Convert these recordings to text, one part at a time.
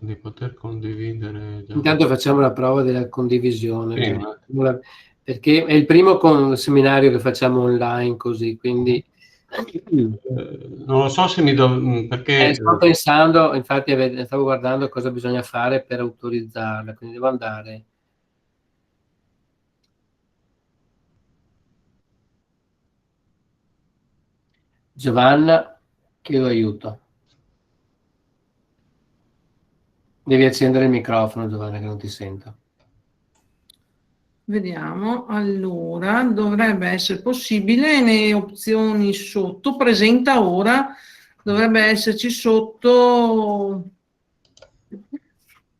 di poter condividere. Intanto facciamo la prova della condivisione, Sì, perché è il primo seminario che facciamo online così, quindi non lo so se perché sto pensando, infatti stavo guardando cosa bisogna fare per autorizzarla, quindi devo andare. Giovanna, chiedo aiuto. Devi accendere il microfono, Giovanna, che non ti sento. Vediamo, allora dovrebbe essere possibile nelle opzioni sotto, presenta ora, dovrebbe esserci sotto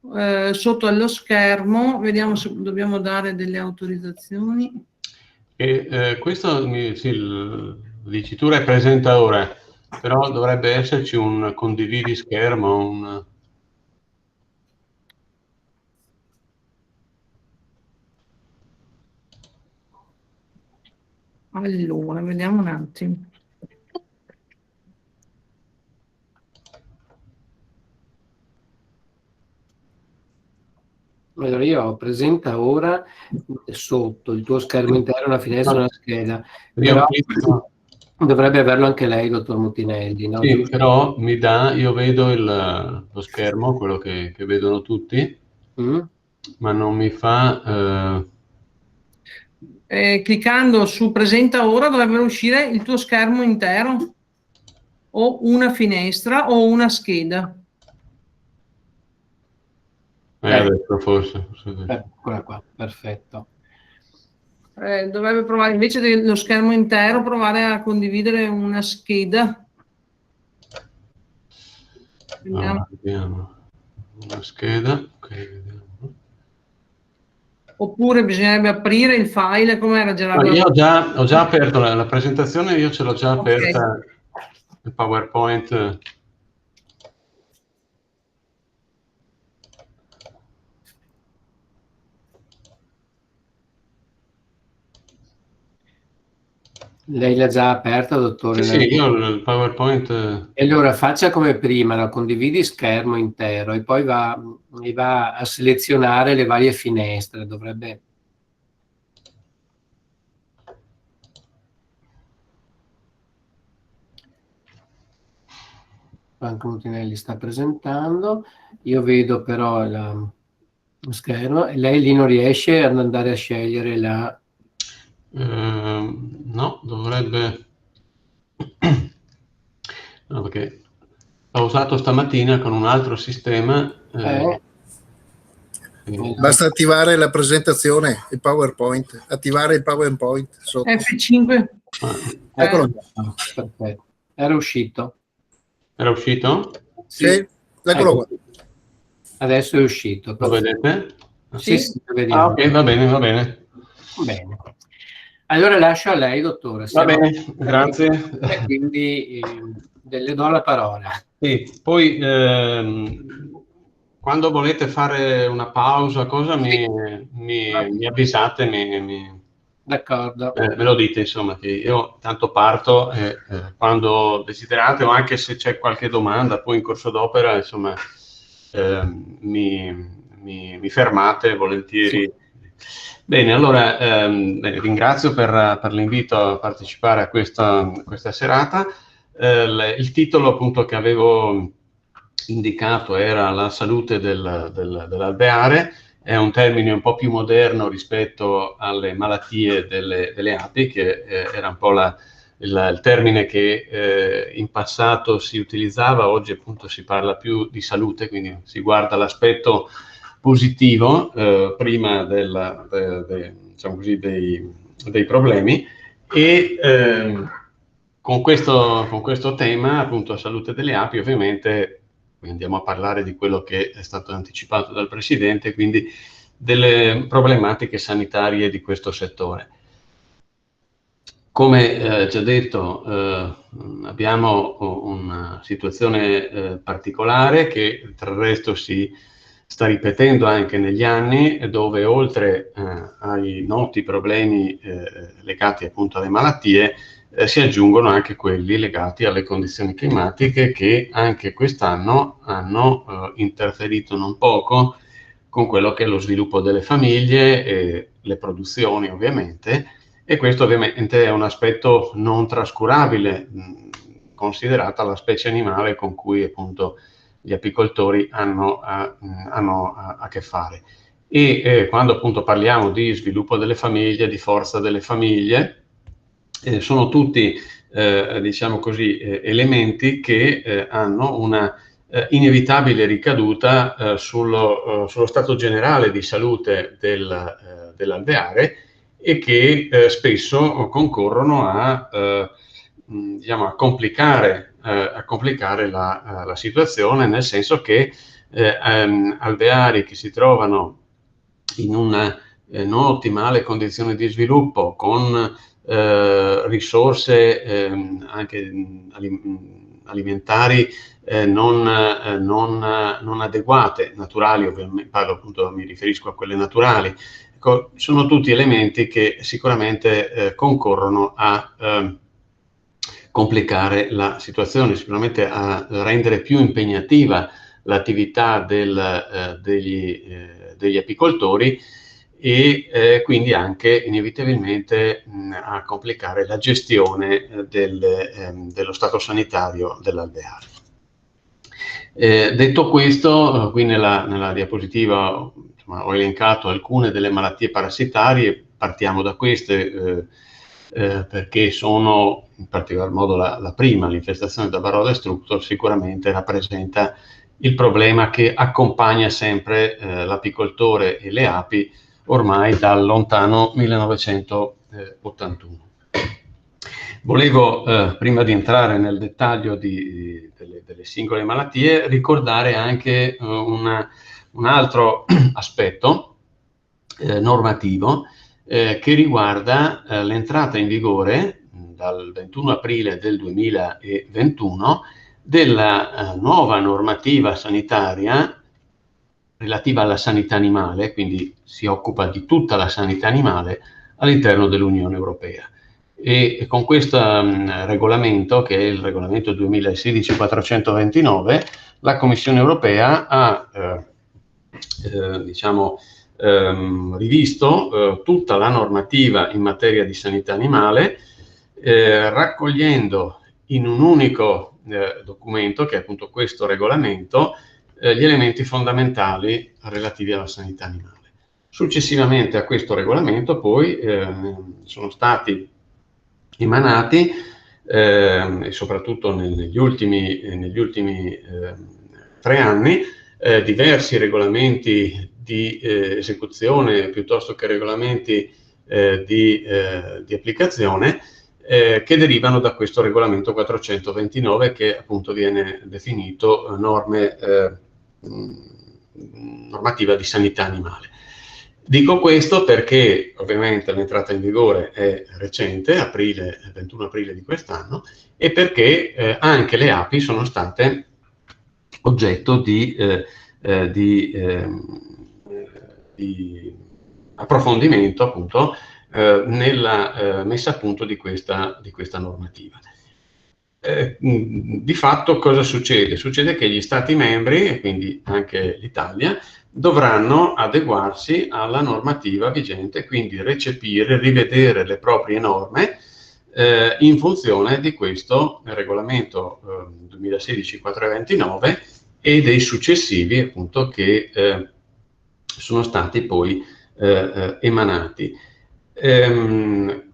allo schermo, vediamo se dobbiamo dare delle autorizzazioni. Questo sì, la dicitura è presenta ora, però dovrebbe esserci un condividi schermo, Allora, vediamo un attimo. Allora io presenta ora sotto il tuo schermo interno, una finestra, una scheda, però dovrebbe averlo anche lei, dottor Mutinelli, no? Sì, Giusto? però io vedo lo schermo, quello che vedono tutti, ma non mi fa... Cliccando su presenta ora dovrebbe uscire il tuo schermo intero o una finestra o una scheda. Adesso forse. Eccola qua, perfetto. Dovrebbe provare invece dello schermo intero, provare a condividere una scheda. Vediamo. Una scheda, ok, vediamo. Oppure bisognerebbe aprire il file, come era Gerardo? Io ho già aperto la presentazione, io ce l'ho già aperta, il PowerPoint. Lei l'ha già aperta, dottore? Sì, io il PowerPoint... E allora faccia come prima, no? Condividi schermo intero e poi va a selezionare le varie finestre, dovrebbe... Franco Mutinelli sta presentando, io vedo però lo schermo e lei lì non riesce ad andare a scegliere la... no, dovrebbe... No, perché l'ho usato stamattina con un altro sistema. Basta attivare la presentazione, il PowerPoint, attivare il PowerPoint sotto. F5. Eccolo. Perfetto. Era uscito? Era uscito? Sì, eccolo qua. Adesso è uscito. Lo vedete? Sì, lo vediamo. Ok, va bene, va bene. Bene. Allora lascio a lei, dottore. Va bene, grazie. Quindi le do la parola. Sì, poi quando volete fare una pausa, cosa mi avvisate, D'accordo. me lo dite, insomma, che io tanto parto quando desiderate, o anche se c'è qualche domanda, poi in corso d'opera, insomma, mi fermate volentieri. Sì. Bene, allora ringrazio per l'invito a partecipare a questa serata. Il titolo appunto che avevo indicato era la salute dell'alveare, è un termine un po' più moderno rispetto alle malattie delle api, che era un po' il termine che in passato si utilizzava, oggi appunto si parla più di salute, quindi si guarda l'aspetto positivo prima diciamo così, dei problemi, e con questo tema, appunto, salute delle api, ovviamente andiamo a parlare di quello che è stato anticipato dal Presidente, quindi delle problematiche sanitarie di questo settore. Come già detto, abbiamo una situazione particolare che tra il resto si sta ripetendo anche negli anni, dove oltre ai noti problemi legati appunto alle malattie, si aggiungono anche quelli legati alle condizioni climatiche, che anche quest'anno hanno interferito non poco con quello che è lo sviluppo delle famiglie e le produzioni, ovviamente, e questo ovviamente è un aspetto non trascurabile, considerata la specie animale con cui appunto gli apicoltori hanno a che fare. E quando appunto parliamo di sviluppo delle famiglie, di forza delle famiglie, sono tutti, diciamo così, elementi che hanno una inevitabile ricaduta sullo stato generale di salute dell'alveare, e che spesso concorrono diciamo, a complicare la situazione, nel senso che alveari che si trovano in una non ottimale condizione di sviluppo, con risorse anche alimentari non adeguate, naturali ovviamente, mi riferisco a quelle naturali, ecco, sono tutti elementi che sicuramente concorrono a complicare la situazione, sicuramente a rendere più impegnativa l'attività degli apicoltori, e quindi anche inevitabilmente a complicare la gestione dello stato sanitario dell'alveare. Detto questo, qui nella diapositiva insomma, ho elencato alcune delle malattie parassitarie. Partiamo da queste perché sono in particolar modo la prima, l'infestazione da Varroa destructor, sicuramente rappresenta il problema che accompagna sempre l'apicoltore e le api ormai dal lontano 1981. Volevo, prima di entrare nel dettaglio delle singole malattie, ricordare anche un altro aspetto normativo che riguarda l'entrata in vigore dal 21 aprile del 2021 della nuova normativa sanitaria relativa alla sanità animale, quindi si occupa di tutta la sanità animale all'interno dell'Unione Europea. E con questo regolamento, che è il regolamento 2016-429, la Commissione Europea ha rivisto tutta la normativa in materia di sanità animale, raccogliendo in un unico documento, che è appunto questo regolamento, gli elementi fondamentali relativi alla sanità animale. Successivamente a questo regolamento poi sono stati emanati, e soprattutto negli ultimi 3 anni, diversi regolamenti di esecuzione piuttosto che regolamenti di applicazione che derivano da questo regolamento 429, che appunto viene definito normativa di sanità animale. Dico questo perché ovviamente l'entrata in vigore è recente, 21 aprile di quest'anno, e perché anche le api sono state oggetto di approfondimento appunto nella messa a punto di questa normativa. Di fatto cosa succede? Succede che gli Stati membri, e quindi anche l'Italia, dovranno adeguarsi alla normativa vigente, quindi recepire, rivedere le proprie norme in funzione di questo regolamento 2016-429 e dei successivi appunto che sono stati poi emanati.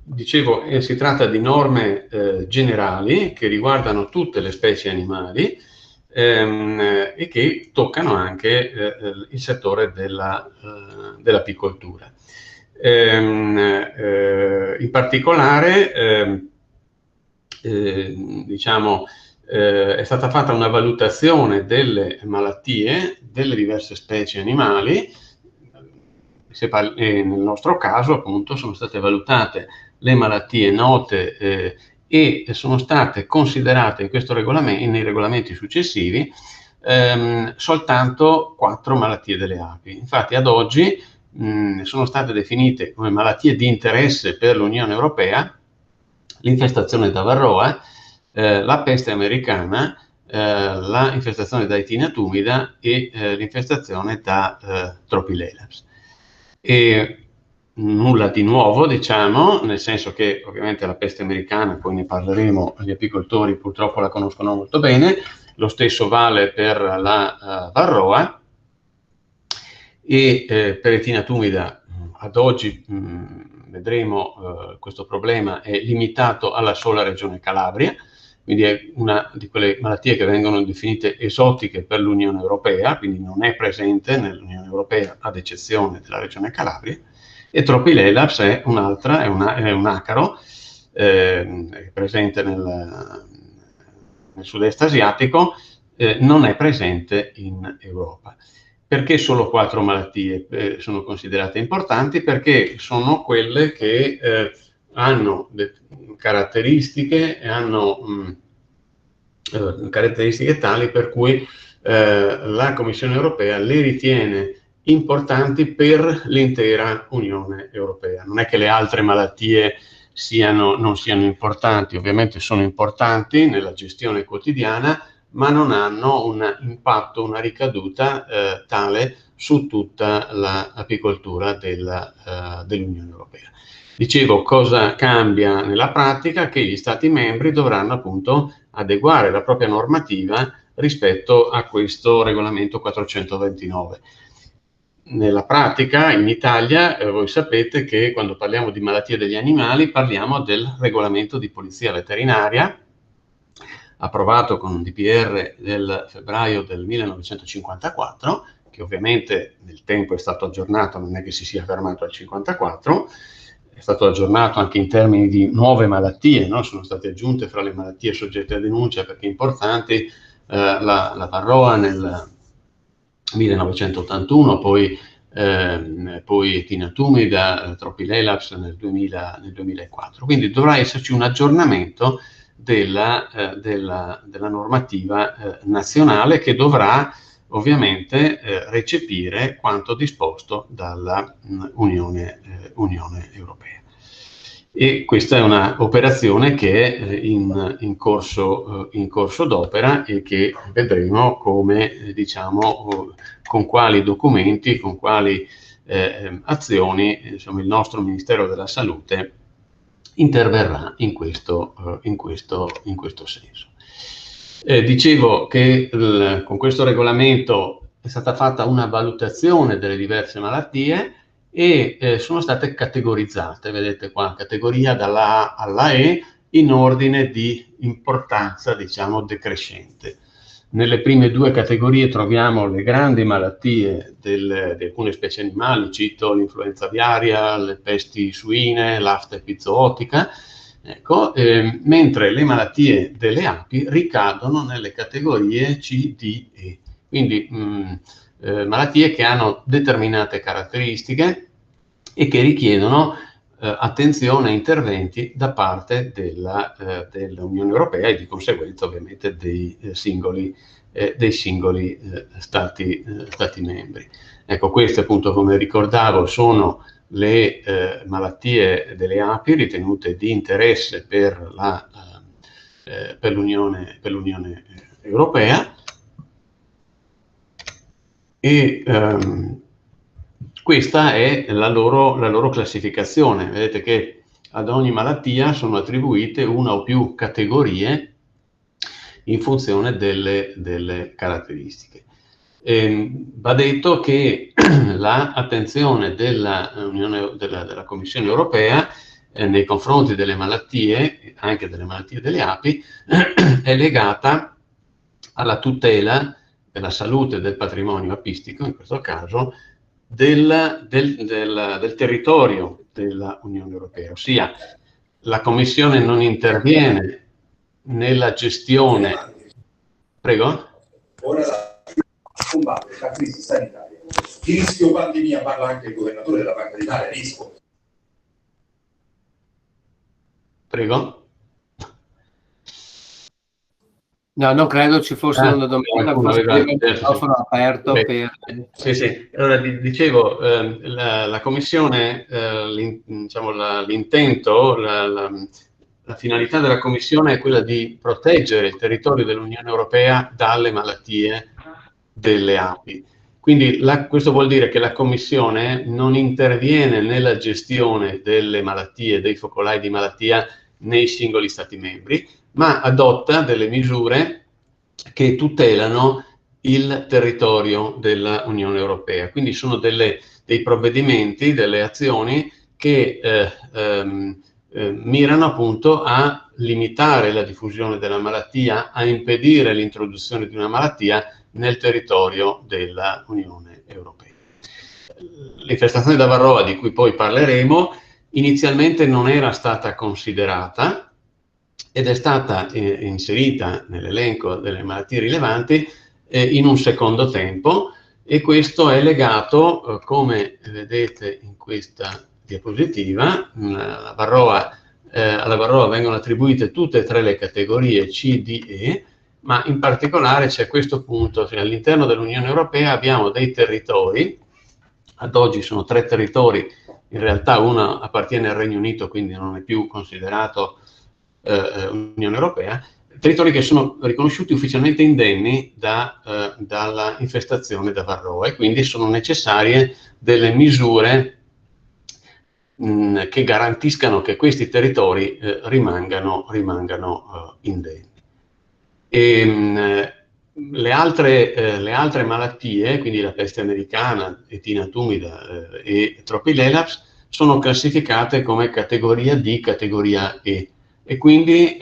Dicevo, si tratta di norme generali che riguardano tutte le specie animali e che toccano anche il settore dell'apicoltura. In particolare, diciamo, è stata fatta una valutazione delle malattie delle diverse specie animali. Nel nostro caso, appunto, sono state valutate le malattie note e sono state considerate in questo regolamento, nei regolamenti successivi, soltanto 4 malattie delle api. Infatti, ad oggi sono state definite come malattie di interesse per l'Unione Europea l'infestazione da varroa, la peste americana, la infestazione da etina tumida e l'infestazione da Tropilelaps. E nulla di nuovo, diciamo, nel senso che ovviamente la peste americana, poi ne parleremo, gli apicoltori purtroppo la conoscono molto bene, lo stesso vale per la varroa, e per etina tumida ad oggi vedremo questo problema è limitato alla sola regione Calabria, quindi è una di quelle malattie che vengono definite esotiche per l'Unione Europea, quindi non è presente nell'Unione Europea ad eccezione della regione Calabria. E Tropilelaps è un'altra, è un acaro presente nel sud-est asiatico, non è presente in Europa. Perché solo 4 malattie sono considerate importanti? Perché sono quelle che hanno caratteristiche tali per cui la Commissione europea le ritiene importanti per l'intera Unione Europea. Non è che le altre malattie non siano importanti, ovviamente sono importanti nella gestione quotidiana, ma non hanno un impatto, una ricaduta tale su tutta l'apicoltura dell'Unione Europea. Dicevo, cosa cambia nella pratica? Che gli Stati membri dovranno appunto adeguare la propria normativa rispetto a questo regolamento 429. Nella pratica, in Italia, voi sapete che quando parliamo di malattie degli animali parliamo del regolamento di polizia veterinaria, approvato con un DPR del febbraio del 1954, che ovviamente nel tempo è stato aggiornato, non è che si sia fermato al 54, è stato aggiornato anche in termini di nuove malattie, no? Sono state aggiunte fra le malattie soggette a denuncia perché importanti la varroa nel 1981, poi etina tumida, Tropilelaps nel 2004. Quindi dovrà esserci un aggiornamento della normativa nazionale che dovrà ovviamente recepire quanto disposto dalla Unione Europea. E questa è un'operazione che è in corso d'opera e che vedremo come, diciamo, con quali documenti, con quali azioni, insomma, il nostro Ministero della Salute interverrà in questo senso. Dicevo che con questo regolamento è stata fatta una valutazione delle diverse malattie e sono state categorizzate, vedete qua, categoria dalla A alla E, in ordine di importanza, diciamo, decrescente. Nelle prime 2 categorie troviamo le grandi malattie di alcune specie animali, cito l'influenza aviaria, le pesti suine, l'afta epizootica, ecco, mentre le malattie delle api ricadono nelle categorie C, D, E. Quindi malattie che hanno determinate caratteristiche e che richiedono attenzione e interventi da parte dell'Unione Europea e di conseguenza ovviamente dei singoli stati membri. Ecco, queste appunto, come ricordavo, sono le malattie delle api ritenute di interesse per l'Unione Europea e questa è la loro classificazione. Vedete che ad ogni malattia sono attribuite una o più categorie in funzione delle caratteristiche. Va detto che l'attenzione della Commissione Europea nei confronti delle malattie, anche delle malattie delle api, è legata alla tutela della salute del patrimonio apistico, in questo caso, del territorio della Unione Europea, ossia la Commissione non interviene nella gestione. Prego? Ora la combattere la crisi sanitaria. Di rischio pandemia parla anche il governatore della Banca d'Italia, Risco. Prego? No, non credo ci fosse una domanda, forse il microfono aperto per... Sì. Allora, dicevo, la Commissione, diciamo, l'intento la finalità della Commissione è quella di proteggere il territorio dell'Unione Europea dalle malattie delle api. Quindi questo vuol dire che la Commissione non interviene nella gestione delle malattie, dei focolai di malattia nei singoli Stati membri, ma adotta delle misure che tutelano il territorio dell'Unione Europea. Quindi sono dei provvedimenti, delle azioni che mirano appunto a limitare la diffusione della malattia, a impedire l'introduzione di una malattia nel territorio dell'Unione Europea. L'infestazione da varroa, di cui poi parleremo, inizialmente non era stata considerata ed è stata inserita nell'elenco delle malattie rilevanti in un secondo tempo, e questo è legato, come vedete in questa diapositiva, alla varroa vengono attribuite tutte e tre le categorie C, D, E, ma in particolare c'è questo punto, cioè all'interno dell'Unione Europea abbiamo dei territori, ad oggi sono 3 territori, in realtà uno appartiene al Regno Unito, quindi non è più considerato Unione Europea, territori che sono riconosciuti ufficialmente indenni dalla infestazione da varroa, e quindi sono necessarie delle misure che garantiscano che questi territori rimangano indenni. Le altre malattie, quindi la peste americana, etina tumida e Tropilelaps, sono classificate come categoria D, categoria E, e quindi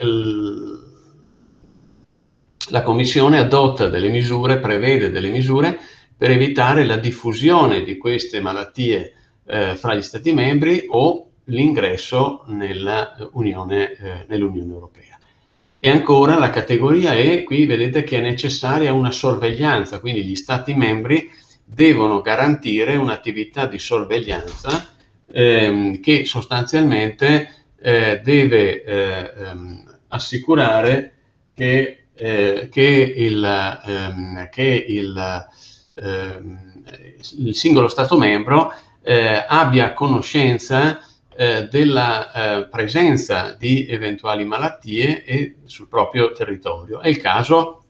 la Commissione adotta delle misure, prevede delle misure per evitare la diffusione di queste malattie fra gli Stati membri o l'ingresso nell'Unione Europea. E ancora la categoria E, qui vedete che è necessaria una sorveglianza, quindi gli Stati membri devono garantire un'attività di sorveglianza che sostanzialmente deve assicurare che il singolo Stato membro abbia conoscenza della presenza di eventuali malattie sul proprio territorio. È il caso,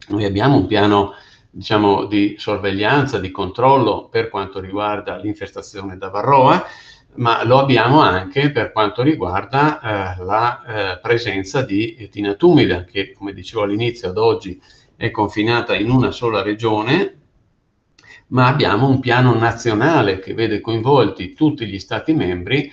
noi abbiamo un piano, diciamo, di sorveglianza, di controllo per quanto riguarda l'infestazione da varroa, ma lo abbiamo anche per quanto riguarda la presenza di etina tumida, che, come dicevo all'inizio, ad oggi è confinata in una sola regione, ma abbiamo un piano nazionale che vede coinvolti tutti gli Stati membri,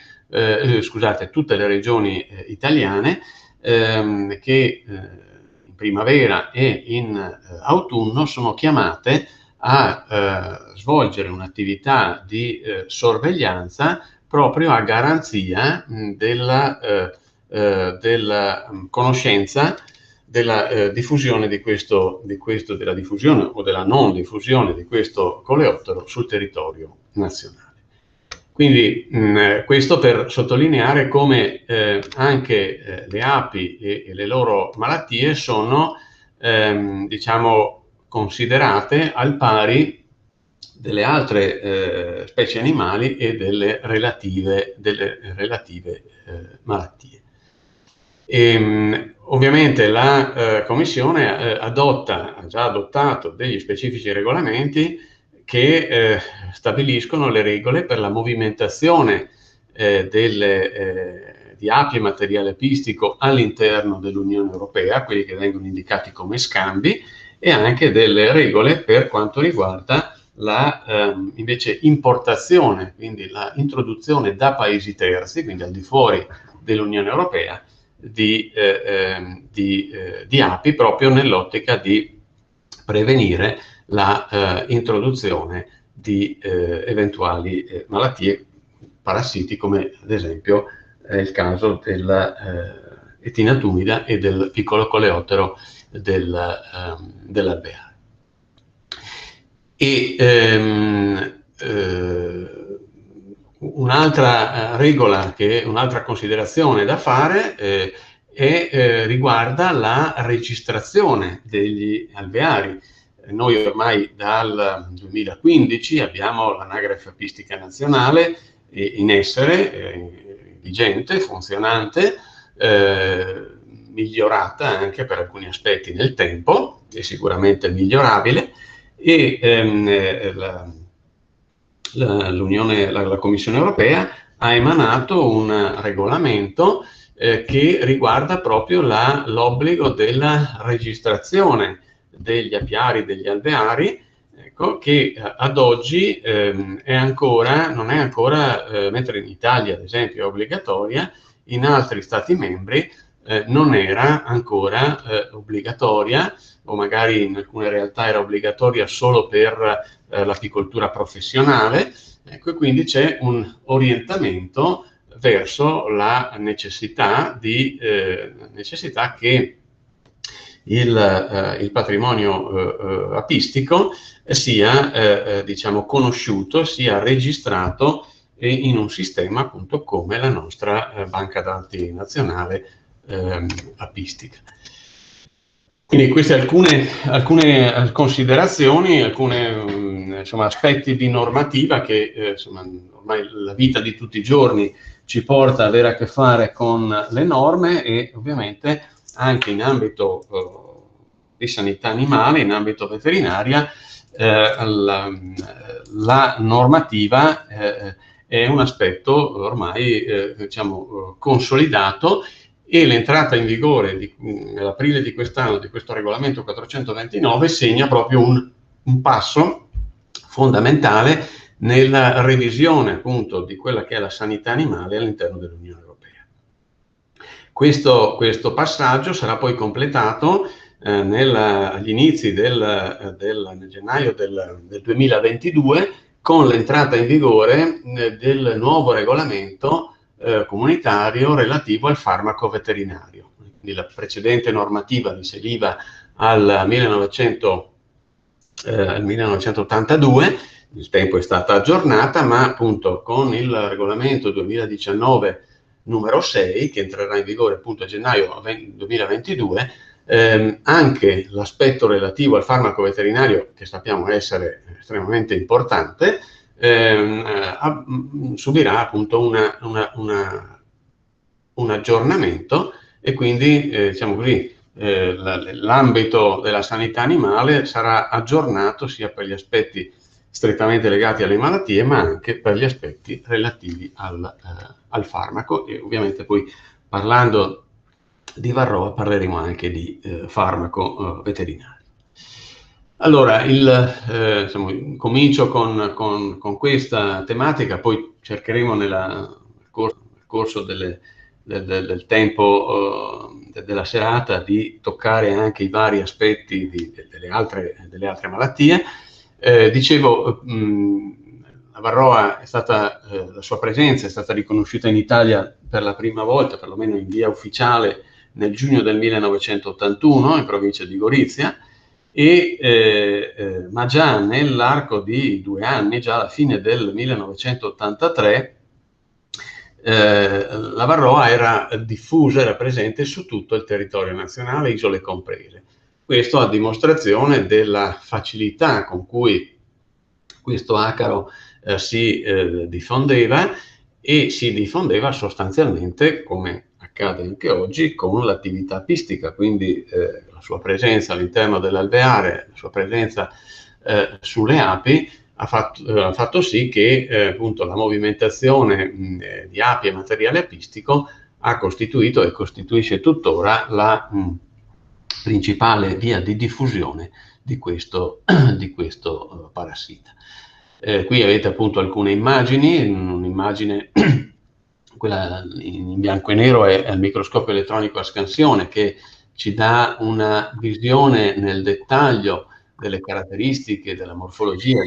tutte le regioni italiane, che in primavera e in autunno sono chiamate a svolgere un'attività di sorveglianza proprio a garanzia della conoscenza della diffusione della diffusione o della non diffusione di questo coleottero sul territorio nazionale. Quindi questo per sottolineare come anche le api e le loro malattie sono diciamo considerate al pari delle altre specie animali e delle relative malattie. Ovviamente la Commissione ha già adottato degli specifici regolamenti che stabiliscono le regole per la movimentazione di api e materiale apistico all'interno dell'Unione Europea, quelli che vengono indicati come scambi, e anche delle regole per quanto riguarda la invece importazione, quindi la introduzione da paesi terzi, quindi al di fuori dell'Unione Europea, di api, proprio nell'ottica di prevenire la introduzione di eventuali malattie, parassiti, come ad esempio è il caso dell'etina tumida e del piccolo coleottero dell'alveare. Un'altra regola, un'altra considerazione da fare riguarda la registrazione degli alveari. Noi ormai dal 2015 abbiamo l'anagrafe apistica nazionale in essere, vigente, funzionante, migliorata anche per alcuni aspetti nel tempo, è sicuramente migliorabile, e la Commissione europea ha emanato un regolamento che riguarda proprio l'obbligo della registrazione degli apiari, degli alveari, ecco, che ad oggi non è ancora, mentre in Italia ad esempio è obbligatoria, in altri Stati membri non era ancora obbligatoria, o magari in alcune realtà era obbligatoria solo per l'apicoltura professionale, ecco, e quindi c'è un orientamento verso la necessità che il patrimonio apistico sia diciamo conosciuto, sia registrato in un sistema appunto come la nostra banca dati nazionale apistica. Quindi queste alcune considerazioni, alcuni aspetti di normativa che ormai la vita di tutti i giorni ci porta ad avere a che fare con le norme, e ovviamente anche in ambito di sanità animale, in ambito veterinaria, la normativa è un aspetto ormai consolidato, e l'entrata in vigore nell'aprile di quest'anno di questo regolamento 429 segna proprio un passo fondamentale nella revisione appunto di quella che è la sanità animale all'interno dell'Unione Europea. Questo passaggio sarà poi completato agli inizi nel gennaio del 2022 con l'entrata in vigore del nuovo regolamento comunitario relativo al farmaco veterinario. Quindi la precedente normativa risaliva al 1982, il tempo è stata aggiornata, ma appunto con il regolamento 2019 numero 6, che entrerà in vigore appunto a gennaio 2022, anche l'aspetto relativo al farmaco veterinario, che sappiamo essere estremamente importante, subirà appunto un aggiornamento, e quindi diciamo così l'ambito della sanità animale sarà aggiornato sia per gli aspetti strettamente legati alle malattie, ma anche per gli aspetti relativi al farmaco. E ovviamente poi, parlando di Varroa, parleremo anche di farmaco veterinario. Allora, comincio con questa tematica, poi cercheremo nel corso del tempo della serata di toccare anche i vari aspetti delle altre malattie. Dicevo, la Varroa la sua presenza è stata riconosciuta in Italia per la prima volta, perlomeno in via ufficiale, nel giugno del 1981 in provincia di Gorizia, ma già nell'arco di 2 anni, già alla fine del 1983, la Varroa era diffusa, era presente su tutto il territorio nazionale, isole comprese. Questo a dimostrazione della facilità con cui questo acaro si diffondeva, e si diffondeva sostanzialmente, come accade anche oggi, con l'attività apistica, quindi la sua presenza all'interno dell'alveare, la sua presenza sulle api ha fatto sì che appunto la movimentazione di api e materiale apistico ha costituito e costituisce tuttora la principale via di diffusione di questo parassita. Qui avete appunto alcune immagini, un'immagine, quella in bianco e nero, è al microscopio elettronico a scansione, che ci dà una visione nel dettaglio delle caratteristiche, della morfologia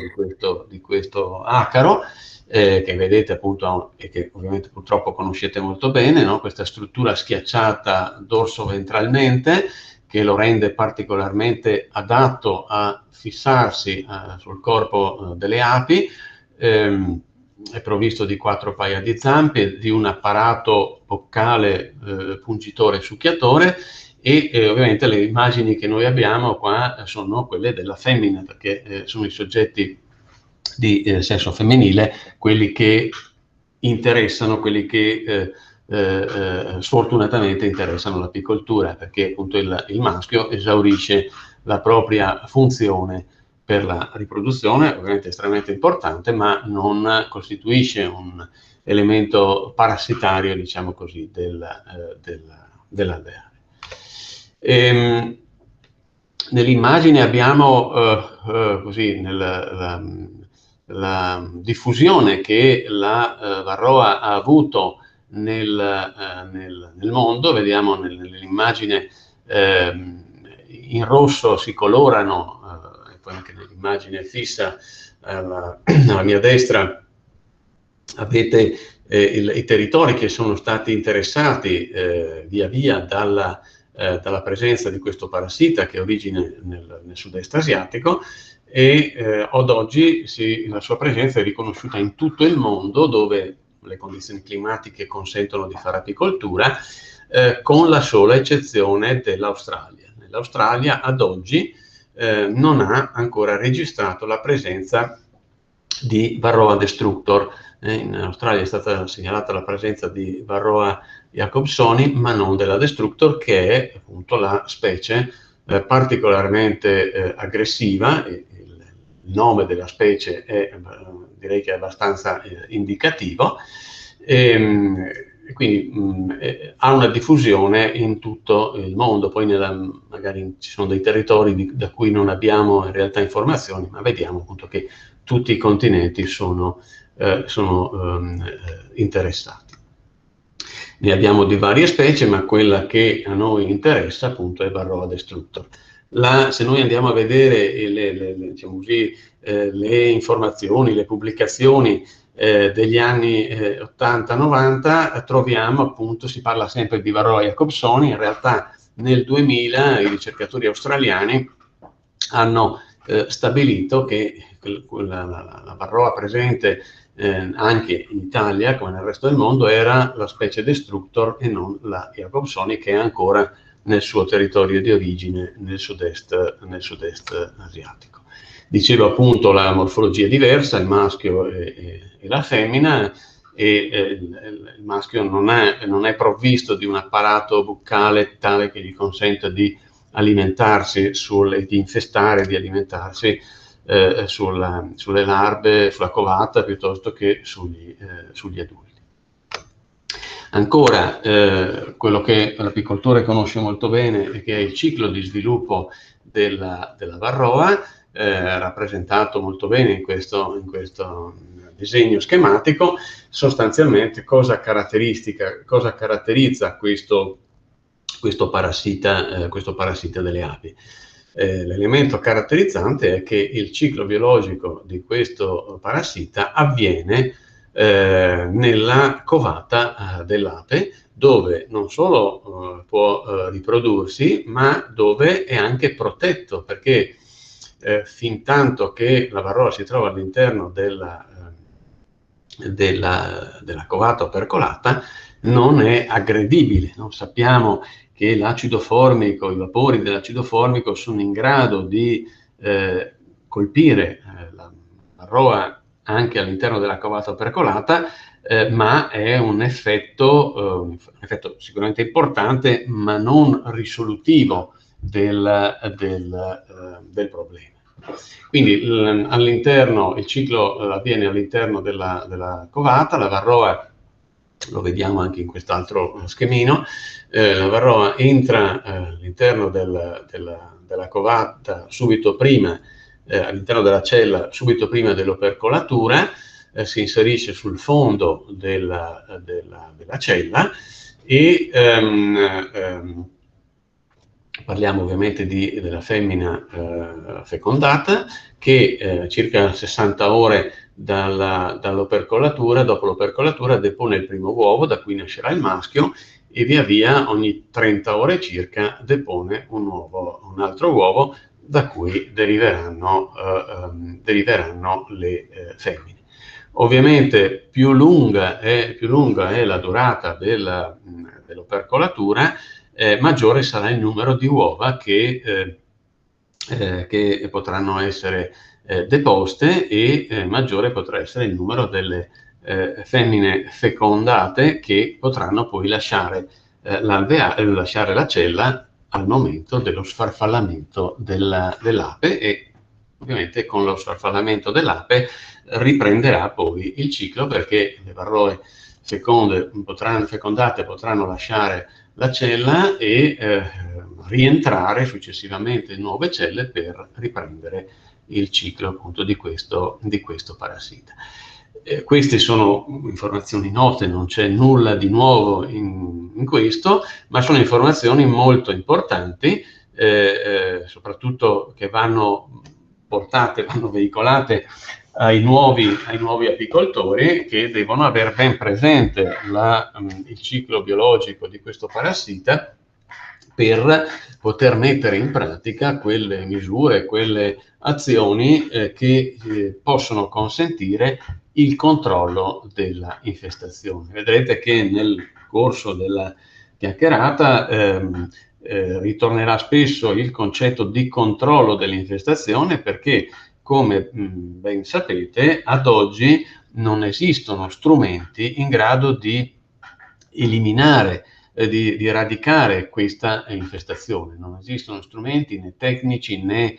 di questo acaro, che vedete appunto, e che ovviamente purtroppo conoscete molto bene, no? Questa struttura schiacciata dorso-ventralmente, che lo rende particolarmente adatto a fissarsi sul corpo delle api. È provvisto di 4 paia di zampe, di un apparato boccale pungitore e succhiatore, e ovviamente le immagini che noi abbiamo qua sono quelle della femmina, perché sono i soggetti di sesso femminile quelli che interessano, quelli che sfortunatamente interessano l'apicoltura, perché appunto il maschio esaurisce la propria funzione per la riproduzione, ovviamente estremamente importante, ma non costituisce un elemento parassitario, diciamo così, dell'alveare. Nell'immagine abbiamo così la diffusione che la varroa ha avuto nel mondo. Vediamo nell'immagine in rosso si colorano, e poi anche nell'immagine fissa alla mia destra avete i territori che sono stati interessati via via dalla presenza di questo parassita che ha origine nel sud-est asiatico, e ad oggi la sua presenza è riconosciuta in tutto il mondo, dove le condizioni climatiche consentono di fare apicoltura, con la sola eccezione dell'Australia. Nell'Australia ad oggi non ha ancora registrato la presenza di Varroa destructor. In Australia è stata segnalata la presenza di Varroa jacobsoni, ma non della destructor, che è appunto la specie particolarmente aggressiva. Il nome della specie direi che è abbastanza indicativo, e quindi ha una diffusione in tutto il mondo. Poi magari ci sono dei territori da cui non abbiamo in realtà informazioni, ma vediamo appunto che tutti i continenti sono interessati. Ne abbiamo di varie specie, ma quella che a noi interessa appunto è Varroa destructor. Se noi andiamo a vedere diciamo così, le informazioni, le pubblicazioni degli anni 80-90, troviamo appunto, si parla sempre di Varroa jacobsoni. In realtà nel 2000 i ricercatori australiani hanno stabilito che la Varroa presente anche in Italia, come nel resto del mondo, era la specie destructor e non la jacobsoni, che è ancora nel suo territorio di origine nel sud-est asiatico. Dicevo appunto, la morfologia è diversa, il maschio e la femmina, e il maschio non è provvisto di un apparato buccale tale che gli consenta di alimentarsi di infestare, di alimentarsi sulle larve, sulla covata, piuttosto che sugli adulti. Ancora, quello che l'apicoltore conosce molto bene è che è il ciclo di sviluppo della varroa, rappresentato molto bene in questo disegno schematico. Sostanzialmente cosa caratterizza questo parassita delle api? L'elemento caratterizzante è che il ciclo biologico di questo parassita avviene nella covata dell'ape, dove non solo può riprodursi, ma dove è anche protetto, perché fin tanto che la varroa si trova all'interno della covata opercolata non è aggredibile. No? Sappiamo che l'acido formico, i vapori dell'acido formico sono in grado di colpire la varroa anche all'interno della covata opercolata, ma è un effetto sicuramente importante, ma non risolutivo del problema. Quindi il ciclo avviene all'interno della covata. La varroa, lo vediamo anche in quest'altro schemino, la varroa entra all'interno della covata subito prima, all'interno della cella subito prima dell'opercolatura, si inserisce sul fondo della cella e parliamo ovviamente della femmina fecondata, che circa 60 ore dall'opercolatura, dopo l'opercolatura, depone il primo uovo, da cui nascerà il maschio, e via via ogni 30 ore circa depone un altro uovo, da cui deriveranno le femmine. Ovviamente più lunga è la durata dell'opercolatura, maggiore sarà il numero di uova che potranno essere deposte, e maggiore potrà essere il numero delle femmine fecondate che potranno poi lasciare la cella al momento dello sfarfallamento dell'ape, e ovviamente con lo sfarfallamento dell'ape riprenderà poi il ciclo, perché le varroe fecondate potranno lasciare la cella e rientrare successivamente in nuove celle per riprendere il ciclo appunto di questo parassita. Queste sono informazioni note, non c'è nulla di nuovo in questo, ma sono informazioni molto importanti, soprattutto che vanno veicolate ai nuovi apicoltori, che devono aver ben presente il ciclo biologico di questo parassita per poter mettere in pratica quelle misure, quelle azioni che possono consentire il controllo della infestazione. Vedrete che nel corso della chiacchierata ritornerà spesso il concetto di controllo dell'infestazione, perché, come ben sapete, ad oggi non esistono strumenti in grado di eliminare, di eradicare questa infestazione. Non esistono strumenti né tecnici né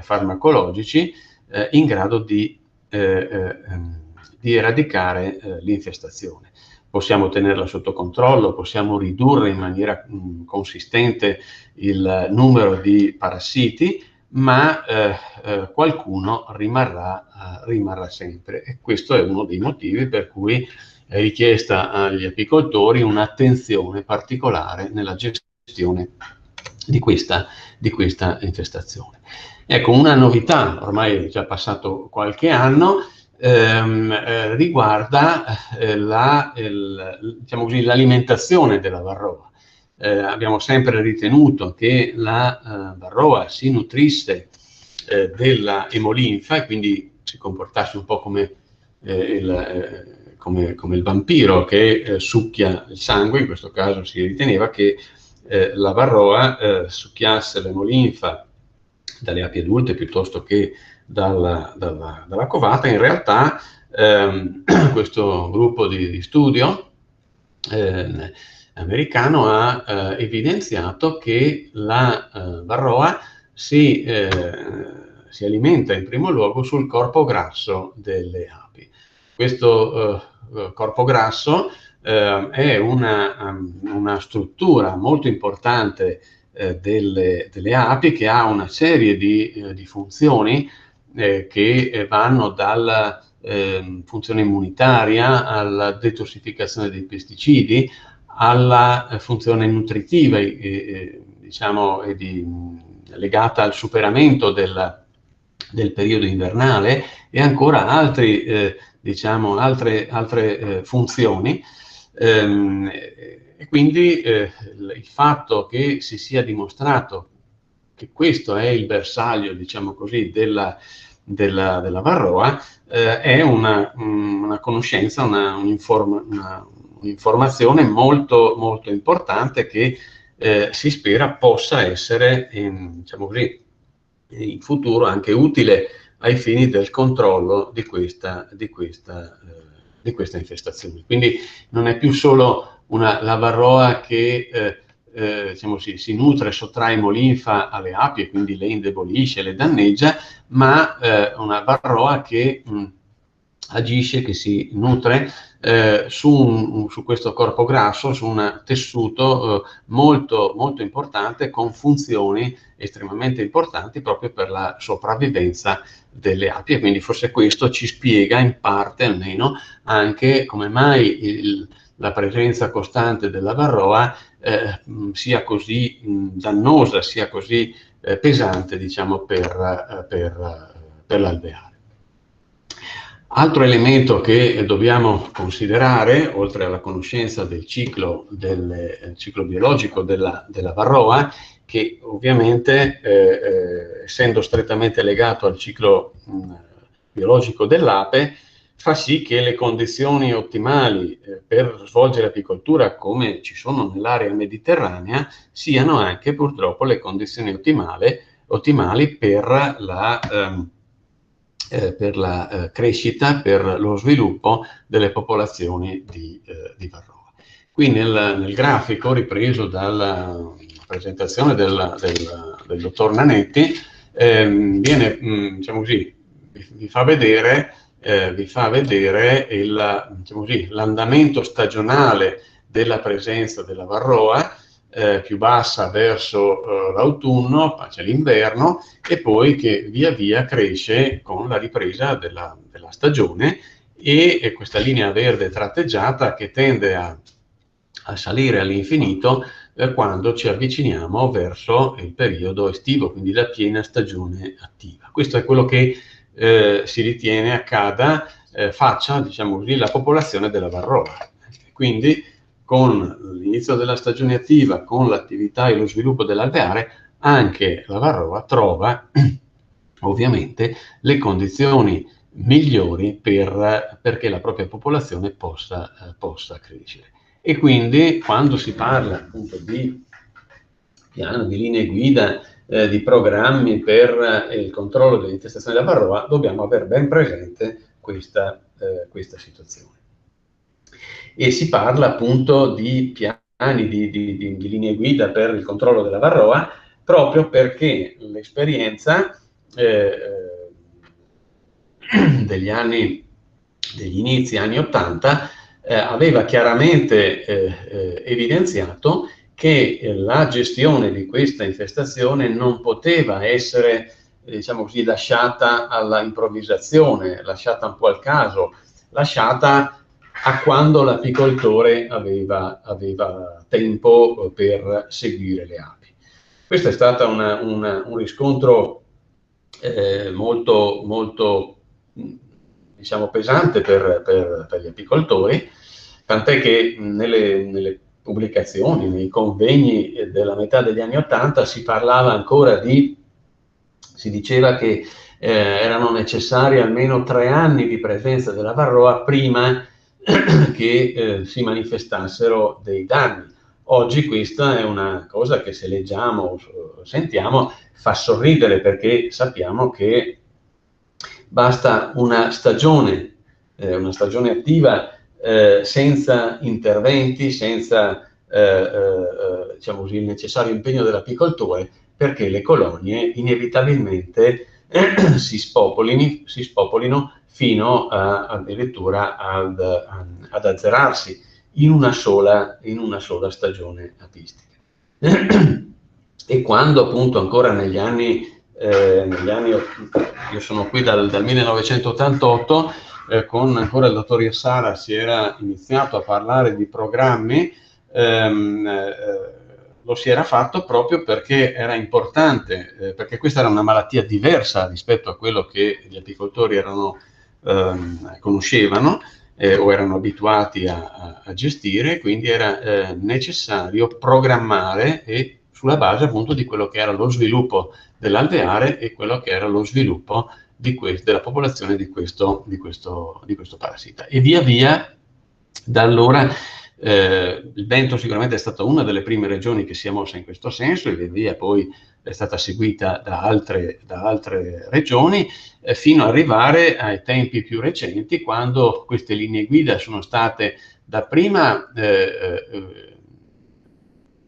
farmacologici in grado di eradicare l'infestazione. Possiamo tenerla sotto controllo, possiamo ridurre in maniera consistente il numero di parassiti, ma qualcuno rimarrà sempre, e questo è uno dei motivi per cui è richiesta agli apicoltori un'attenzione particolare nella gestione di questa infestazione. Ecco, una novità, ormai è già passato qualche anno, riguarda diciamo così, l'alimentazione della varroa. Abbiamo sempre ritenuto che la varroa si nutrisse della emolinfa, e quindi si comportasse un po' come il vampiro che succhia il sangue. In questo caso si riteneva che la varroa succhiasse l'emolinfa dalle api adulte piuttosto che dalla covata. In realtà questo gruppo di studio americano ha evidenziato che la varroa si alimenta in primo luogo sul corpo grasso delle api. Questo corpo grasso è una struttura molto importante delle api, che ha una serie di funzioni che vanno dalla funzione immunitaria alla detossificazione dei pesticidi, alla funzione nutritiva, diciamo, legata al superamento del periodo invernale, e ancora altre funzioni. E quindi il fatto che si sia dimostrato che questo è il bersaglio, diciamo così, della varroa, è una conoscenza, un'informazione molto, molto importante, che si spera possa essere, diciamo così, in futuro anche utile ai fini del controllo di questa infestazione. Quindi non è più solo la varroa che diciamo, si nutre e sottrae emolinfa alle api e quindi le indebolisce, le danneggia, ma una varroa che agisce, che si nutre su questo corpo grasso, su un tessuto molto, molto importante, con funzioni estremamente importanti proprio per la sopravvivenza delle api. E quindi forse questo ci spiega in parte almeno anche come mai la presenza costante della varroa sia così dannosa, sia così pesante, diciamo, per l'alveare. Altro elemento che dobbiamo considerare, oltre alla conoscenza del ciclo biologico della varroa, che ovviamente, essendo strettamente legato al ciclo biologico dell'ape, fa sì che le condizioni ottimali per svolgere apicoltura, come ci sono nell'area mediterranea, siano anche purtroppo le condizioni ottimali per per la crescita, per lo sviluppo delle popolazioni di Varroa. Qui nel grafico ripreso dalla presentazione del dottor Nanetti viene, diciamo così, vi fa vedere l'andamento stagionale della presenza della Varroa, più bassa verso l'autunno, poi c'è l'inverno, e poi che via via cresce con la ripresa della stagione, e questa linea verde tratteggiata che tende a salire all'infinito quando ci avviciniamo verso il periodo estivo, quindi la piena stagione attiva. Questo è quello che si ritiene accada, faccia, diciamo così, la popolazione della Varroa. Quindi con l'inizio della stagione attiva, con l'attività e lo sviluppo dell'alveare, anche la Varroa trova ovviamente le condizioni migliori perché la propria popolazione possa crescere. E quindi quando si parla appunto di piano, di linee guida, di programmi per il controllo dell'infestazione della Varroa, dobbiamo aver ben presente questa situazione. E si parla appunto di piani, di linee guida per il controllo della Varroa, proprio perché l'esperienza degli inizi anni 80 aveva chiaramente evidenziato che la gestione di questa infestazione non poteva essere, diciamo così, lasciata alla improvvisazione, lasciata un po' al caso, lasciata a quando l'apicoltore aveva tempo per seguire le api. Questo è stato un riscontro molto diciamo pesante per gli apicoltori, tant'è che nelle pubblicazioni, nei convegni della metà degli anni '80 si parlava ancora si diceva che erano necessari almeno 3 anni di presenza della Varroa prima che si manifestassero dei danni. Oggi questa è una cosa che, se leggiamo o sentiamo, fa sorridere, perché sappiamo che basta una stagione attiva senza interventi, senza diciamo così, il necessario impegno dell'apicoltore, perché le colonie inevitabilmente si spopolino fino addirittura ad azzerarsi in una sola stagione apistica. E quando appunto ancora negli anni io sono qui dal 1988, con ancora il dottor Yassara si era iniziato a parlare di programmi, lo si era fatto proprio perché era importante, perché questa era una malattia diversa rispetto a quello che gli apicoltori conoscevano o erano abituati a gestire, quindi era necessario programmare, e sulla base appunto di quello che era lo sviluppo dell'alveare e quello che era lo sviluppo della popolazione di questo parassita. E via via da allora il Veneto sicuramente è stata una delle prime regioni che si è mossa in questo senso, e via via poi è stata seguita da altre regioni, fino ad arrivare ai tempi più recenti, quando queste linee guida sono state dapprima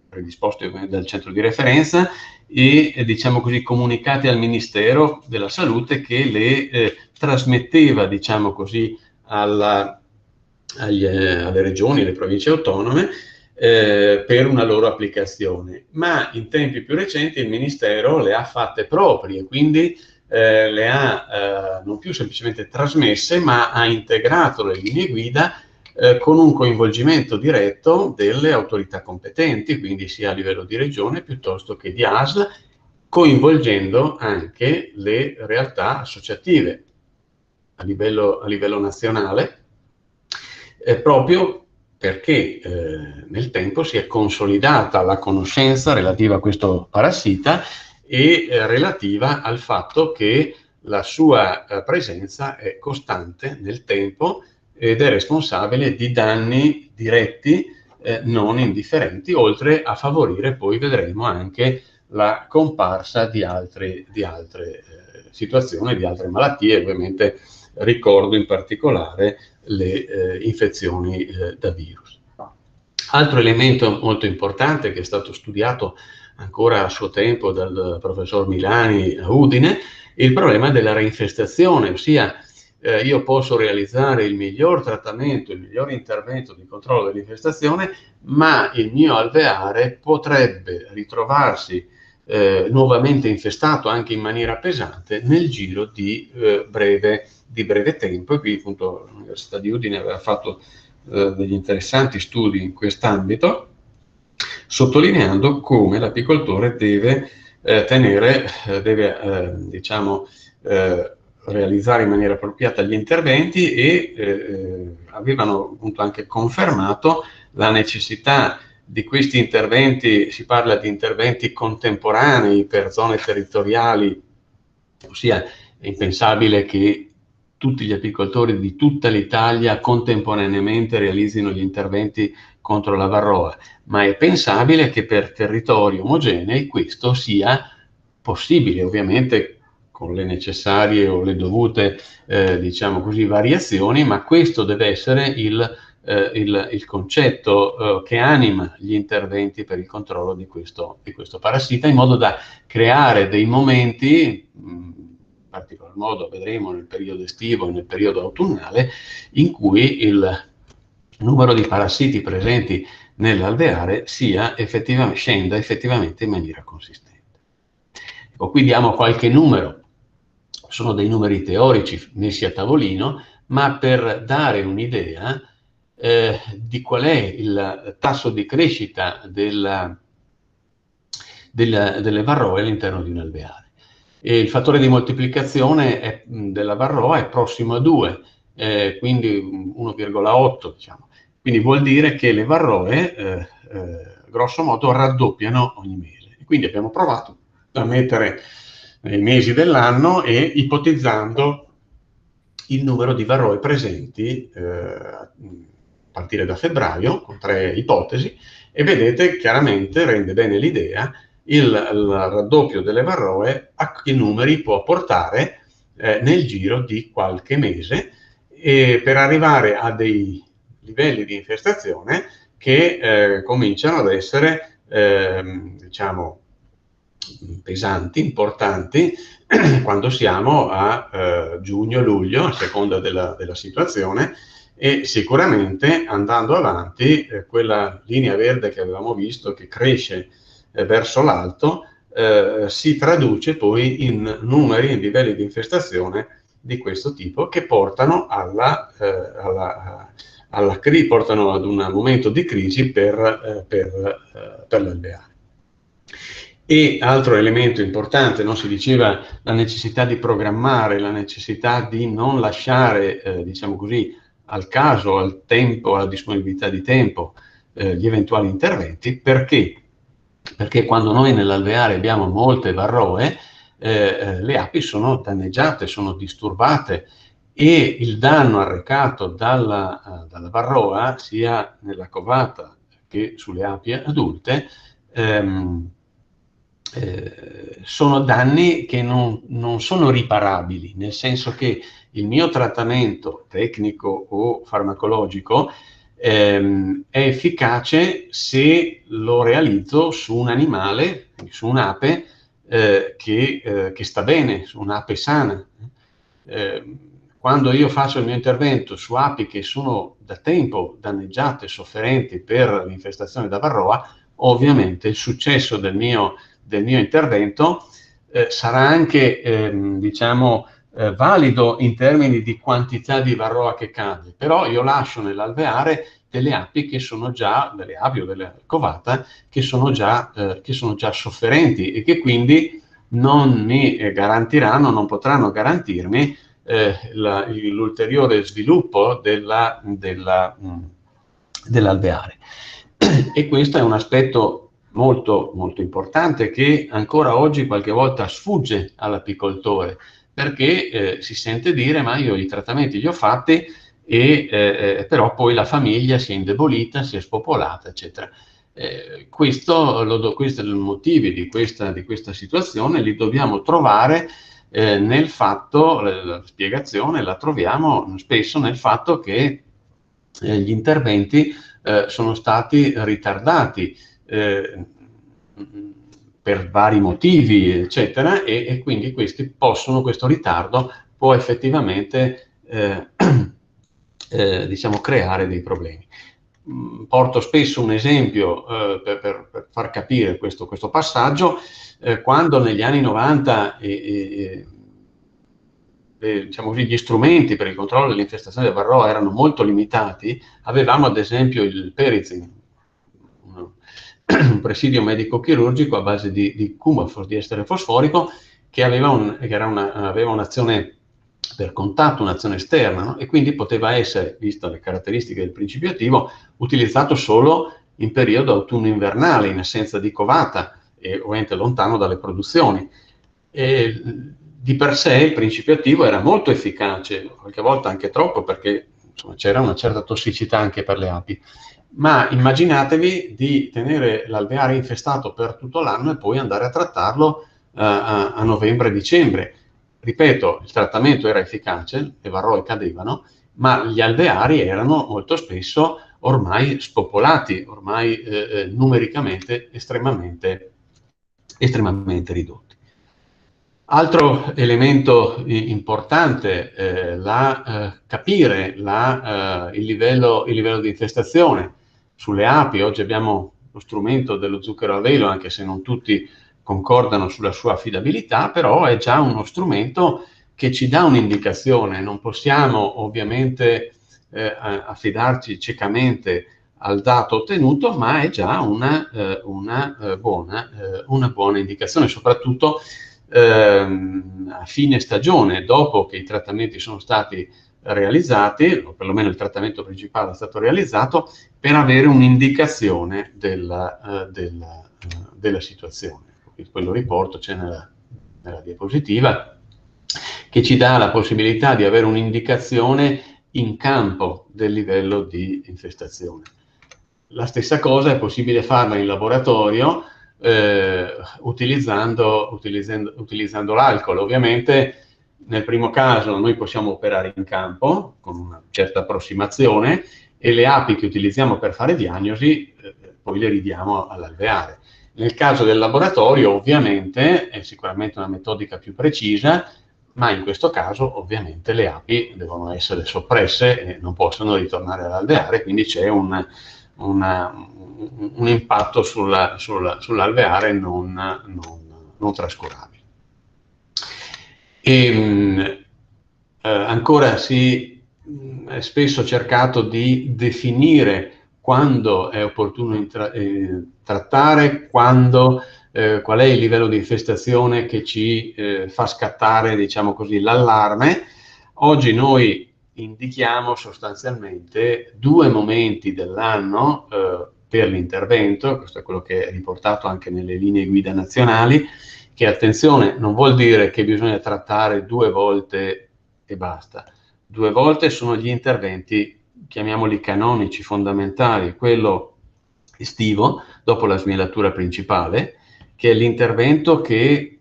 predisposte dal centro di referenza e, diciamo così, comunicate al Ministero della Salute, che le trasmetteva, diciamo così, alle regioni, alle province autonome, per una loro applicazione. Ma in tempi più recenti il Ministero le ha fatte proprie, quindi le ha non più semplicemente trasmesse, ma ha integrato le linee guida con un coinvolgimento diretto delle autorità competenti, quindi sia a livello di regione piuttosto che di ASL, coinvolgendo anche le realtà associative a livello nazionale, proprio perché nel tempo si è consolidata la conoscenza relativa a questo parassita e relativa al fatto che la sua presenza è costante nel tempo ed è responsabile di danni diretti non indifferenti, oltre a favorire, poi vedremo, anche la comparsa di altre situazioni, di altre malattie. Ovviamente ricordo in particolare le infezioni da virus. Altro elemento molto importante che è stato studiato ancora a suo tempo dal professor Milani a Udine, è il problema della reinfestazione, ossia io posso realizzare il miglior trattamento, il miglior intervento di controllo dell'infestazione, ma il mio alveare potrebbe ritrovarsi nuovamente infestato anche in maniera pesante nel giro di breve tempo. E qui appunto l'Università di Udine aveva fatto degli interessanti studi in quest'ambito, sottolineando come l'apicoltore deve realizzare in maniera appropriata gli interventi e avevano appunto anche confermato la necessità di questi interventi. Si parla di interventi contemporanei per zone territoriali, ossia è impensabile che tutti gli apicoltori di tutta l'Italia contemporaneamente realizzino gli interventi contro la varroa, ma è pensabile che per territori omogenei questo sia possibile, ovviamente con le necessarie o le dovute variazioni, ma questo deve essere il concetto che anima gli interventi per il controllo di questo parassita, in modo da creare dei momenti, in particolar modo vedremo nel periodo estivo e nel periodo autunnale, in cui il numero di parassiti presenti nell'alveare scenda effettivamente in maniera consistente. Ecco, qui diamo qualche numero, sono dei numeri teorici messi a tavolino, ma per dare un'idea di qual è il tasso di crescita delle varroe all'interno di un alveare. E il fattore di moltiplicazione della varroa è prossimo a 2, quindi 1,8, diciamo. Quindi vuol dire che le varroe, grosso modo, raddoppiano ogni mese. E quindi abbiamo provato a mettere nei mesi dell'anno e ipotizzando il numero di varroe presenti a partire da febbraio, con 3 ipotesi, e vedete chiaramente, rende bene l'idea, il raddoppio delle varroe a che numeri può portare nel giro di qualche mese, per arrivare a dei livelli di infestazione che cominciano ad essere pesanti, importanti, quando siamo a giugno-luglio, a seconda della situazione, e sicuramente andando avanti quella linea verde che avevamo visto che cresce verso l'alto si traduce poi in numeri, in livelli di infestazione di questo tipo, che portano portano ad un momento di crisi per l'alveare. E altro elemento importante, non si diceva, la necessità di programmare, la necessità di non lasciare, diciamo così, al caso, al tempo, alla disponibilità di tempo, gli eventuali interventi. Perché? Perché quando noi nell'alveare abbiamo molte varroe, le api sono danneggiate, sono disturbate, e il danno arrecato dalla varroa, sia nella covata che sulle api adulte, sono danni che non sono riparabili, nel senso che il mio trattamento tecnico o farmacologico è efficace se lo realizzo su un animale, su un'ape che sta bene, su un'ape sana. Quando io faccio il mio intervento su api che sono da tempo danneggiate, sofferenti per l'infestazione da varroa, ovviamente il successo del mio intervento sarà anche, valido in termini di quantità di varroa che cade, però io lascio nell'alveare delle api che sono già, delle api o delle covata, che sono già sofferenti e che quindi non mi garantiranno, non potranno garantirmi l'ulteriore sviluppo dell'alveare. E questo è un aspetto molto, molto importante che ancora oggi qualche volta sfugge all'apicoltore, perché si sente dire: ma io i trattamenti li ho fatti, però poi la famiglia si è indebolita, si è spopolata, eccetera. Questi motivi di questa situazione li dobbiamo trovare nel fatto, la spiegazione la troviamo spesso nel fatto che gli interventi sono stati ritardati per vari motivi, eccetera, e quindi questo ritardo può effettivamente diciamo, creare dei problemi. Porto spesso un esempio per far capire questo passaggio. Quando negli anni 90 diciamo così, gli strumenti per il controllo dell'infestazione del varroa erano molto limitati, avevamo ad esempio il Perizin, un presidio medico-chirurgico a base di Coumadin, di estere fosforico, che aveva un'azione per contatto, un'azione esterna, no? E quindi poteva essere, viste le caratteristiche del principio attivo, utilizzato solo in periodo autunno-invernale, in assenza di covata e ovviamente lontano dalle produzioni. E di per sé il principio attivo era molto efficace, qualche volta anche troppo, perché c'era una certa tossicità anche per le api. Ma immaginatevi di tenere l'alveare infestato per tutto l'anno e poi andare a trattarlo a novembre-dicembre. Ripeto, il trattamento era efficace, le varroe cadevano, ma gli alveari erano molto spesso ormai spopolati, ormai numericamente estremamente ridotti. Altro elemento importante, capire il livello di infestazione sulle api. Oggi abbiamo lo strumento dello zucchero a velo, anche se non tutti concordano sulla sua affidabilità, però è già uno strumento che ci dà un'indicazione. Non possiamo ovviamente affidarci ciecamente al dato ottenuto, ma è già una buona indicazione, soprattutto a fine stagione, dopo che i trattamenti sono stati realizzati, o perlomeno il trattamento principale è stato realizzato, per avere un'indicazione della situazione. Poi lo riporto, c'è nella diapositiva, che ci dà la possibilità di avere un'indicazione in campo del livello di infestazione. La stessa cosa è possibile farla in laboratorio utilizzando l'alcol. Ovviamente nel primo caso noi possiamo operare in campo con una certa approssimazione e le api che utilizziamo per fare diagnosi poi le ridiamo all'alveare. Nel caso del laboratorio ovviamente è sicuramente una metodica più precisa, ma in questo caso ovviamente le api devono essere soppresse e non possono ritornare all'alveare, quindi c'è un impatto sull'alveare non trascurabile. Ancora è spesso cercato di definire quando è opportuno trattare, qual è il livello di infestazione che ci fa scattare, diciamo così, l'allarme. Oggi noi indichiamo sostanzialmente 2 momenti dell'anno per l'intervento. Questo è quello che è riportato anche nelle linee guida nazionali, che, attenzione, non vuol dire che bisogna trattare 2 volte e basta. 2 volte sono gli interventi, chiamiamoli canonici, fondamentali, quello estivo, dopo la smielatura principale, che è l'intervento che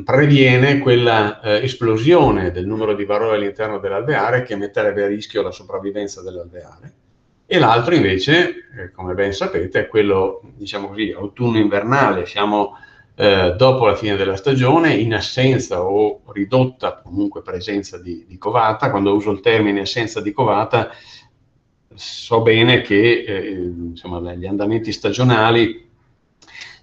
previene quella esplosione del numero di varroe all'interno dell'alveare che metterebbe a rischio la sopravvivenza dell'alveare. E l'altro invece, come ben sapete, è quello, diciamo così, autunno-invernale. Siamo dopo la fine della stagione, in assenza o ridotta comunque presenza di covata. Quando uso il termine assenza di covata, so bene che gli andamenti stagionali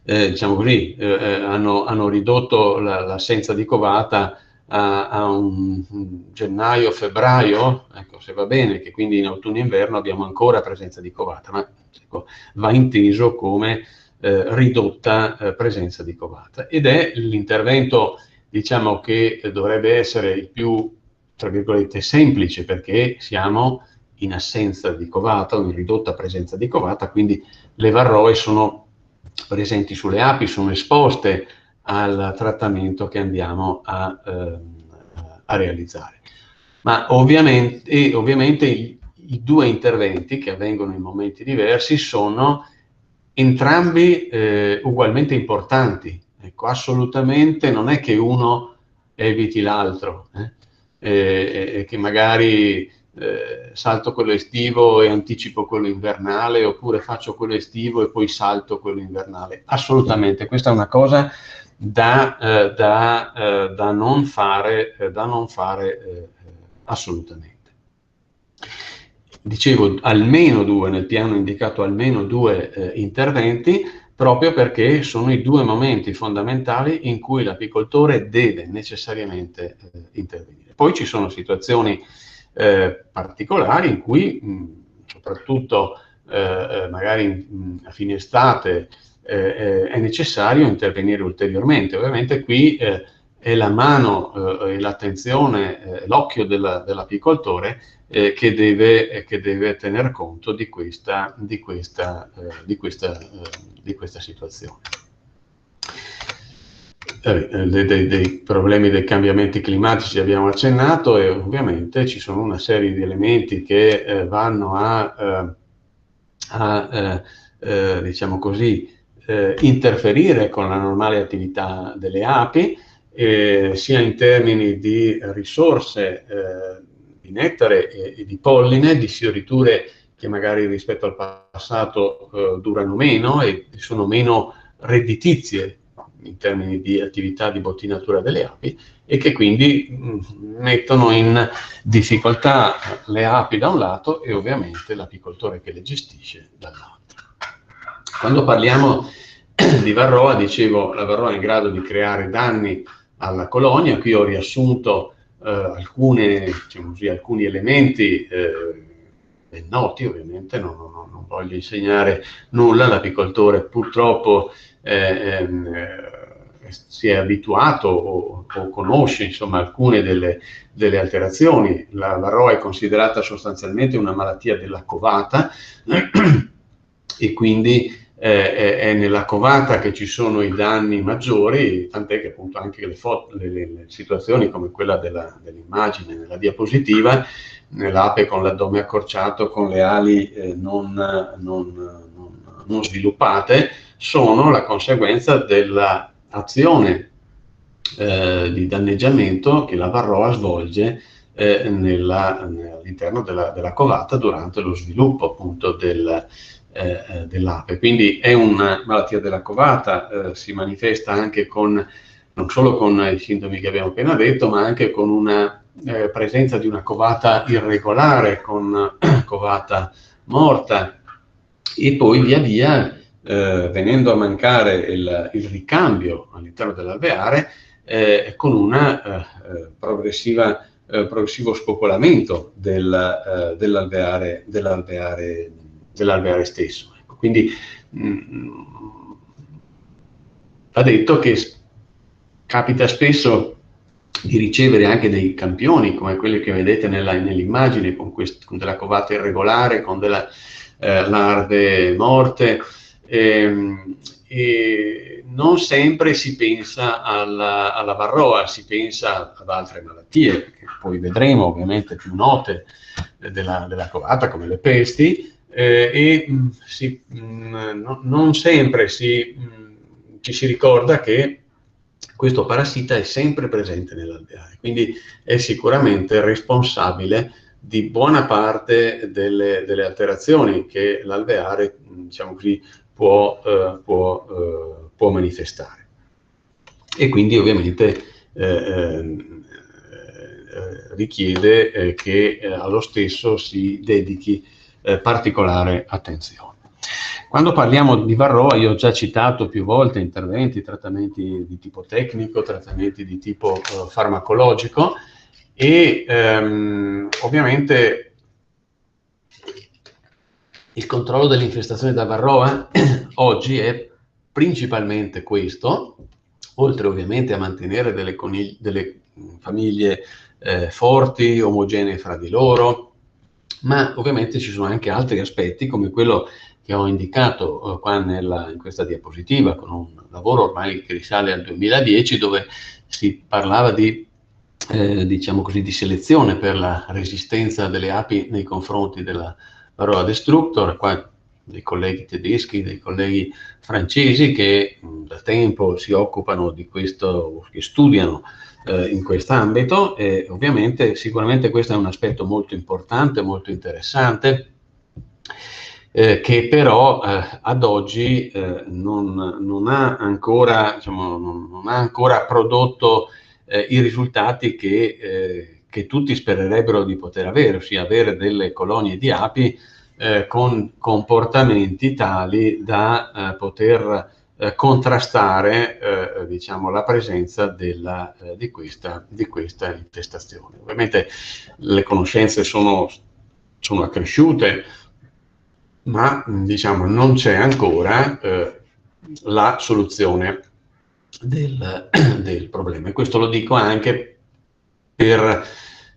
diciamo così, hanno ridotto l'assenza di covata a un gennaio-febbraio, ecco, se va bene, che quindi in autunno-inverno abbiamo ancora presenza di covata, ma ecco, va inteso come ridotta presenza di covata. Ed è l'intervento, diciamo, che dovrebbe essere il più, tra virgolette, semplice, perché siamo in assenza di covata o in ridotta presenza di covata, quindi le varroe sono presenti sulle api, sono esposte al trattamento che andiamo a realizzare. Ma ovviamente i due interventi che avvengono in momenti diversi sono entrambi ugualmente importanti. Ecco, assolutamente non è che uno eviti l'altro, che magari salto quello estivo e anticipo quello invernale, oppure faccio quello estivo e poi salto quello invernale. Assolutamente, questa è una cosa da non fare assolutamente. Dicevo almeno due, nel piano ho indicato almeno due interventi, proprio perché sono i due momenti fondamentali in cui l'apicoltore deve necessariamente intervenire. Poi ci sono situazioni particolari in cui, soprattutto magari a fine estate, è necessario intervenire ulteriormente. Ovviamente qui è la mano e l'attenzione, l'occhio dell'apicoltore che deve tener conto di questa situazione. Dei problemi dei cambiamenti climatici abbiamo accennato, e ovviamente ci sono una serie di elementi che vanno a diciamo così, interferire con la normale attività delle api, sia in termini di risorse di nettare e di polline, di fioriture che magari rispetto al passato durano meno e sono meno redditizie in termini di attività di bottinatura delle api, e che quindi mettono in difficoltà le api da un lato e ovviamente l'apicoltore che le gestisce dall'altro. Quando parliamo di varroa, dicevo, la varroa è in grado di creare danni alla colonia. Qui ho riassunto diciamo così, alcuni elementi ben noti, ovviamente non voglio insegnare nulla, l'apicoltore purtroppo si è abituato o conosce, insomma, alcune delle alterazioni. La varroa è considerata sostanzialmente una malattia della covata e quindi è nella covata che ci sono i danni maggiori, tant'è che appunto anche le situazioni come quella dell'immagine nella diapositiva, nell'ape con l'addome accorciato, con le ali non sviluppate, sono la conseguenza dell'azione di danneggiamento che la varroa svolge all'interno della covata durante lo sviluppo appunto dell'ape. Quindi è una malattia della covata, si manifesta anche non solo con i sintomi che abbiamo appena detto, ma anche con una presenza di una covata irregolare, con covata morta, e poi via via venendo a mancare il ricambio all'interno dell'alveare, con una progressivo spopolamento dell'alveare stesso. Ecco, quindi va detto che capita spesso di ricevere anche dei campioni come quelli che vedete nell'immagine, con della covata irregolare, con delle larve morte, e non sempre si pensa alla varroa, si pensa ad altre malattie, che poi vedremo ovviamente più note della covata, come le pesti, non sempre ci si ricorda che questo parassita è sempre presente nell'alveare, quindi è sicuramente responsabile di buona parte delle alterazioni che l'alveare, diciamo così, può manifestare. E quindi ovviamente richiede che allo stesso si dedichi particolare attenzione. Quando parliamo di varroa, io ho già citato più volte interventi, trattamenti di tipo tecnico, trattamenti di tipo farmacologico, e ovviamente il controllo dell'infestazione da varroa oggi è principalmente questo, oltre ovviamente a mantenere delle famiglie forti, omogenee fra di loro, ma ovviamente ci sono anche altri aspetti, come quello che ho indicato qua in questa diapositiva, con un lavoro ormai che risale al 2010, dove si parlava di diciamo così, di selezione per la resistenza delle api nei confronti della Varroa destructor, qua dei colleghi tedeschi, dei colleghi francesi che da tempo si occupano di questo, che studiano in quest'ambito, e ovviamente sicuramente questo è un aspetto molto importante, molto interessante, che però ad oggi non ha ancora, diciamo, non ha ancora prodotto i risultati che tutti spererebbero di poter avere, ossia avere delle colonie di api con comportamenti tali da poter contrastare diciamo, la presenza di questa infestazione. Ovviamente le conoscenze sono accresciute, ma diciamo, non c'è ancora la soluzione del problema. E questo lo dico anche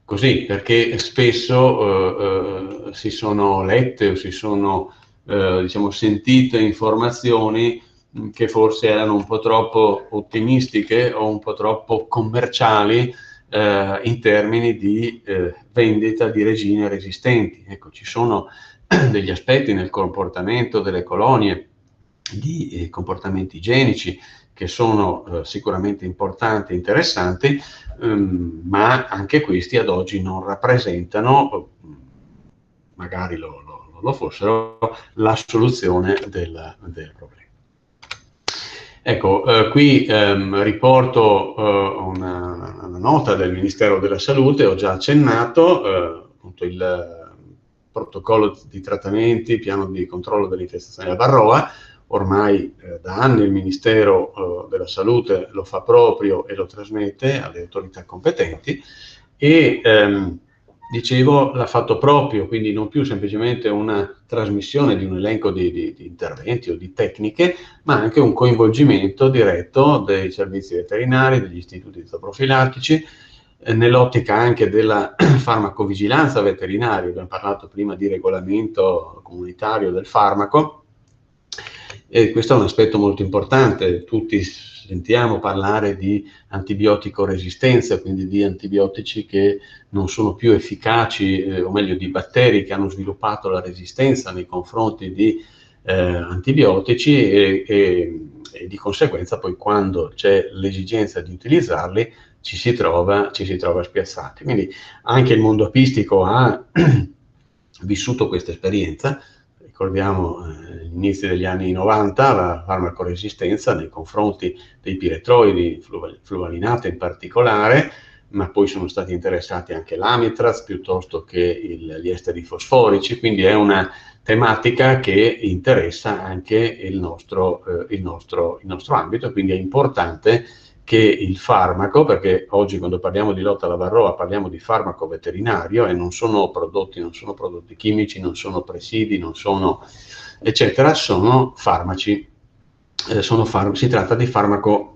perché spesso si sono lette o si sono diciamo, sentite informazioni che forse erano un po' troppo ottimistiche o un po' troppo commerciali in termini di vendita di regine resistenti. Ecco, ci sono degli aspetti nel comportamento delle colonie, di comportamenti igienici, che sono sicuramente importanti e interessanti, ma anche questi ad oggi non rappresentano, magari lo fossero, la soluzione del problema. Ecco, qui riporto una nota del Ministero della Salute, ho già accennato, appunto il protocollo di trattamenti, piano di controllo dell'infestazione della Varroa. Ormai da anni il Ministero della Salute lo fa proprio e lo trasmette alle autorità competenti e, dicevo, l'ha fatto proprio, quindi non più semplicemente una trasmissione di un elenco di interventi o di tecniche, ma anche un coinvolgimento diretto dei servizi veterinari, degli istituti zooprofilattici, nell'ottica anche della farmacovigilanza veterinaria. Abbiamo parlato prima di regolamento comunitario del farmaco, e questo è un aspetto molto importante. Tutti sentiamo parlare di antibiotico resistenza, quindi di antibiotici che non sono più efficaci, o meglio di batteri che hanno sviluppato la resistenza nei confronti di antibiotici e di conseguenza poi quando c'è l'esigenza di utilizzarli ci si trova spiazzati. Quindi anche il mondo apistico ha vissuto questa esperienza. Ricordiamo all'inizio degli anni 90 la farmacoresistenza nei confronti dei piretroidi, fluvalinate in particolare, ma poi sono stati interessati anche l'Amitraz piuttosto che gli esteri fosforici, quindi è una tematica che interessa anche il nostro ambito, quindi è importante che il farmaco, perché oggi quando parliamo di lotta alla Varroa parliamo di farmaco veterinario e non sono prodotti chimici, non sono presidi, non sono eccetera, sono farmaci, si tratta di farmaco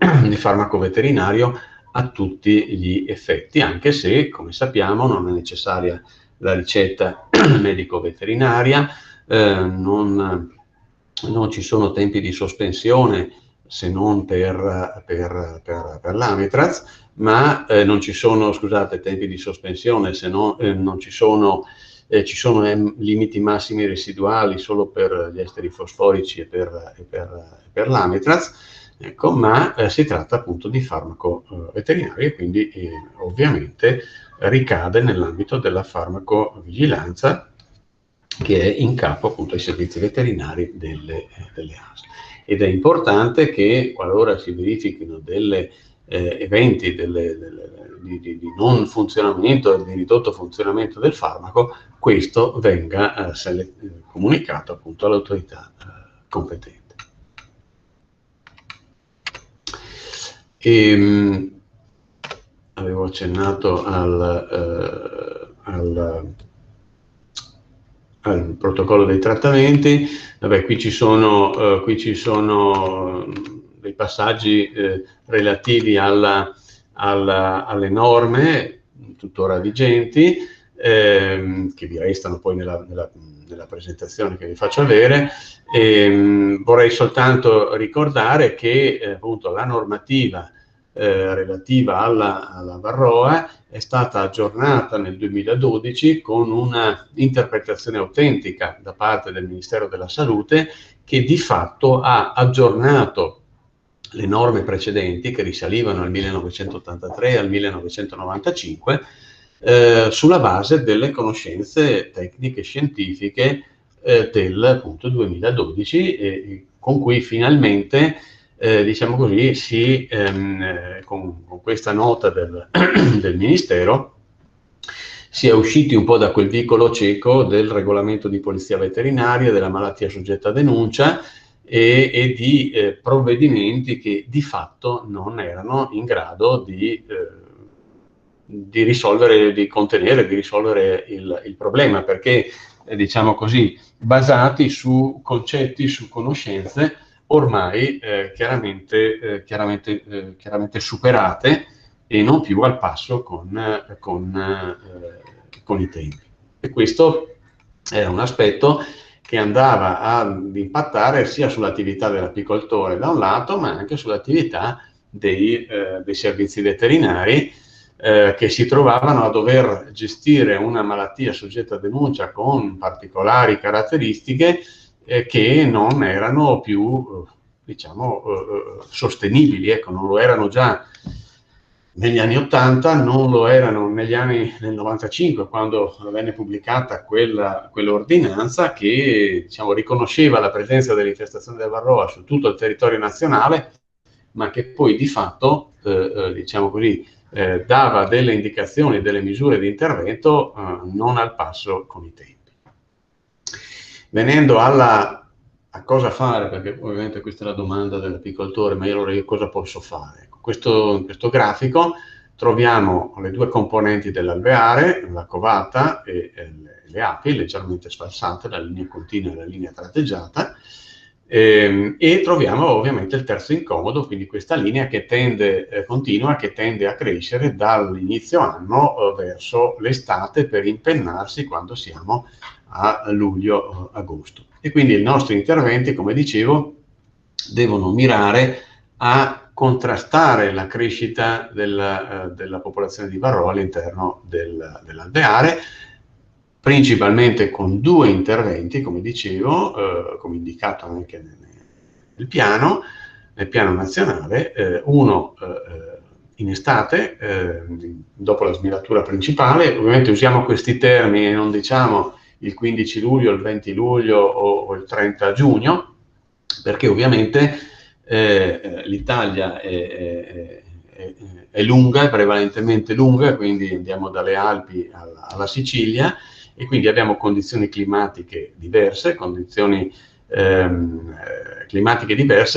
veterinario a tutti gli effetti, anche se, come sappiamo, non è necessaria la ricetta medico-veterinaria, non ci sono tempi di sospensione se non per l'Amitraz, ma non ci sono, scusate, tempi di sospensione se non ci sono limiti massimi residuali solo per gli esteri fosforici e per l'Amitraz, ecco, ma si tratta appunto di farmaco veterinario e quindi ovviamente ricade nell'ambito della farmacovigilanza che è in capo appunto ai servizi veterinari delle ASL. Ed è importante che qualora si verifichino delle eventi di non funzionamento, di ridotto funzionamento del farmaco, questo venga comunicato appunto all'autorità competente. Avevo accennato al protocollo dei trattamenti. Vabbè, qui ci sono dei passaggi relativi alle norme tuttora vigenti, che vi restano poi nella presentazione che vi faccio avere. Vorrei soltanto ricordare che appunto la normativa relativa alla varroa è stata aggiornata nel 2012 con una interpretazione autentica da parte del Ministero della Salute, che di fatto ha aggiornato le norme precedenti, che risalivano al 1983 e al 1995, sulla base delle conoscenze tecniche scientifiche del appunto 2012, con cui finalmente diciamo così, con questa nota del Ministero si è usciti un po' da quel vicolo cieco del regolamento di polizia veterinaria, della malattia soggetta a denuncia e di provvedimenti che di fatto non erano in grado di risolvere, di contenere, di risolvere il problema, perché diciamo così, basati su concetti, su conoscenze ormai chiaramente superate e non più al passo con i tempi. E questo era un aspetto che andava ad impattare sia sull'attività dell'apicoltore da un lato, ma anche sull'attività dei servizi veterinari, che si trovavano a dover gestire una malattia soggetta a denuncia con particolari caratteristiche che non erano più, diciamo, sostenibili. Ecco, non lo erano già negli anni 80, non lo erano nel 95, quando venne pubblicata quell'ordinanza che, diciamo, riconosceva la presenza dell'infestazione del varroa su tutto il territorio nazionale, ma che poi di fatto, diciamo così, dava delle indicazioni, delle misure di intervento non al passo con i tempi. Venendo a cosa fare, perché ovviamente questa è la domanda dell'apicoltore, ma io cosa posso fare? In questo grafico troviamo le due componenti dell'alveare, la covata e le api leggermente sfalsate, la linea continua e la linea tratteggiata, e troviamo ovviamente il terzo incomodo, quindi questa linea che continua, che tende a crescere dall'inizio anno verso l'estate per impennarsi quando siamo a luglio-agosto. E quindi i nostri interventi, come dicevo, devono mirare a contrastare la crescita della popolazione di varroa all'interno dell'alveare, principalmente con due interventi, come dicevo, come indicato anche nel piano nazionale, uno in estate, dopo la smilatura principale. Ovviamente usiamo questi termini e non diciamo il 15 luglio, il 20 luglio o il 30 giugno, perché ovviamente l'Italia è lunga, è prevalentemente lunga, quindi andiamo dalle Alpi alla Sicilia, e quindi abbiamo condizioni climatiche diverse,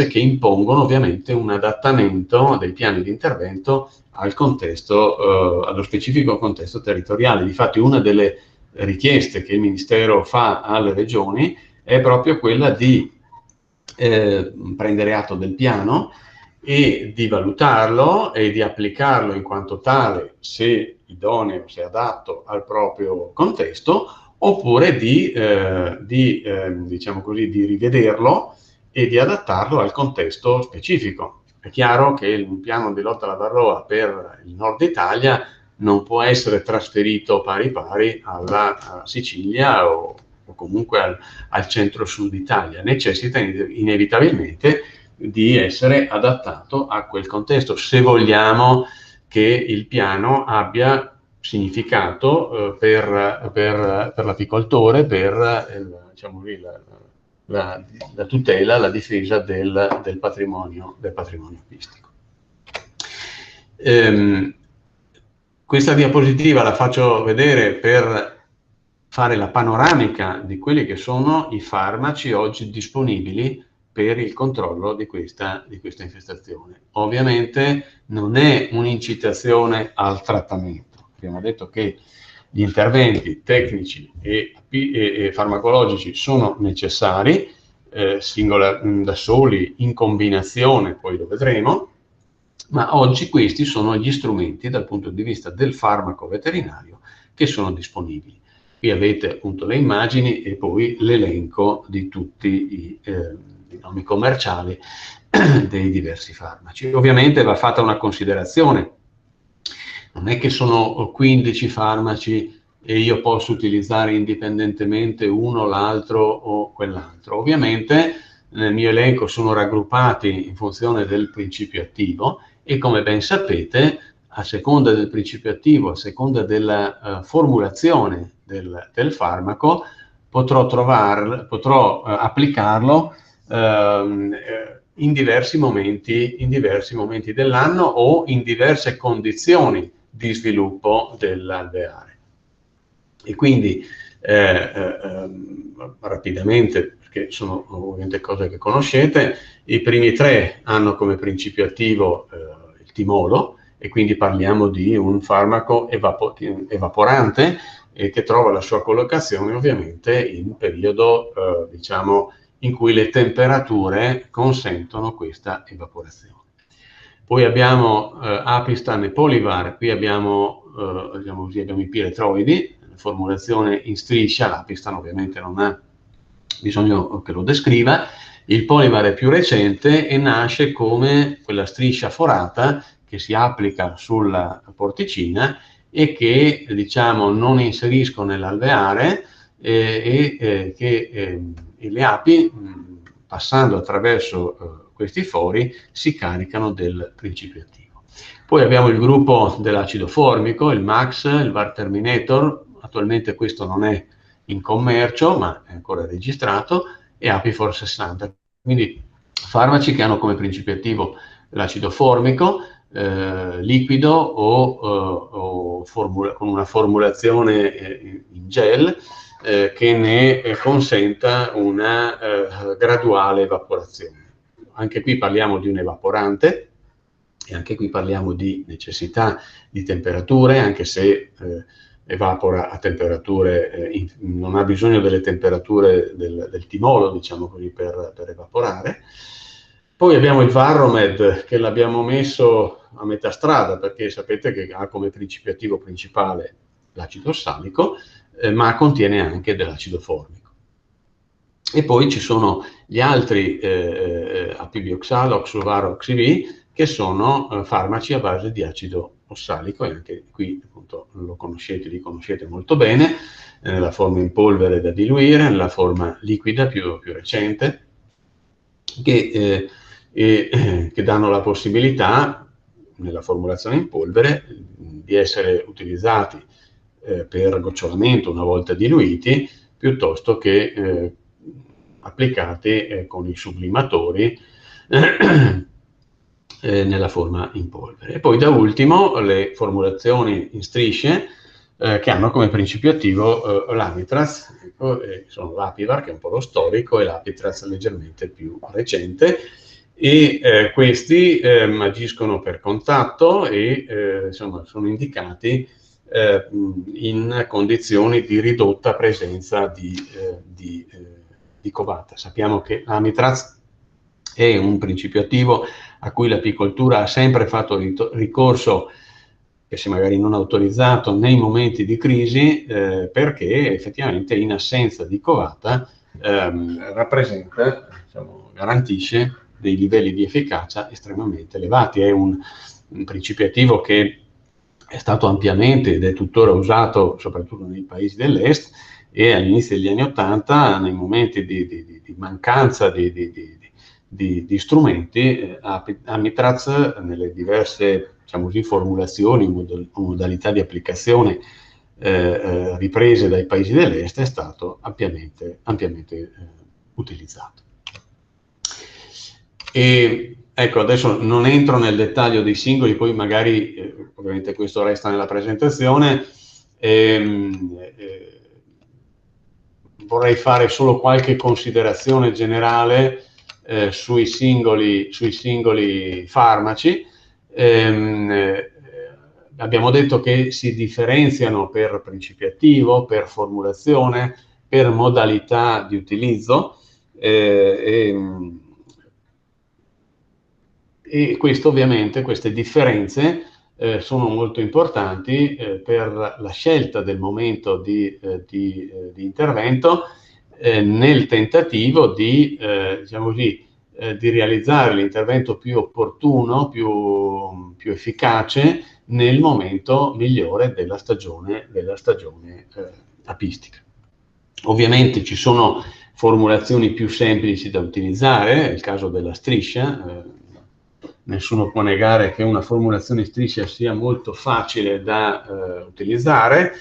che impongono ovviamente un adattamento dei piani di intervento al contesto, allo specifico contesto territoriale. Difatti una delle richieste che il Ministero fa alle regioni è proprio quella di prendere atto del piano e di valutarlo e di applicarlo in quanto tale, se idoneo, se adatto al proprio contesto, oppure diciamo così, di rivederlo e di adattarlo al contesto specifico. È chiaro che un piano di lotta alla varroa per il nord Italia non può essere trasferito pari pari alla Sicilia o comunque al centro-sud Italia, necessita inevitabilmente di essere adattato a quel contesto, se vogliamo che il piano abbia significato per l'apicoltore, per diciamo, la tutela, la difesa del patrimonio apistico. Questa diapositiva la faccio vedere per fare la panoramica di quelli che sono i farmaci oggi disponibili per il controllo di questa infestazione. Ovviamente non è un'incitazione al trattamento. Abbiamo detto che gli interventi tecnici e farmacologici sono necessari, da soli, in combinazione, poi lo vedremo, ma oggi questi sono gli strumenti dal punto di vista del farmaco veterinario che sono disponibili. Qui avete appunto le immagini e poi l'elenco di tutti i nomi commerciali dei diversi farmaci. Ovviamente va fatta una considerazione, non è che sono 15 farmaci e io posso utilizzare indipendentemente uno, l'altro o quell'altro. Ovviamente nel mio elenco sono raggruppati in funzione del principio attivo e, come ben sapete, a seconda del principio attivo, a seconda della formulazione del farmaco, potrò applicarlo in diversi momenti dell'anno o in diverse condizioni di sviluppo dell'alveare. E quindi rapidamente, perché sono ovviamente cose che conoscete, i primi 3 hanno come principio attivo il timolo, e quindi parliamo di un farmaco evaporante che trova la sua collocazione ovviamente in periodo diciamo in cui le temperature consentono questa evaporazione. Poi abbiamo Apistan e Polivar, qui abbiamo i piretroidi, formulazione in striscia. L'Apistan ovviamente non ha bisogno che lo descriva. Il Polivar è più recente e nasce come quella striscia forata che si applica sulla porticina e che diciamo non inserisco nell'alveare e le api, passando attraverso questi fori, si caricano del principio attivo. Poi abbiamo il gruppo dell'acido formico, il Max, il VAR Terminator. Attualmente questo non è in commercio, ma è ancora registrato, e Apifor 60. Quindi farmaci che hanno come principio attivo l'acido formico, liquido o con una formulazione in gel che ne consenta una graduale evaporazione. Anche qui parliamo di un evaporante e anche qui parliamo di necessità di temperature, anche se evapora a temperature, non ha bisogno delle temperature del timolo, diciamo così, per evaporare. Poi abbiamo il Varromed, che l'abbiamo messo a metà strada, perché sapete che ha come principio attivo principale l'acido ossalico, ma contiene anche dell'acido formico. E poi ci sono gli altri apibioxalo, Oxuvaro, Oxiv, che sono farmaci a base di acido ossalico, e anche qui appunto li conoscete molto bene, nella forma in polvere da diluire, nella forma liquida più recente, che danno la possibilità, nella formulazione in polvere, di essere utilizzati per gocciolamento una volta diluiti, piuttosto che applicati con i sublimatori nella forma in polvere. E poi da ultimo le formulazioni in strisce che hanno come principio attivo l'Amitraz, ecco, sono l'Apivar, che è un po' lo storico, e l'Apitraz leggermente più recente, e questi agiscono per contatto e insomma, sono indicati in condizioni di ridotta presenza di covata. Sappiamo che l'Amitraz è un principio attivo a cui l'apicoltura ha sempre fatto ricorso, che se magari non autorizzato, nei momenti di crisi, perché effettivamente in assenza di covata rappresenta, diciamo, garantisce dei livelli di efficacia estremamente elevati. È un principio attivo che è stato ampiamente ed è tuttora usato soprattutto nei paesi dell'est, e all'inizio degli anni *80, nei momenti di mancanza di strumenti, Amitraz nelle diverse, diciamo così, formulazioni o modalità di applicazione riprese dai paesi dell'est, è stato ampiamente utilizzato. E ecco, adesso non entro nel dettaglio dei singoli, poi magari ovviamente questo resta nella presentazione. Vorrei fare solo qualche considerazione generale sui singoli farmaci. Abbiamo detto che si differenziano per principio attivo, per formulazione, per modalità di utilizzo, e questo ovviamente, queste differenze sono molto importanti per la scelta del momento di intervento, nel tentativo di, diciamo così, di realizzare l'intervento più opportuno, più efficace nel momento migliore della stagione apistica. Ovviamente ci sono formulazioni più semplici da utilizzare, è il caso della striscia. Nessuno può negare che una formulazione striscia sia molto facile da utilizzare,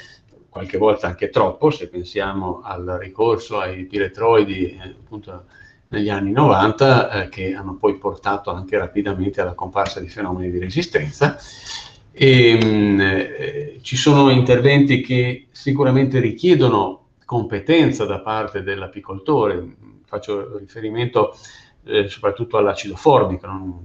qualche volta anche troppo, se pensiamo al ricorso ai piretroidi appunto negli anni 90, che hanno poi portato anche rapidamente alla comparsa di fenomeni di resistenza. Ci sono interventi che sicuramente richiedono competenza da parte dell'apicoltore, faccio riferimento soprattutto all'acido formico.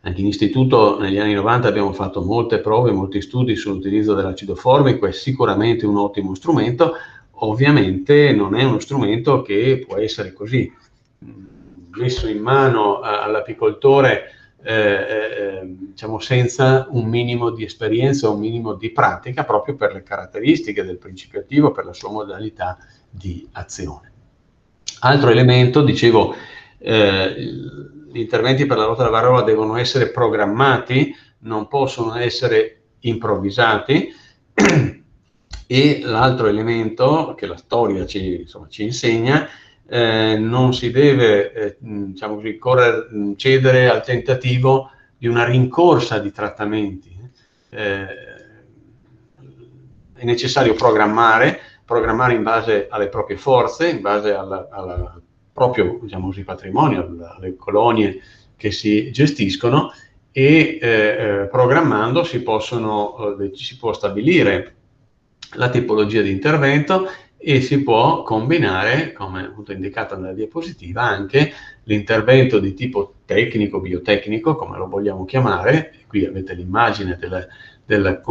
Anche in istituto negli anni 90 abbiamo fatto molte prove, molti studi sull'utilizzo dell'acido formico, è sicuramente un ottimo strumento, ovviamente non è uno strumento che può essere così messo in mano all'apicoltore diciamo senza un minimo di esperienza, un minimo di pratica, proprio per le caratteristiche del principio attivo, per la sua modalità di azione. Altro elemento, dicevo, gli interventi per la lotta alla varroa devono essere programmati, non possono essere improvvisati, e l'altro elemento che la storia ci insegna, non si deve diciamo così, cedere al tentativo di una rincorsa di trattamenti. È necessario programmare in base alle proprie forze, in base al proprio, diciamo così, patrimonio, alle colonie che si gestiscono, e programmando si può stabilire la tipologia di intervento e si può combinare, come appunto indicato nella diapositiva, anche l'intervento di tipo tecnico, biotecnico, come lo vogliamo chiamare. Qui avete l'immagine del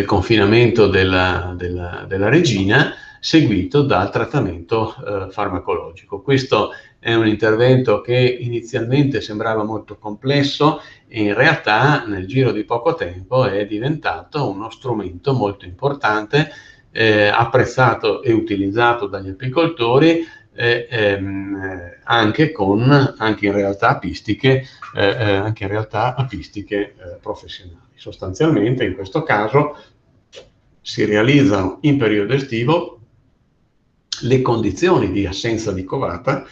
confinamento della regina, seguito dal trattamento farmacologico. Questo è un intervento che inizialmente sembrava molto complesso e in realtà nel giro di poco tempo è diventato uno strumento molto importante, apprezzato e utilizzato dagli apicoltori, anche in realtà apistiche, professionali. Sostanzialmente in questo caso si realizzano in periodo estivo le condizioni di assenza di covata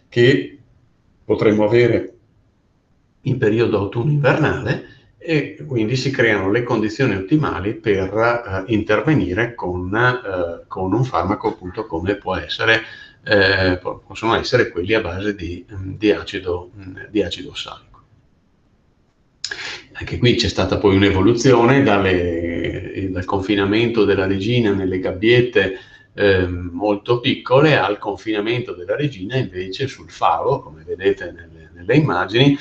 che potremmo avere in periodo autunno-invernale, e quindi si creano le condizioni ottimali per intervenire con un farmaco appunto come possono essere quelli a base di acido ossalico. Anche qui c'è stata poi un'evoluzione dal confinamento della regina nelle gabbiette molto piccole al confinamento della regina invece sul favo, come vedete nelle immagini,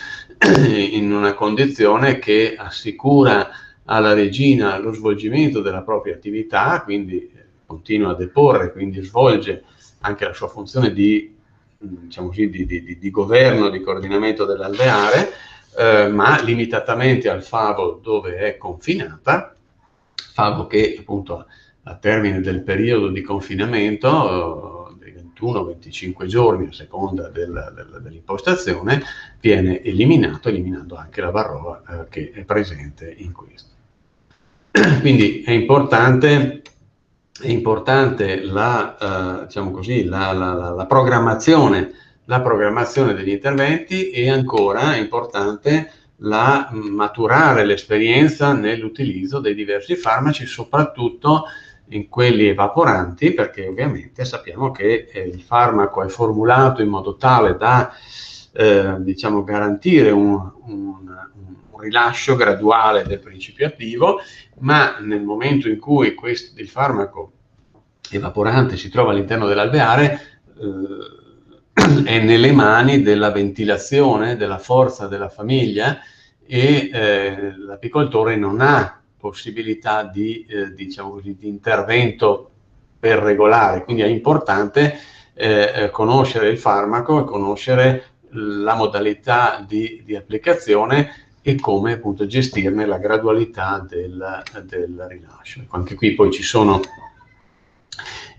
in una condizione che assicura alla regina lo svolgimento della propria attività, quindi continua a deporre, quindi svolge anche la sua funzione di governo, di coordinamento dell'alveare, ma limitatamente al favo dove è confinata, favo che appunto a termine del periodo di confinamento, dei 21-25 giorni a seconda dell'impostazione, viene eliminando anche la varroa che è presente in questo. Quindi è importante la programmazione degli interventi, e ancora è importante maturare l'esperienza nell'utilizzo dei diversi farmaci, soprattutto in quelli evaporanti, perché ovviamente sappiamo che il farmaco è formulato in modo tale da garantire un rilascio graduale del principio attivo, ma nel momento in cui il farmaco evaporante si trova all'interno dell'alveare, è nelle mani della ventilazione, della forza della famiglia, e l'apicoltore non ha possibilità di intervento per regolare. Quindi è importante conoscere il farmaco e conoscere la modalità di applicazione e come appunto gestirne la gradualità del rilascio. Anche qui poi ci sono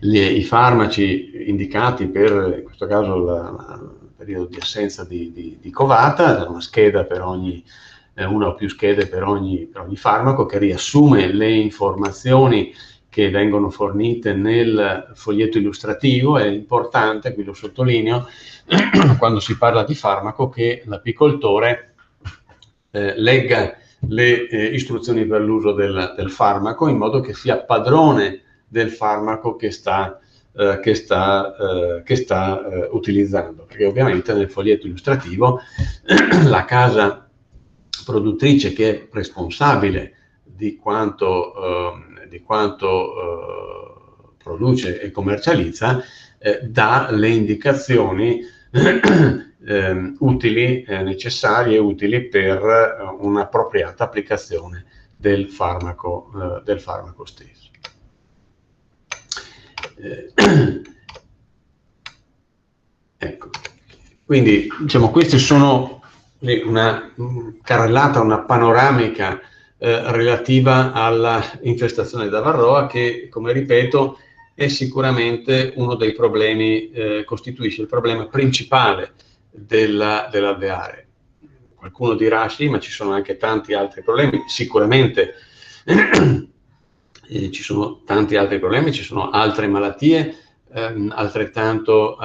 i farmaci indicati per, in questo caso, il periodo di assenza di covata, una scheda per ogni, una o più schede per ogni farmaco, che riassume le informazioni che vengono fornite nel foglietto illustrativo. È importante, qui lo sottolineo, quando si parla di farmaco, che l'apicoltore legga le istruzioni per l'uso del farmaco, in modo che sia padrone del farmaco che sta utilizzando, perché ovviamente nel foglietto illustrativo la casa produttrice, che è responsabile di quanto produce e commercializza, dà le indicazioni utili, necessarie e utili per un'appropriata applicazione del farmaco stesso. Ecco, quindi diciamo queste sono una carrellata, una panoramica relativa alla infestazione da varroa, che, come ripeto, è sicuramente uno dei problemi, costituisce il problema principale dell'alveare. Qualcuno dirà sì, ma ci sono anche tanti altri problemi. Sicuramente ci sono tanti altri problemi, ci sono altre malattie altrettanto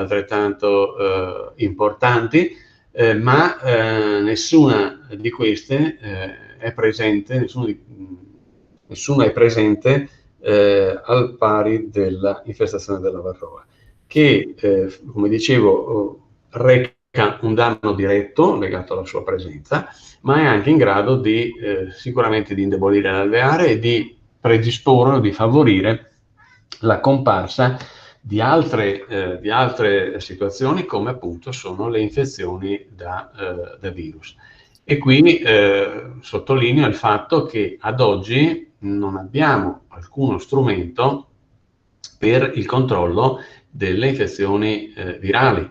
importanti, ma nessuna di queste è presente, nessuno è presente al pari dell'infestazione della varroa, che, come dicevo, reca un danno diretto legato alla sua presenza, ma è anche in grado sicuramente di indebolire l'alveare e di predisporre o di favorire la comparsa di altre situazioni, come appunto sono le infezioni da virus. E qui sottolineo il fatto che ad oggi non abbiamo alcuno strumento per il controllo delle infezioni virali.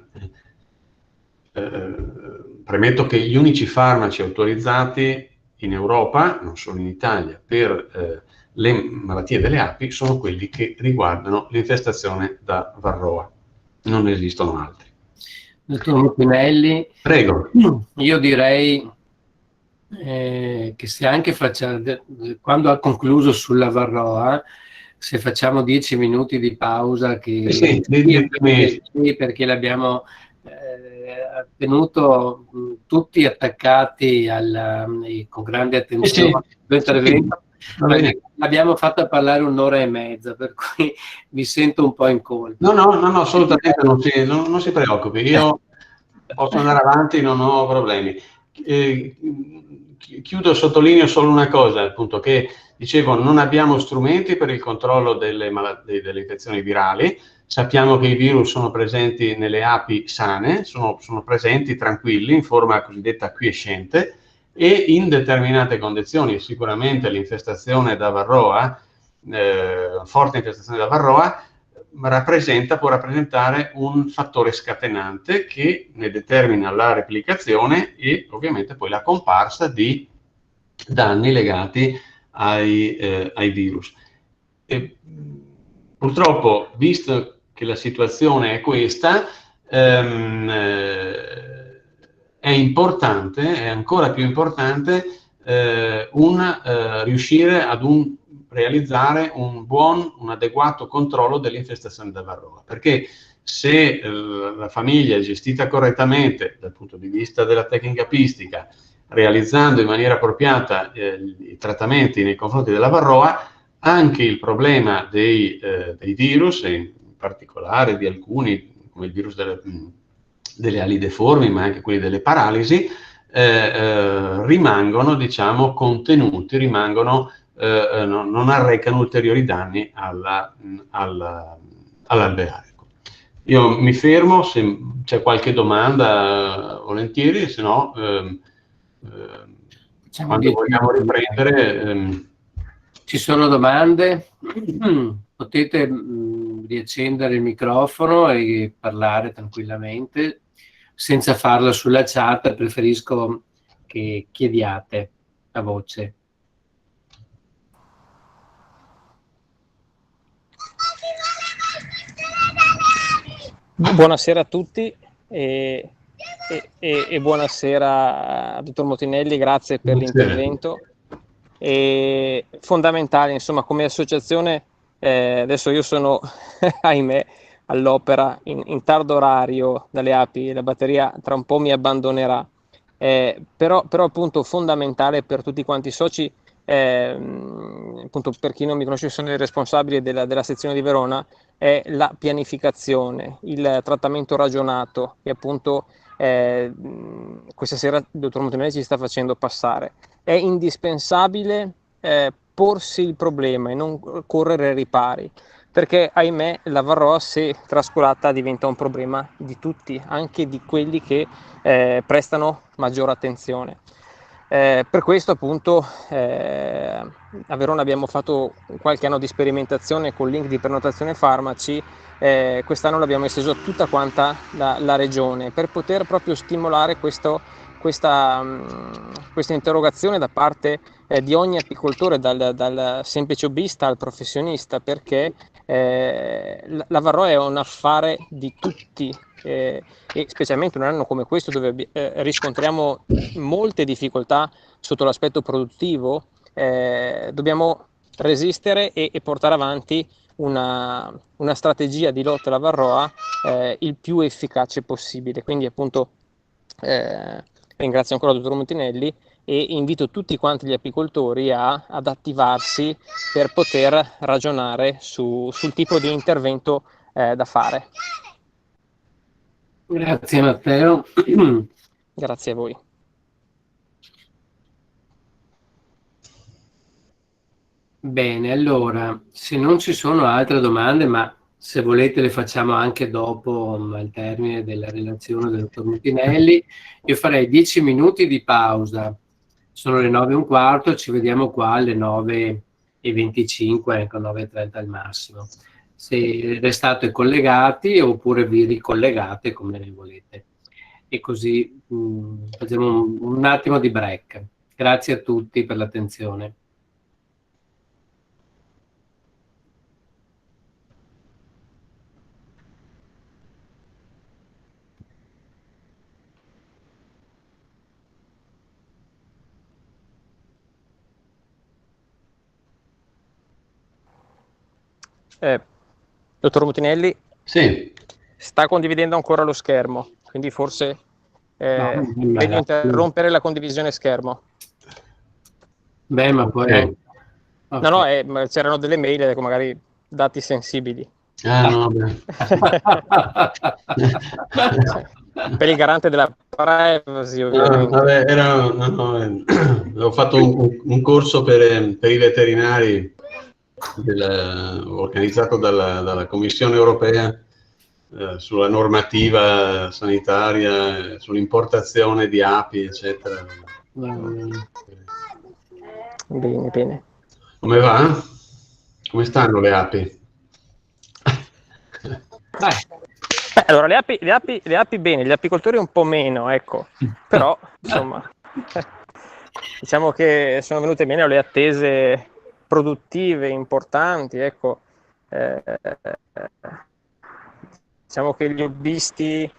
Premetto che gli unici farmaci autorizzati in Europa, non solo in Italia, per le malattie delle api sono quelli che riguardano l'infestazione da varroa. Non esistono altri. Dottor Mutinelli, prego. Io direi che se anche quando ha concluso sulla varroa, se facciamo 10 minuti di pausa, che perché l'abbiamo tenuto tutti attaccati con grande attenzione all'intervento. L'abbiamo fatta parlare un'ora e mezza, per cui mi sento un po' in colpa. No, assolutamente non si preoccupi, io posso andare avanti, non ho problemi. Chiudo, sottolineo solo una cosa, appunto, che dicevo, non abbiamo strumenti per il controllo delle infezioni virali. Sappiamo che i virus sono presenti nelle api sane, sono presenti tranquilli in forma cosiddetta quiescente, e in determinate condizioni sicuramente l'infestazione da varroa, forte infestazione da varroa, può rappresentare un fattore scatenante che ne determina la replicazione e ovviamente poi la comparsa di danni legati ai virus. E, purtroppo, visto che la situazione è questa, è importante, è ancora più importante riuscire ad realizzare un adeguato controllo dell'infestazione da varroa, perché se la famiglia è gestita correttamente dal punto di vista della tecnica apistica, realizzando in maniera appropriata i trattamenti nei confronti della varroa, anche il problema dei virus, e in particolare di alcuni, come il virus delle ali deformi, ma anche quelli delle paralisi, rimangono, diciamo, contenuti, non arrecano ulteriori danni all'alveare. Io mi fermo, se c'è qualche domanda volentieri, se no quando vogliamo riprendere. Ci sono domande? Potete riaccendere il microfono e parlare tranquillamente, senza farlo sulla chat. Preferisco che chiediate a voce. Buonasera a tutti e buonasera dottor Motinelli, grazie per l'intervento. Fondamentale, insomma, come associazione, adesso io sono, ahimè, all'opera in tardo orario dalle api, la batteria tra un po' mi abbandonerà, però appunto fondamentale per tutti quanti i soci, appunto per chi non mi conosce sono il responsabile della sezione di Verona, è la pianificazione, il trattamento ragionato che appunto questa sera il dottor Montanelli ci sta facendo passare. È indispensabile porsi il problema e non correre ai ripari, perché ahimè la Varroa, se trascurata, diventa un problema di tutti, anche di quelli che prestano maggiore attenzione. Per questo appunto a Verona abbiamo fatto qualche anno di sperimentazione con link di prenotazione farmaci, quest'anno l'abbiamo esteso a tutta quanta la regione per poter proprio stimolare questa interrogazione da parte di ogni apicoltore, dal semplice hobbista al professionista, perché la Varroa è un affare di tutti. E specialmente in un anno come questo dove riscontriamo molte difficoltà sotto l'aspetto produttivo, dobbiamo resistere e portare avanti una strategia di lotta alla Varroa il più efficace possibile. Quindi appunto ringrazio ancora il dottor Montinelli e invito tutti quanti gli apicoltori ad attivarsi per poter ragionare sul tipo di intervento da fare. Grazie Matteo. Grazie a voi. Bene, allora, se non ci sono altre domande, ma se volete le facciamo anche dopo al termine della relazione del dottor Montinelli, io farei 10 minuti di pausa. Sono le 9:15, ci vediamo qua alle 9:25, ecco, 9:30 al massimo. Se restate collegati oppure vi ricollegate come ne volete. E così facciamo un attimo di break. Grazie a tutti per l'attenzione. Dottor Mutinelli, sì, sta condividendo ancora lo schermo, quindi forse meglio interrompere la condivisione schermo. Beh, ma poi... Okay. No, c'erano delle mail, ecco, magari dati sensibili. No, beh. Per il garante della privacy, ovviamente. Ho fatto un corso per i veterinari organizzato dalla Commissione europea sulla normativa sanitaria, sull'importazione di api, eccetera. Bene. Come va? Come stanno le api? Allora, le api bene, gli apicoltori un po' meno, ecco, però insomma diciamo che sono venute meno le attese produttive importanti, ecco. Diciamo che gli hobbisti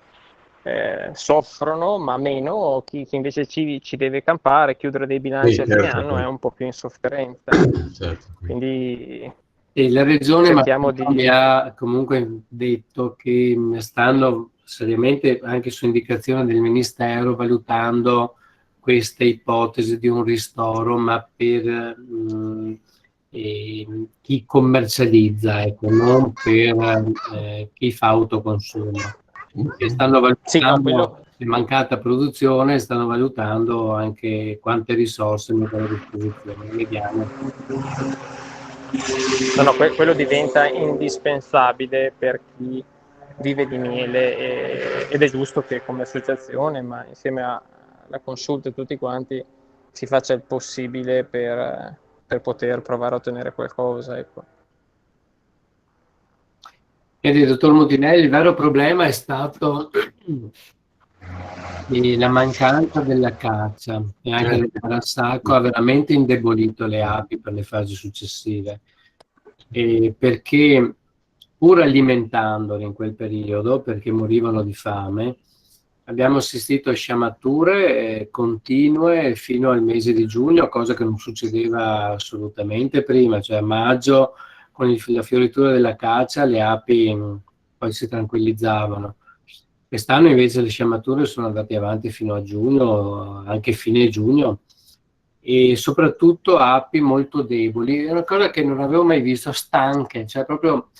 soffrono, ma meno chi invece ci deve campare, chiudere dei bilanci a fine anno è un po' più in sofferenza. Certo. Quindi e la regione mi ha comunque detto che stanno seriamente, anche su indicazione del Ministero, valutando queste ipotesi di un ristoro, ma per chi commercializza, ecco, non per chi fa autoconsumo. E stanno valutando mancata produzione, stanno valutando anche quante risorse mettono a disposizione. Vediamo. No, quello diventa indispensabile per chi vive di miele ed è giusto che come associazione, ma insieme alla Consulta e tutti quanti, si faccia il possibile per poter provare a ottenere qualcosa. Ecco. Dottor Montinelli, il vero problema è stato e la mancanza della caccia e anche del grassacco ha veramente indebolito le api per le fasi successive, perché pur alimentandole in quel periodo, perché morivano di fame, abbiamo assistito a sciamature continue fino al mese di giugno, cosa che non succedeva assolutamente prima, cioè a maggio con la fioritura della caccia le api poi si tranquillizzavano. Quest'anno invece le sciamature sono andate avanti fino a giugno, anche fine giugno, e soprattutto api molto deboli. È una cosa che non avevo mai visto, stanche, cioè proprio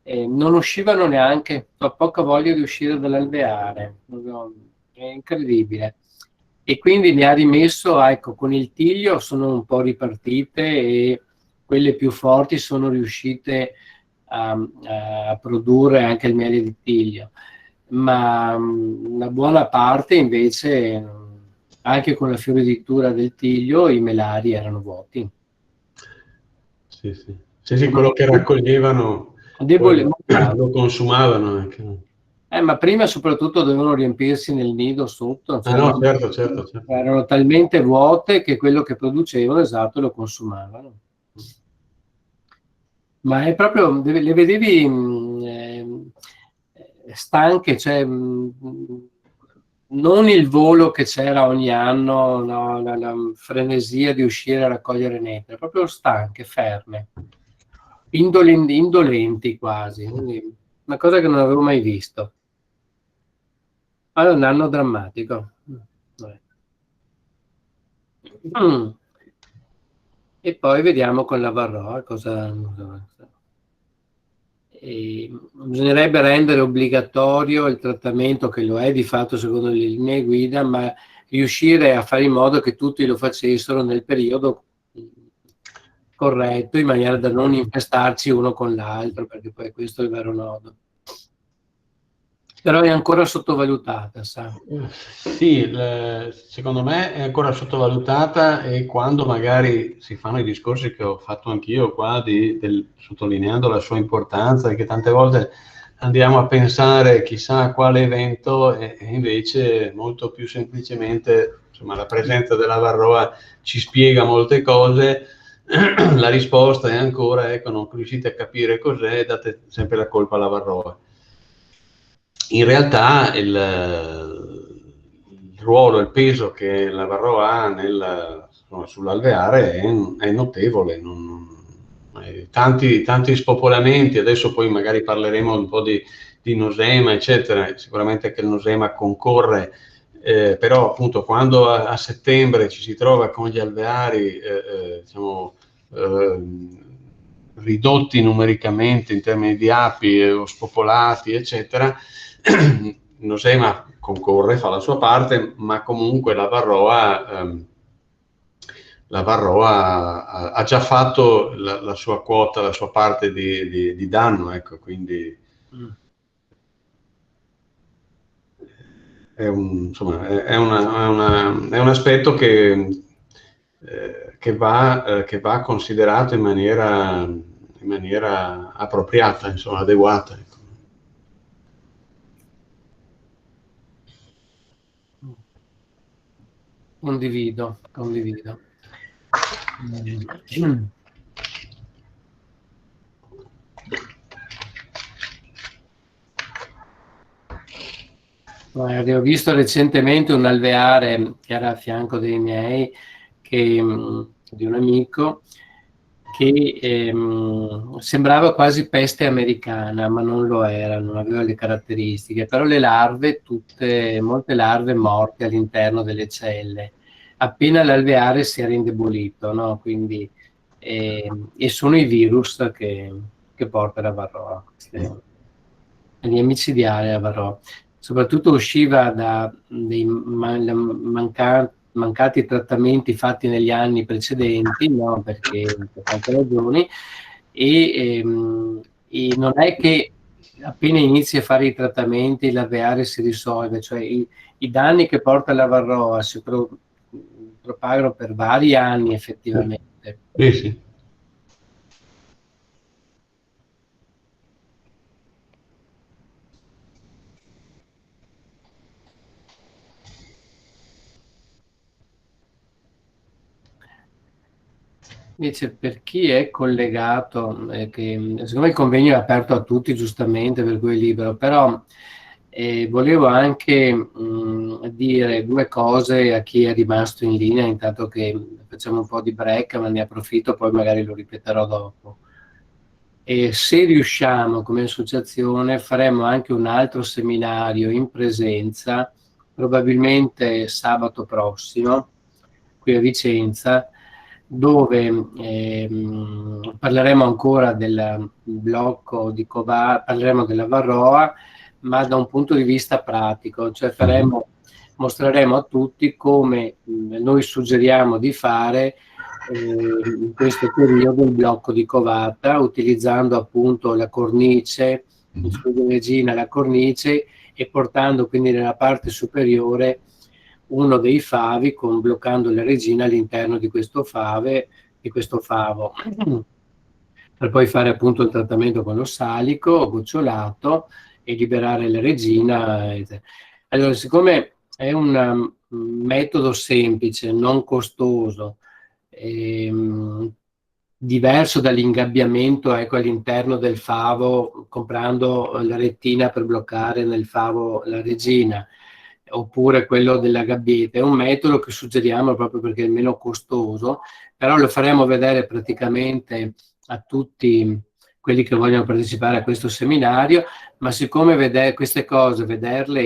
non uscivano neanche, ho poca voglia di uscire dall'alveare, è incredibile. E quindi ne ha rimesso, ecco, con il tiglio sono un po' ripartite e quelle più forti sono riuscite a produrre anche il miele di tiglio, ma una buona parte invece, anche con la fioritura del tiglio, i melari erano vuoti. Sì, sì. Sì, quello che raccoglievano lo consumavano anche. Ma prima soprattutto dovevano riempirsi nel nido sotto, cioè no, certo. erano talmente vuote che quello che producevano, esatto, lo consumavano. Ma è proprio, le vedevi stanche, cioè non il volo che c'era ogni anno, no, la frenesia di uscire a raccogliere nettare, proprio stanche, ferme, indolenti quasi, quindi una cosa che non avevo mai visto. Allora, un anno drammatico. E poi vediamo con la Varroa cosa. Bisognerebbe rendere obbligatorio il trattamento, che lo è di fatto secondo le linee guida, ma riuscire a fare in modo che tutti lo facessero nel periodo corretto, in maniera da non infestarci uno con l'altro, perché poi questo è il vero nodo. Però è ancora sottovalutata, sa? Sì, secondo me è ancora sottovalutata, e quando magari si fanno i discorsi che ho fatto anch'io qua, sottolineando la sua importanza, e che tante volte andiamo a pensare chissà a quale evento, e invece molto più semplicemente, insomma, la presenza della Varroa ci spiega molte cose. La risposta è ancora, ecco, non riuscite a capire cos'è, date sempre la colpa alla Varroa. In realtà il ruolo, il peso che la Varroa ha sull'alveare è notevole. Tanti spopolamenti, adesso poi magari parleremo un po' di nosema, eccetera. Sicuramente che il nosema concorre, però appunto quando a settembre ci si trova con gli alveari diciamo, ridotti numericamente in termini di api o spopolati, eccetera, Nosema concorre, fa la sua parte, ma comunque la Varroa ha già fatto la sua quota, la sua parte di danno, ecco, quindi è un aspetto che va considerato in maniera appropriata, insomma, adeguata. Ecco. Condivido. Ho visto recentemente un alveare che era a fianco dei miei, di un amico, che sembrava quasi peste americana, ma non lo era, non aveva le caratteristiche, però le larve, molte larve morte all'interno delle celle, appena l'alveare si era indebolito, no? Quindi, e sono i virus che porta la Varroa, gli micidiali la Varroa. Soprattutto usciva da dei mancati trattamenti fatti negli anni precedenti, no? Perché per tante ragioni, e non è che appena inizi a fare i trattamenti l'alveare si risolve, cioè i danni che porta la Varroa si propagano per vari anni effettivamente. Sì. Invece per chi è collegato, che secondo me il convegno è aperto a tutti giustamente, per cui è libero, però volevo anche dire due cose a chi è rimasto in linea, intanto che facciamo un po' di break, ma ne approfitto, poi magari lo ripeterò dopo. E se riusciamo come associazione faremo anche un altro seminario in presenza, probabilmente sabato prossimo, qui a Vicenza, dove parleremo ancora del blocco di Covata, parleremo della Varroa, ma da un punto di vista pratico, cioè mostreremo a tutti come noi suggeriamo di fare in questo periodo il blocco di Covata, utilizzando appunto la cornice, il scudo regina, la cornice, e portando quindi nella parte superiore uno dei favi, bloccando la regina all'interno di questo favo, per poi fare appunto il trattamento con lo salico gocciolato e liberare la regina. Allora, siccome è un metodo semplice, non costoso, diverso dall'ingabbiamento, ecco, all'interno del favo, comprando la rettina per bloccare nel favo la regina, oppure quello della gabbietta, è un metodo che suggeriamo proprio perché è meno costoso, però lo faremo vedere praticamente a tutti quelli che vogliono partecipare a questo seminario, ma siccome queste cose, vederle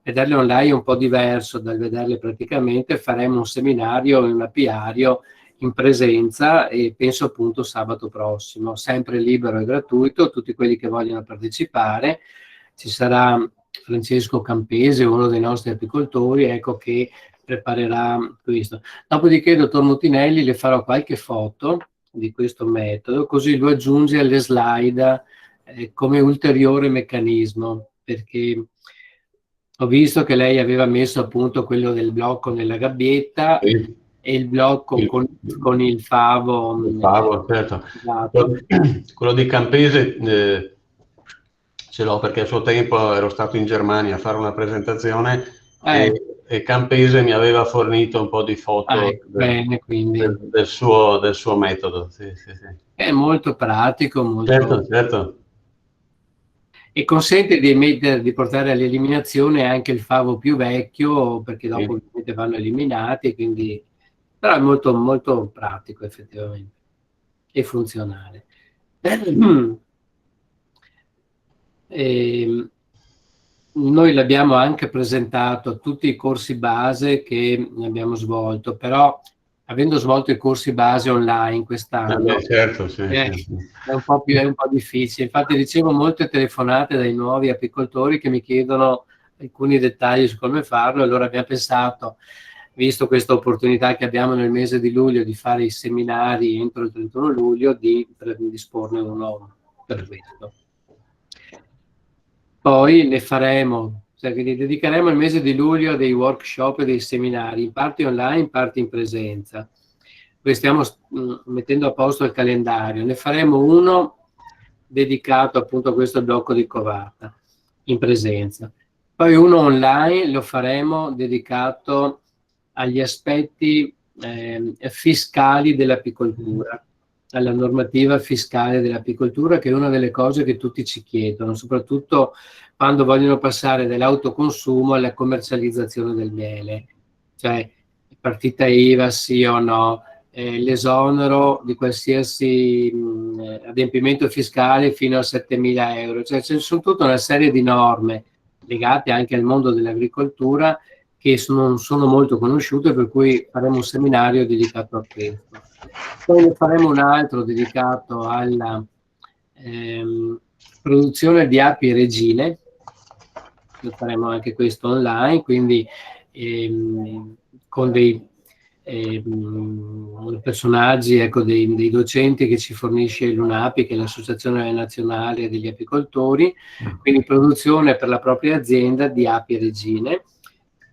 online è un po' diverso dal vederle praticamente, faremo un seminario in un apiario in presenza, e penso appunto sabato prossimo, sempre libero e gratuito, tutti quelli che vogliono partecipare. Ci sarà Francesco Campese, uno dei nostri apicoltori, ecco, che preparerà questo. Dopodiché, dottor Mutinelli, le farò qualche foto di questo metodo, così lo aggiunge alle slide come ulteriore meccanismo, perché ho visto che lei aveva messo appunto quello del blocco nella gabbietta, sì, e il blocco con il favo. Il favo, certo. Quello di Campese ce l'ho perché a suo tempo ero stato in Germania a fare una presentazione e Campese mi aveva fornito un po' di foto del suo metodo. Sì, sì, sì. È molto pratico, molto... Certo. E consente di portare all'eliminazione anche il favo più vecchio, perché dopo ovviamente vanno eliminati, quindi... però è molto, molto pratico effettivamente e funzionale. Noi l'abbiamo anche presentato a tutti i corsi base che abbiamo svolto, però avendo svolto i corsi base online quest'anno, certo, sì. È un po' difficile. Infatti ricevo molte telefonate dai nuovi apicoltori che mi chiedono alcuni dettagli su come farlo, allora abbiamo pensato, visto questa opportunità che abbiamo nel mese di luglio di fare i seminari entro il 31 luglio, di disporne uno per questo. Poi ne faremo, cioè quindi dedicheremo il mese di luglio a dei workshop e dei seminari, in parte online, in parte in presenza. Poi stiamo mettendo a posto il calendario. Ne faremo uno dedicato appunto a questo blocco di Covata, in presenza. Poi uno online lo faremo dedicato agli aspetti fiscali dell'apicoltura, alla normativa fiscale dell'apicoltura, che è una delle cose che tutti ci chiedono, soprattutto quando vogliono passare dall'autoconsumo alla commercializzazione del miele, cioè partita IVA sì o no, l'esonero di qualsiasi adempimento fiscale fino a 7.000 euro, cioè c'è tutta una serie di norme legate anche al mondo dell'agricoltura che non sono molto conosciute, per cui faremo un seminario dedicato a questo. Poi ne faremo un altro dedicato alla produzione di api regine, lo faremo anche questo online, quindi con dei personaggi, ecco, dei docenti che ci fornisce l'UNAPI, che è l'Associazione Nazionale degli Apicoltori, quindi produzione per la propria azienda di api regine.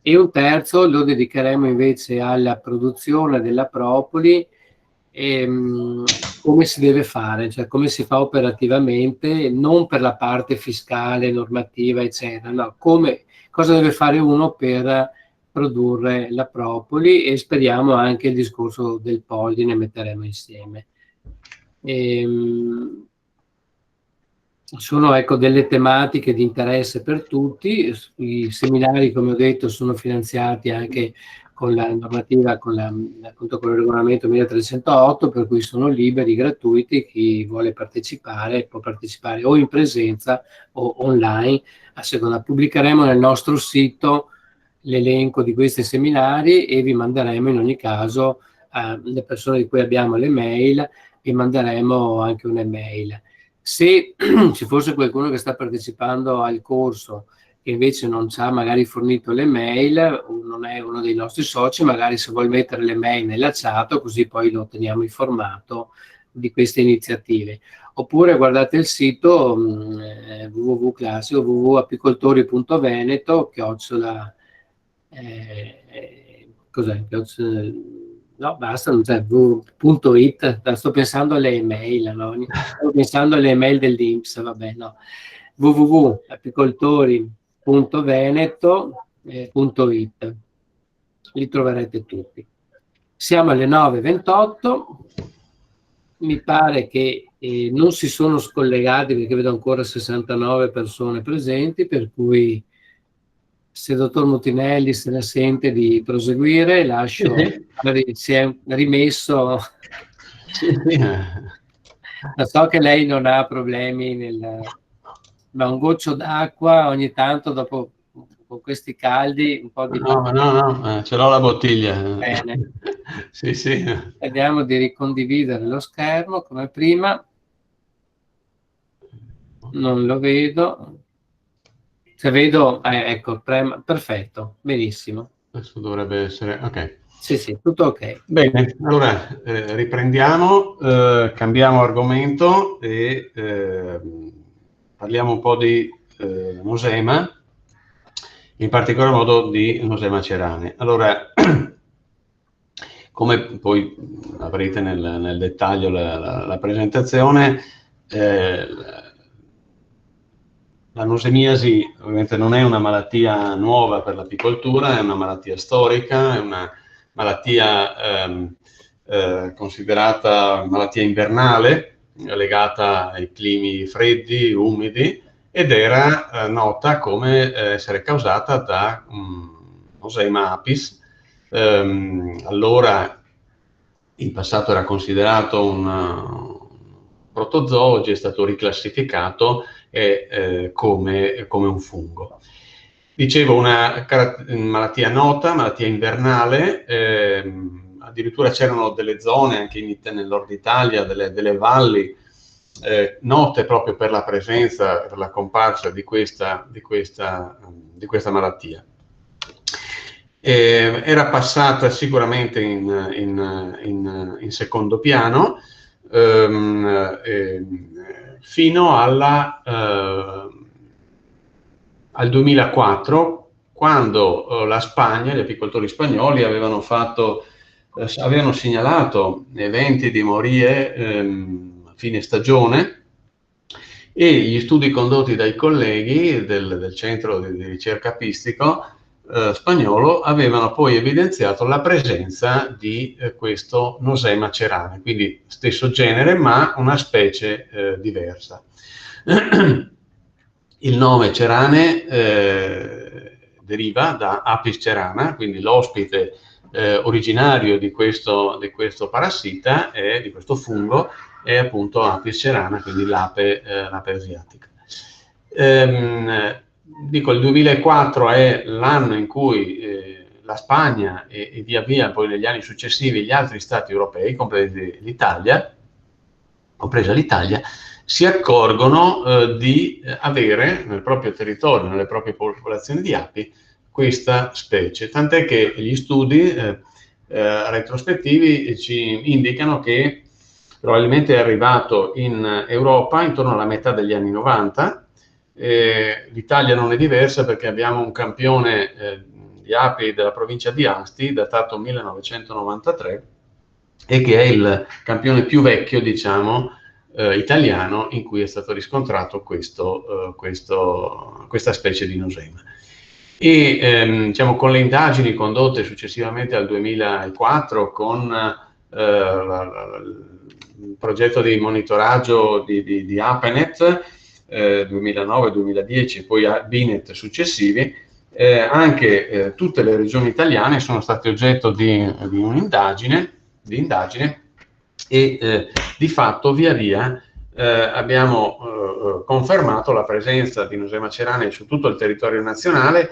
E un terzo lo dedicheremo invece alla produzione della propoli, come si deve fare, cioè come si fa operativamente, non per la parte fiscale, normativa, eccetera, no, cosa deve fare uno per produrre la propoli, e speriamo anche il discorso del polline metteremo insieme. Sono, ecco, delle tematiche di interesse per tutti. I seminari, come ho detto, sono finanziati anche con la normativa, appunto con il regolamento 1308, per cui sono liberi, gratuiti. Chi vuole partecipare può partecipare o in presenza o online, a seconda. Pubblicheremo nel nostro sito l'elenco di questi seminari e vi manderemo in ogni caso, le persone di cui abbiamo le mail, vi manderemo anche un'email. Se ci fosse qualcuno che sta partecipando al corso che invece non ci ha magari fornito le mail, non è uno dei nostri soci, magari se vuol mettere le mail nella chat, così poi lo teniamo informato di queste iniziative. Oppure guardate il sito www.classico, www.apicoltori.veneto, no, basta, non c'è .it, sto pensando alle email, no? Sto pensando alle email dell'INPS, vabbè, no. www.apicoltori.veneto.it, li troverete tutti. Siamo alle 9:28, mi pare che non si sono scollegati, perché vedo ancora 69 persone presenti, per cui se il dottor Mutinelli se ne sente di proseguire, lascio, si è rimesso. So che lei non ha problemi ma un goccio d'acqua ogni tanto dopo, con questi caldi, un po' di... No, ce l'ho la bottiglia. Bene. Sì. Vediamo di ricondividere lo schermo come prima. Non lo vedo. Se vedo, ecco, perfetto, benissimo. Adesso dovrebbe essere, ok. Sì, tutto ok. Bene, allora riprendiamo, cambiamo argomento e parliamo un po' di nosema, in particolar modo di nosema cerane. Allora, come poi avrete nel dettaglio la presentazione, la nosemiasi ovviamente non è una malattia nuova per l'apicoltura, è una malattia storica, è una malattia considerata malattia invernale, legata ai climi freddi, umidi, ed era nota come essere causata da Nosema apis. Allora in passato era considerato un protozoo, oggi è stato riclassificato come un fungo. Dicevo, una malattia nota, malattia invernale, addirittura c'erano delle zone anche nel nord Italia, delle valli note proprio per la presenza, per la comparsa di questa malattia. Era passata sicuramente in secondo piano fino al 2004, quando la Spagna, gli apicoltori spagnoli avevano segnalato eventi di morie a fine stagione, e gli studi condotti dai colleghi del centro di ricerca apistico spagnolo avevano poi evidenziato la presenza di questo Nosema cerane, quindi stesso genere ma una specie diversa. Il nome cerane deriva da Apis cerana, quindi l'ospite originario di questo parassita, di questo fungo, è appunto Apis cerana, quindi l'ape asiatica. Dico, il 2004 è l'anno in cui la Spagna e via via poi negli anni successivi gli altri stati europei, compresa l'Italia, si accorgono di avere nel proprio territorio, nelle proprie popolazioni di api, questa specie, tant'è che gli studi retrospettivi ci indicano che probabilmente è arrivato in Europa intorno alla metà degli anni 90. L'Italia non è diversa, perché abbiamo un campione di api della provincia di Asti, datato 1993, e che è il campione più vecchio, diciamo, italiano in cui è stato riscontrato questa specie di Nosema. e diciamo, con le indagini condotte successivamente al 2004 con il progetto di monitoraggio di APENET 2009-2010 e poi BINET successivi, anche tutte le regioni italiane sono state oggetto di un'indagine e di fatto via via abbiamo confermato la presenza di Nosema ceranae su tutto il territorio nazionale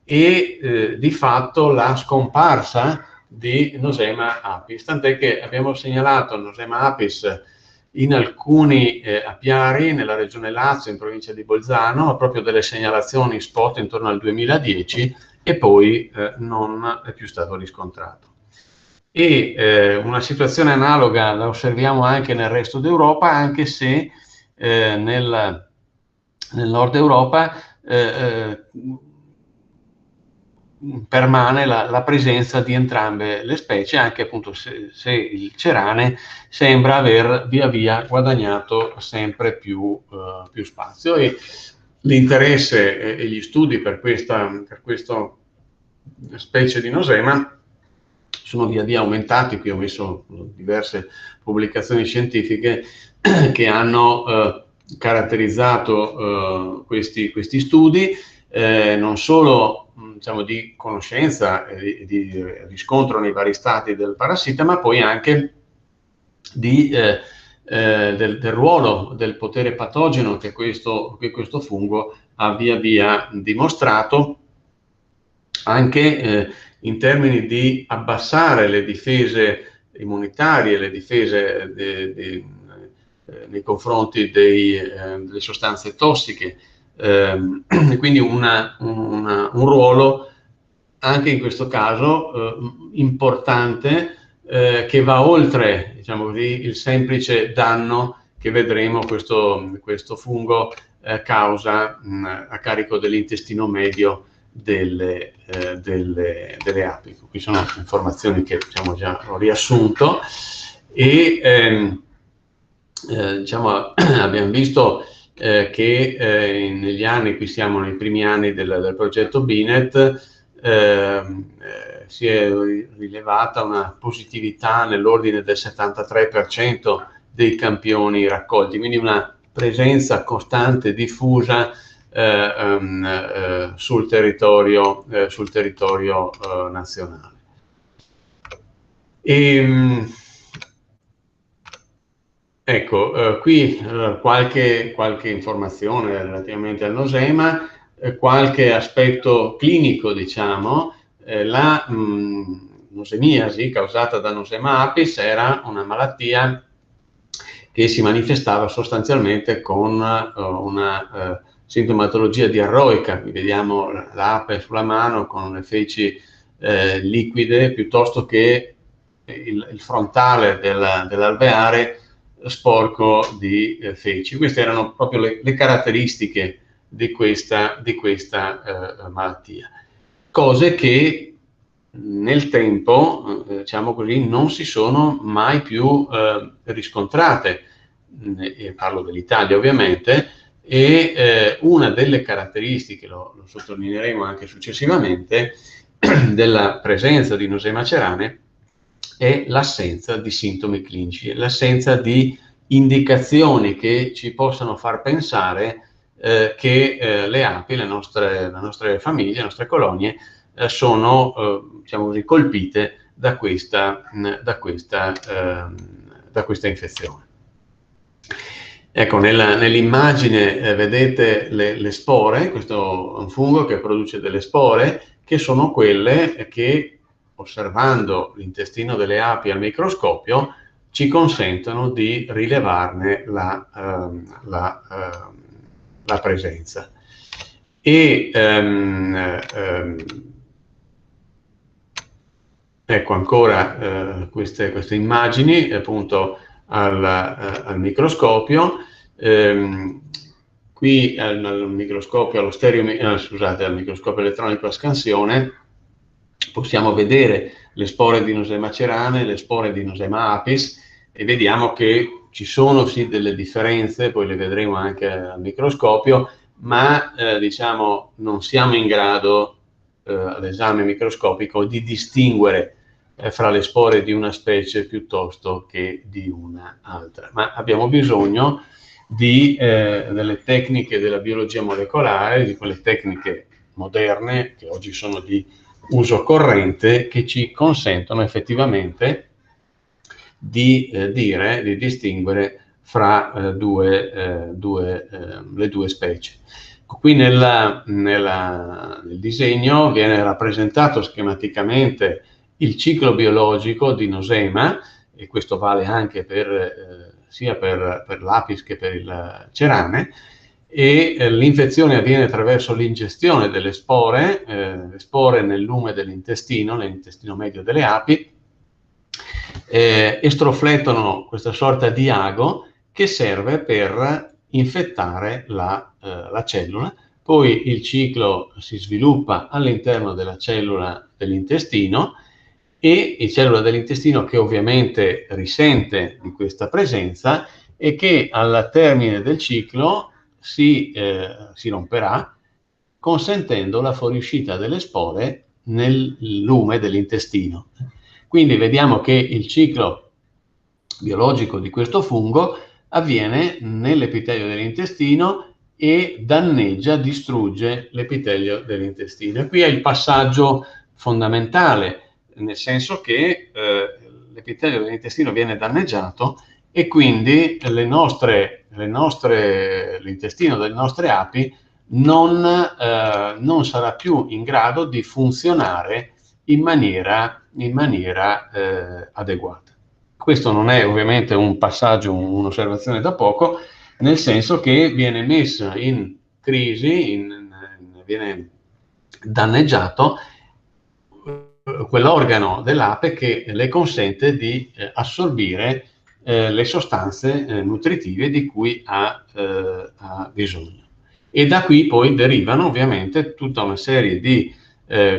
e di fatto la scomparsa di Nosema apis, tant'è che abbiamo segnalato Nosema apis in alcuni apiari nella regione Lazio, in provincia di Bolzano, proprio delle segnalazioni spot intorno al 2010 e poi non è più stato riscontrato. E una situazione analoga la osserviamo anche nel resto d'Europa, anche se nel nord Europa permane la presenza di entrambe le specie, anche appunto se il cerane sembra aver via via guadagnato sempre più spazio, e l'interesse e gli studi per questa specie di Nosema sono via via aumentati. Qui ho messo diverse pubblicazioni scientifiche che hanno caratterizzato questi studi, non solo diciamo, di conoscenza e di riscontro nei vari stati del parassita, ma poi anche del ruolo del potere patogeno che questo fungo ha via via dimostrato, anche in termini di abbassare le difese immunitarie, le difese nei confronti delle sostanze tossiche, quindi un ruolo anche in questo caso importante, che va oltre, diciamo così, il semplice danno che vedremo questo fungo causa a carico dell'intestino medio delle api. Qui sono informazioni che diciamo, già ho riassunto e diciamo, abbiamo visto che negli anni, qui siamo nei primi anni del progetto BINET, si è rilevata una positività nell'ordine del 73% dei campioni raccolti, quindi una presenza costante, diffusa sul territorio nazionale. Ecco, qui qualche informazione relativamente al Nosema, qualche aspetto clinico, diciamo. La nosemiasi causata da Nosema apis era una malattia che si manifestava sostanzialmente con una sintomatologia diarroica. Qui vediamo l'ape sulla mano con le feci liquide, piuttosto che il frontale dell'alveare sporco di feci. Queste erano proprio le caratteristiche di questa malattia, cose che nel tempo, diciamo così, non si sono mai più riscontrate, e parlo dell'Italia ovviamente, e una delle caratteristiche, lo sottolineeremo anche successivamente, della presenza di Nosema ceranae è l'assenza di sintomi clinici, l'assenza di indicazioni che ci possano far pensare che le api, le nostre famiglie, le nostre colonie, sono diciamo così, colpite da questa infezione. Ecco, nell'immagine vedete le spore. Questo è un fungo che produce delle spore, che sono quelle che, osservando l'intestino delle api al microscopio, ci consentono di rilevarne la presenza. E ecco ancora queste immagini appunto al microscopio. Qui al microscopio al microscopio elettronico a scansione possiamo vedere le spore di Nosema ceranae, le spore di Nosema apis, e vediamo che ci sono sì delle differenze, poi le vedremo anche al microscopio, ma diciamo non siamo in grado all'esame microscopico di distinguere fra le spore di una specie piuttosto che di una altra. Ma abbiamo bisogno delle tecniche della biologia molecolare, di quelle tecniche moderne che oggi sono di uso corrente, che ci consentono effettivamente di distinguere fra le due specie. Qui nel disegno viene rappresentato schematicamente il ciclo biologico di Nosema, e questo vale anche sia per l'Apis che per il cerane, e l'infezione avviene attraverso l'ingestione delle spore, le spore nel lume dell'intestino, nell'intestino medio delle api, estroflettono questa sorta di ago che serve per infettare la cellula. Poi il ciclo si sviluppa all'interno della cellula dell'intestino, e la cellula dell'intestino che ovviamente risente di questa presenza e che al termine del ciclo si romperà, consentendo la fuoriuscita delle spore nel lume dell'intestino. Quindi vediamo che il ciclo biologico di questo fungo avviene nell'epitelio dell'intestino e danneggia, distrugge l'epitelio dell'intestino. E qui è il passaggio fondamentale, nel senso che l'epitelio dell'intestino viene danneggiato e quindi l'intestino delle nostre api non sarà più in grado di funzionare in maniera adeguata. Questo non è ovviamente un passaggio, un'osservazione da poco, nel senso che viene messo in crisi, viene danneggiato quell'organo dell'ape che le consente di assorbire le sostanze nutritive di cui ha bisogno. E da qui poi derivano ovviamente tutta una serie di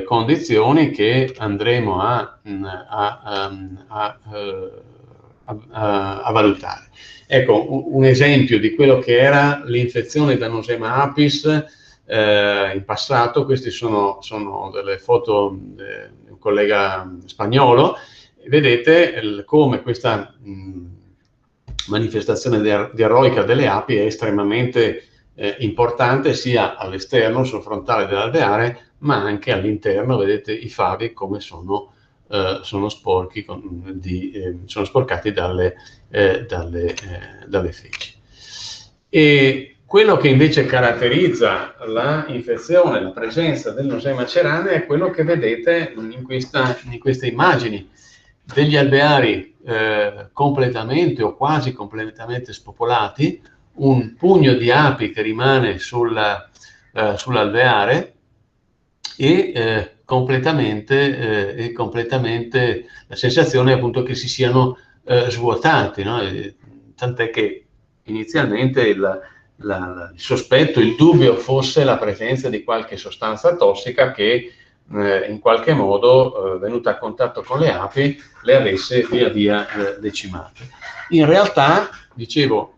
condizioni che andremo a valutare. Ecco, un esempio di quello che era l'infezione da Nosema apis in passato. Queste sono delle foto di un collega spagnolo. Vedete come questa manifestazione diarroica delle api è estremamente importante sia all'esterno, sul frontale dell'alveare, ma anche all'interno. Vedete i favi come sono sporchi, sono sporcati dalle feci. E quello che invece caratterizza la infezione, la presenza del Nosema cerane, è quello che vedete in queste immagini degli alveari completamente o quasi completamente spopolati, un pugno di api che rimane sull'alveare e completamente la sensazione è appunto che si siano svuotati, no? Tant'è che inizialmente il sospetto, il dubbio fosse la presenza di qualche sostanza tossica che in qualche modo, venuta a contatto con le api, le avesse via via decimate. In realtà, dicevo,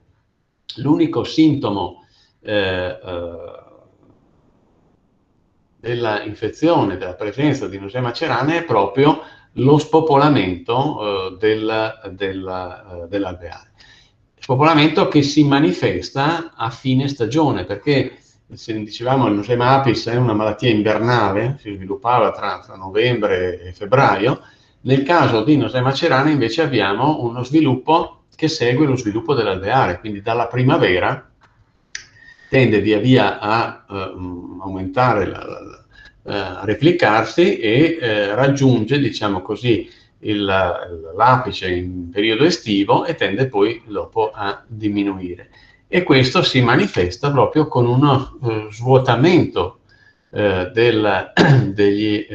l'unico sintomo della infezione, della presenza di Nosema cerane è proprio lo spopolamento dell'alveare. Spopolamento che si manifesta a fine stagione, perché se dicevamo il Nosema apis è una malattia invernale, si sviluppava tra novembre e febbraio. Nel caso di Nosema cerane invece abbiamo uno sviluppo che segue lo sviluppo dell'alveare, quindi dalla primavera tende via via a aumentare, a replicarsi e raggiunge, diciamo così, l'apice in periodo estivo e tende poi dopo a diminuire. E questo si manifesta proprio con uno svuotamento degli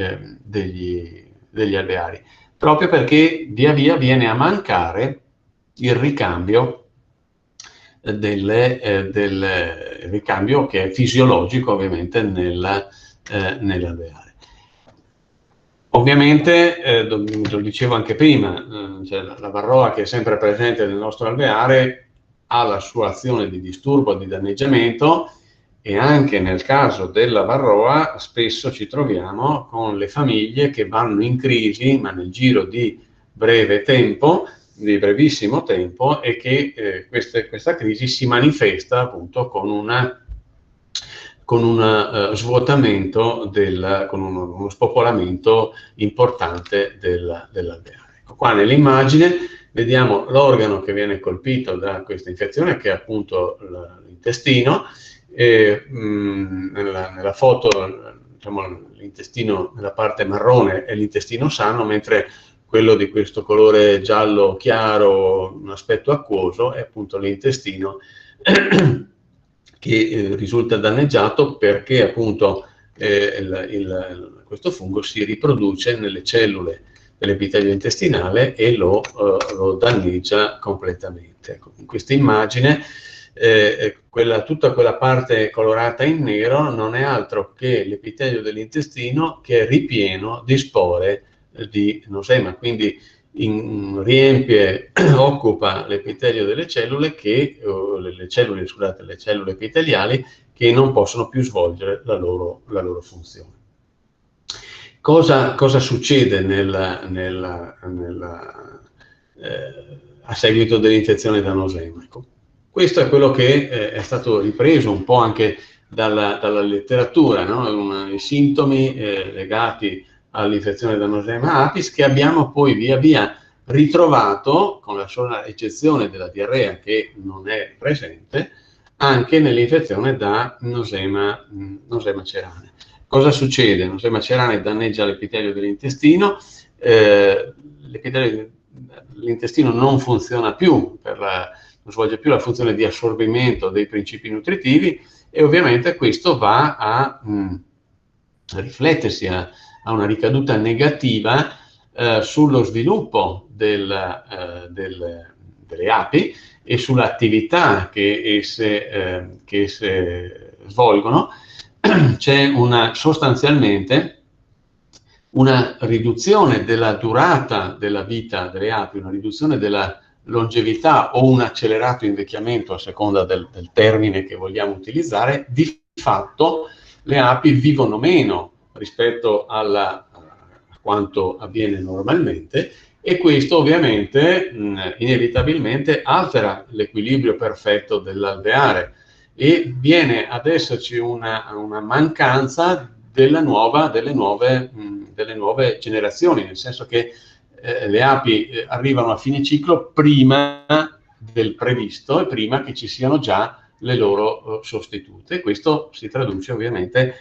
alveari, proprio perché via via viene a mancare il ricambio ricambio che è fisiologico ovviamente nell'alveare. Ovviamente, lo dicevo anche prima, cioè la varroa che è sempre presente nel nostro alveare ha la sua azione di disturbo, di danneggiamento, e anche nel caso della varroa spesso ci troviamo con le famiglie che vanno in crisi, ma nel giro di breve tempo, di brevissimo tempo, e che questa crisi si manifesta appunto con un svuotamento, con uno spopolamento importante dell'alveare. Ecco, qua nell'immagine vediamo l'organo che viene colpito da questa infezione, che è appunto l'intestino. Nella foto, diciamo, l'intestino nella parte marrone è l'intestino sano, mentre quello di questo colore giallo chiaro, un aspetto acquoso, è appunto l'intestino che risulta danneggiato perché appunto questo fungo si riproduce nelle cellule dell'epitelio intestinale e lo danneggia completamente. Ecco, in questa immagine tutta quella parte colorata in nero non è altro che l'epitelio dell'intestino che è ripieno di spore di nosema, quindi occupa l'epitelio delle cellule le cellule epiteliali che non possono più svolgere la loro funzione. Cosa succede a seguito dell'infezione da nosema? Ecco, questo è quello che è stato ripreso un po' anche dalla letteratura, no? I sintomi legati all'infezione da nosema apis, che abbiamo poi via via ritrovato, con la sola eccezione della diarrea che non è presente, anche nell'infezione da nosema cerane. Cosa succede? Nosema cerane danneggia l'epitelio dell'intestino, l'intestino non funziona più, non svolge più la funzione di assorbimento dei principi nutritivi, e ovviamente questo va a riflettersi, a una ricaduta negativa sullo sviluppo delle api e sull'attività che esse svolgono. C'è sostanzialmente una riduzione della durata della vita delle api, una riduzione della longevità o un accelerato invecchiamento, a seconda del termine che vogliamo utilizzare. Di fatto le api vivono meno rispetto a quanto avviene normalmente, e questo ovviamente inevitabilmente altera l'equilibrio perfetto dell'alveare, e viene ad esserci una mancanza delle nuove generazioni, nel senso che le api arrivano a fine ciclo prima del previsto e prima che ci siano già le loro sostitute. Questo si traduce ovviamente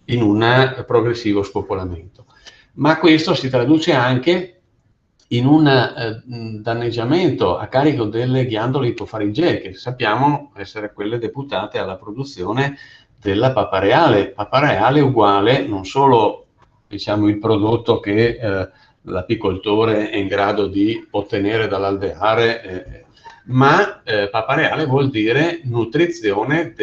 in un progressivo spopolamento. Ma questo si traduce anche in un danneggiamento a carico delle ghiandole ipofaringee, che sappiamo essere quelle deputate alla produzione della papareale. Papareale uguale non solo, diciamo, il prodotto che l'apicoltore è in grado di ottenere dall'alveare, ma papareale vuol dire nutrizione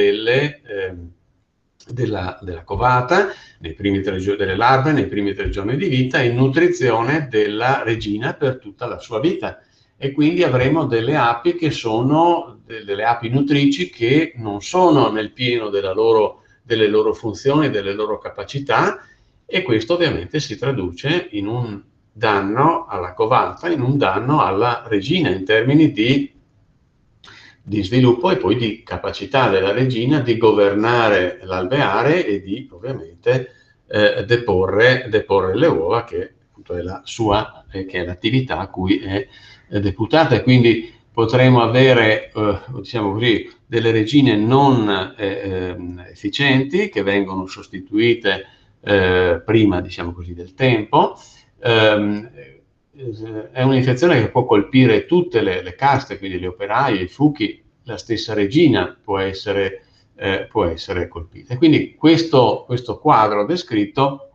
della covata delle larve nei primi 3 giorni di vita, e nutrizione della regina per tutta la sua vita. E quindi avremo delle api che sono delle api nutrici che non sono nel pieno delle loro funzioni, delle loro capacità, e questo ovviamente si traduce in un danno alla covata, in un danno alla regina in termini di sviluppo e poi di capacità della regina di governare l'alveare e di ovviamente deporre le uova, che appunto è la sua, che è l'attività a cui è deputata. E quindi potremo avere, diciamo così, delle regine non efficienti, che vengono sostituite prima, diciamo così, del tempo. È un'infezione che può colpire tutte le caste, quindi le operaie, i fuchi, la stessa regina può essere colpita. E quindi questo quadro descritto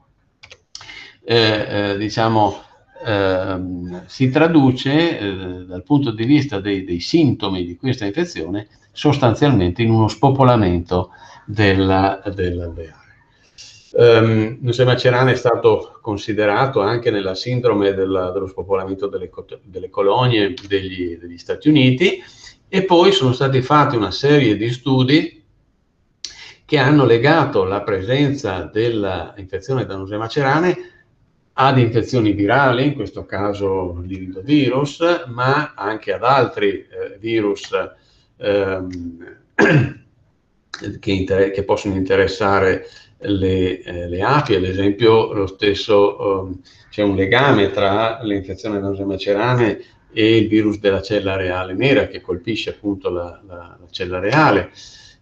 si traduce dal punto di vista dei sintomi di questa infezione sostanzialmente in uno spopolamento dell'alveare. Nosema cerane è stato considerato anche nella sindrome dello spopolamento delle colonie degli Stati Uniti, e poi sono stati fatti una serie di studi che hanno legato la presenza dell'infezione da Nosema cerane ad infezioni virali, in questo caso l'iridovirus, ma anche ad altri virus che possono interessare le api. Ad esempio, lo stesso c'è un legame tra l'infezione da Nosema cerane e il virus della cella reale nera, che colpisce appunto la cella reale.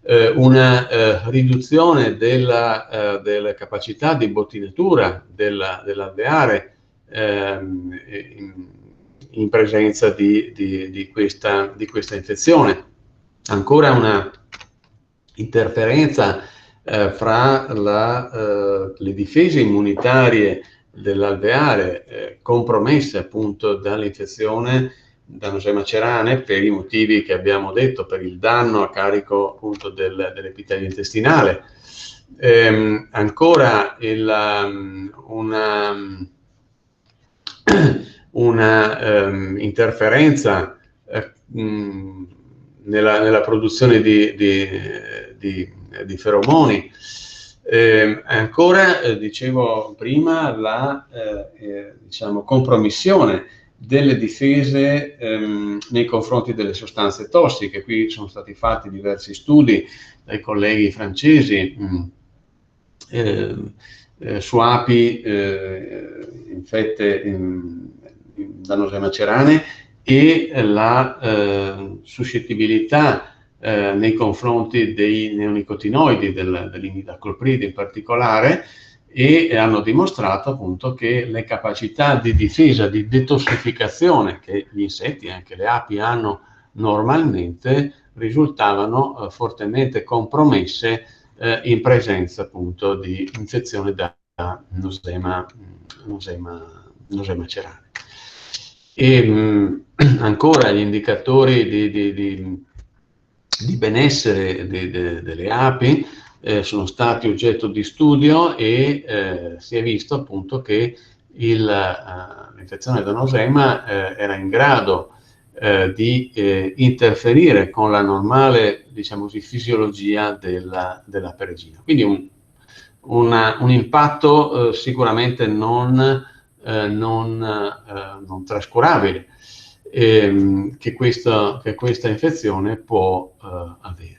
Una riduzione della capacità di bottinatura dell'alveare in presenza di questa infezione. Ancora una interferenza fra le difese immunitarie dell'alveare compromesse appunto dall'infezione da Nosema cerane per i motivi che abbiamo detto, per il danno a carico appunto dell'epitelio intestinale. Ancora una interferenza nella produzione di feromoni. Ancora, dicevo prima, la diciamo, compromissione delle difese nei confronti delle sostanze tossiche. Qui sono stati fatti diversi studi dai colleghi francesi su api infette da Nosema cerane e la suscettibilità nei confronti dei neonicotinoidi, dell'imidaclopride in particolare, e hanno dimostrato appunto che le capacità di difesa, di detossificazione che gli insetti e anche le api hanno normalmente risultavano fortemente compromesse in presenza appunto di infezione da Nosema cerane. E ancora gli indicatori di benessere delle api sono stati oggetto di studio e si è visto appunto che l'infezione da Nosema era in grado di interferire con la normale, diciamo così, fisiologia della peregina. Quindi un impatto sicuramente non trascurabile che questa infezione può avere.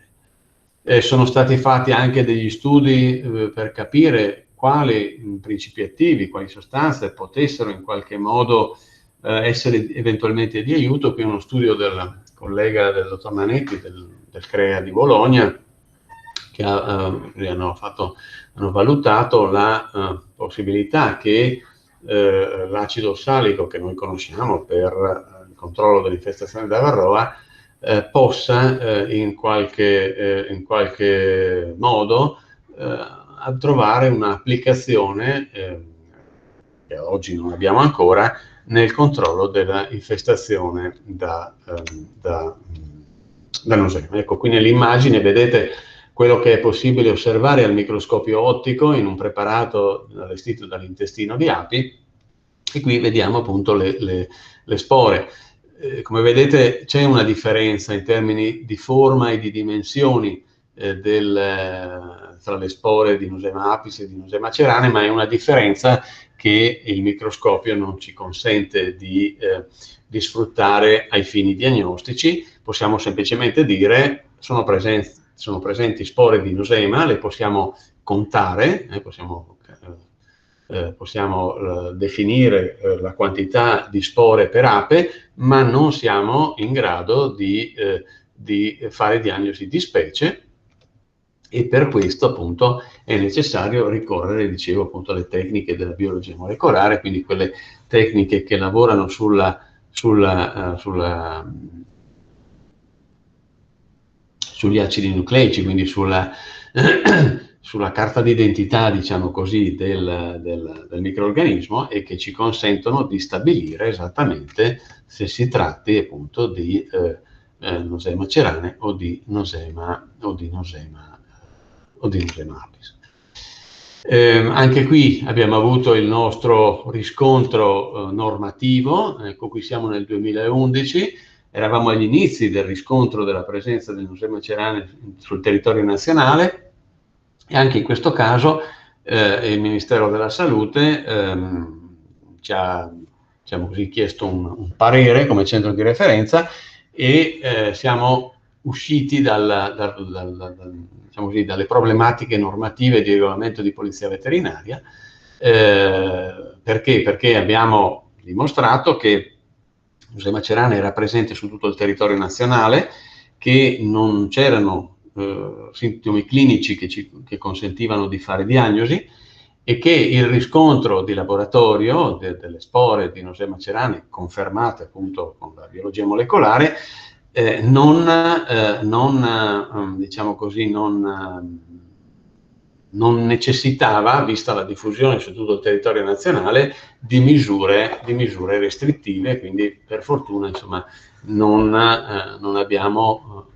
Sono stati fatti anche degli studi per capire quali principi attivi, quali sostanze potessero in qualche modo essere eventualmente di aiuto. Qui uno studio del collega del dottor Manetti del CREA di Bologna, che hanno valutato la possibilità che l'acido ossalico, che noi conosciamo per il controllo dell'infestazione da varroa, possa in qualche modo trovare un'applicazione che oggi non abbiamo ancora nel controllo della infestazione da Nosema. Ecco, qui nell'immagine vedete quello che è possibile osservare al microscopio ottico in un preparato allestito dall'intestino di api, e qui vediamo appunto le spore. Come vedete c'è una differenza in termini di forma e di dimensioni tra le spore di Nosema apis e di Nosema cerane, ma è una differenza che il microscopio non ci consente di sfruttare ai fini diagnostici. Possiamo semplicemente dire sono presenti spore di Nosema, le possiamo contare, possiamo definire la quantità di spore per ape, ma non siamo in grado di fare diagnosi di specie, e per questo appunto è necessario ricorrere, dicevo, appunto alle tecniche della biologia molecolare, quindi quelle tecniche che lavorano sugli acidi nucleici, quindi sulla carta d'identità, diciamo così, del microrganismo, e che ci consentono di stabilire esattamente se si tratti appunto di Nosema cerane o di Nosema apis. Anche qui abbiamo avuto il nostro riscontro normativo. Ecco, qui siamo nel 2011, eravamo agli inizi del riscontro della presenza del Nosema cerane sul territorio nazionale. E anche in questo caso il Ministero della Salute ci ha, diciamo così, chiesto un parere come centro di referenza e siamo usciti diciamo così, dalle problematiche normative di regolamento di polizia veterinaria. Perché? Perché abbiamo dimostrato che José Macerane era presente su tutto il territorio nazionale, che non c'erano sintomi clinici che consentivano di fare diagnosi e che il riscontro di laboratorio delle spore di José Macerane, confermate appunto con la biologia molecolare, diciamo così, non necessitava, vista la diffusione su tutto il territorio nazionale, di misure restrittive, quindi per fortuna insomma non abbiamo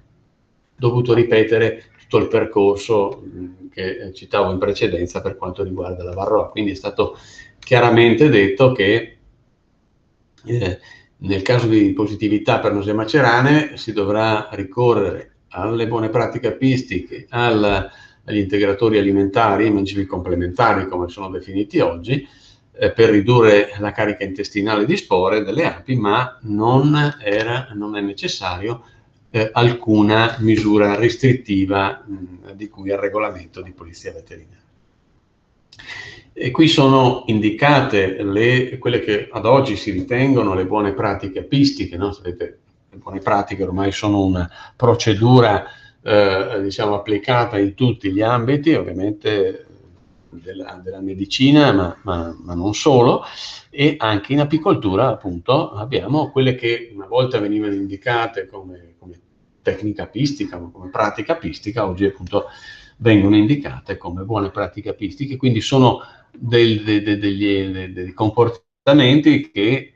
dovuto ripetere tutto il percorso che citavo in precedenza per quanto riguarda la varroa. Quindi è stato chiaramente detto che nel caso di positività per José Macerane si dovrà ricorrere alle buone pratiche apistiche, agli integratori alimentari, i mangimi complementari come sono definiti oggi, per ridurre la carica intestinale di spore delle api, ma non è necessario alcuna misura restrittiva di cui al regolamento di polizia veterinaria. E qui sono indicate quelle che ad oggi si ritengono le buone pratiche apistiche, no? Sapete, le buone pratiche ormai sono una procedura diciamo applicata in tutti gli ambiti, ovviamente della medicina, ma non solo, e anche in apicoltura appunto abbiamo quelle che una volta venivano indicate come tecnica apistica o come pratica apistica, oggi appunto vengono indicate come buone pratiche apistiche, quindi sono degli comportamenti che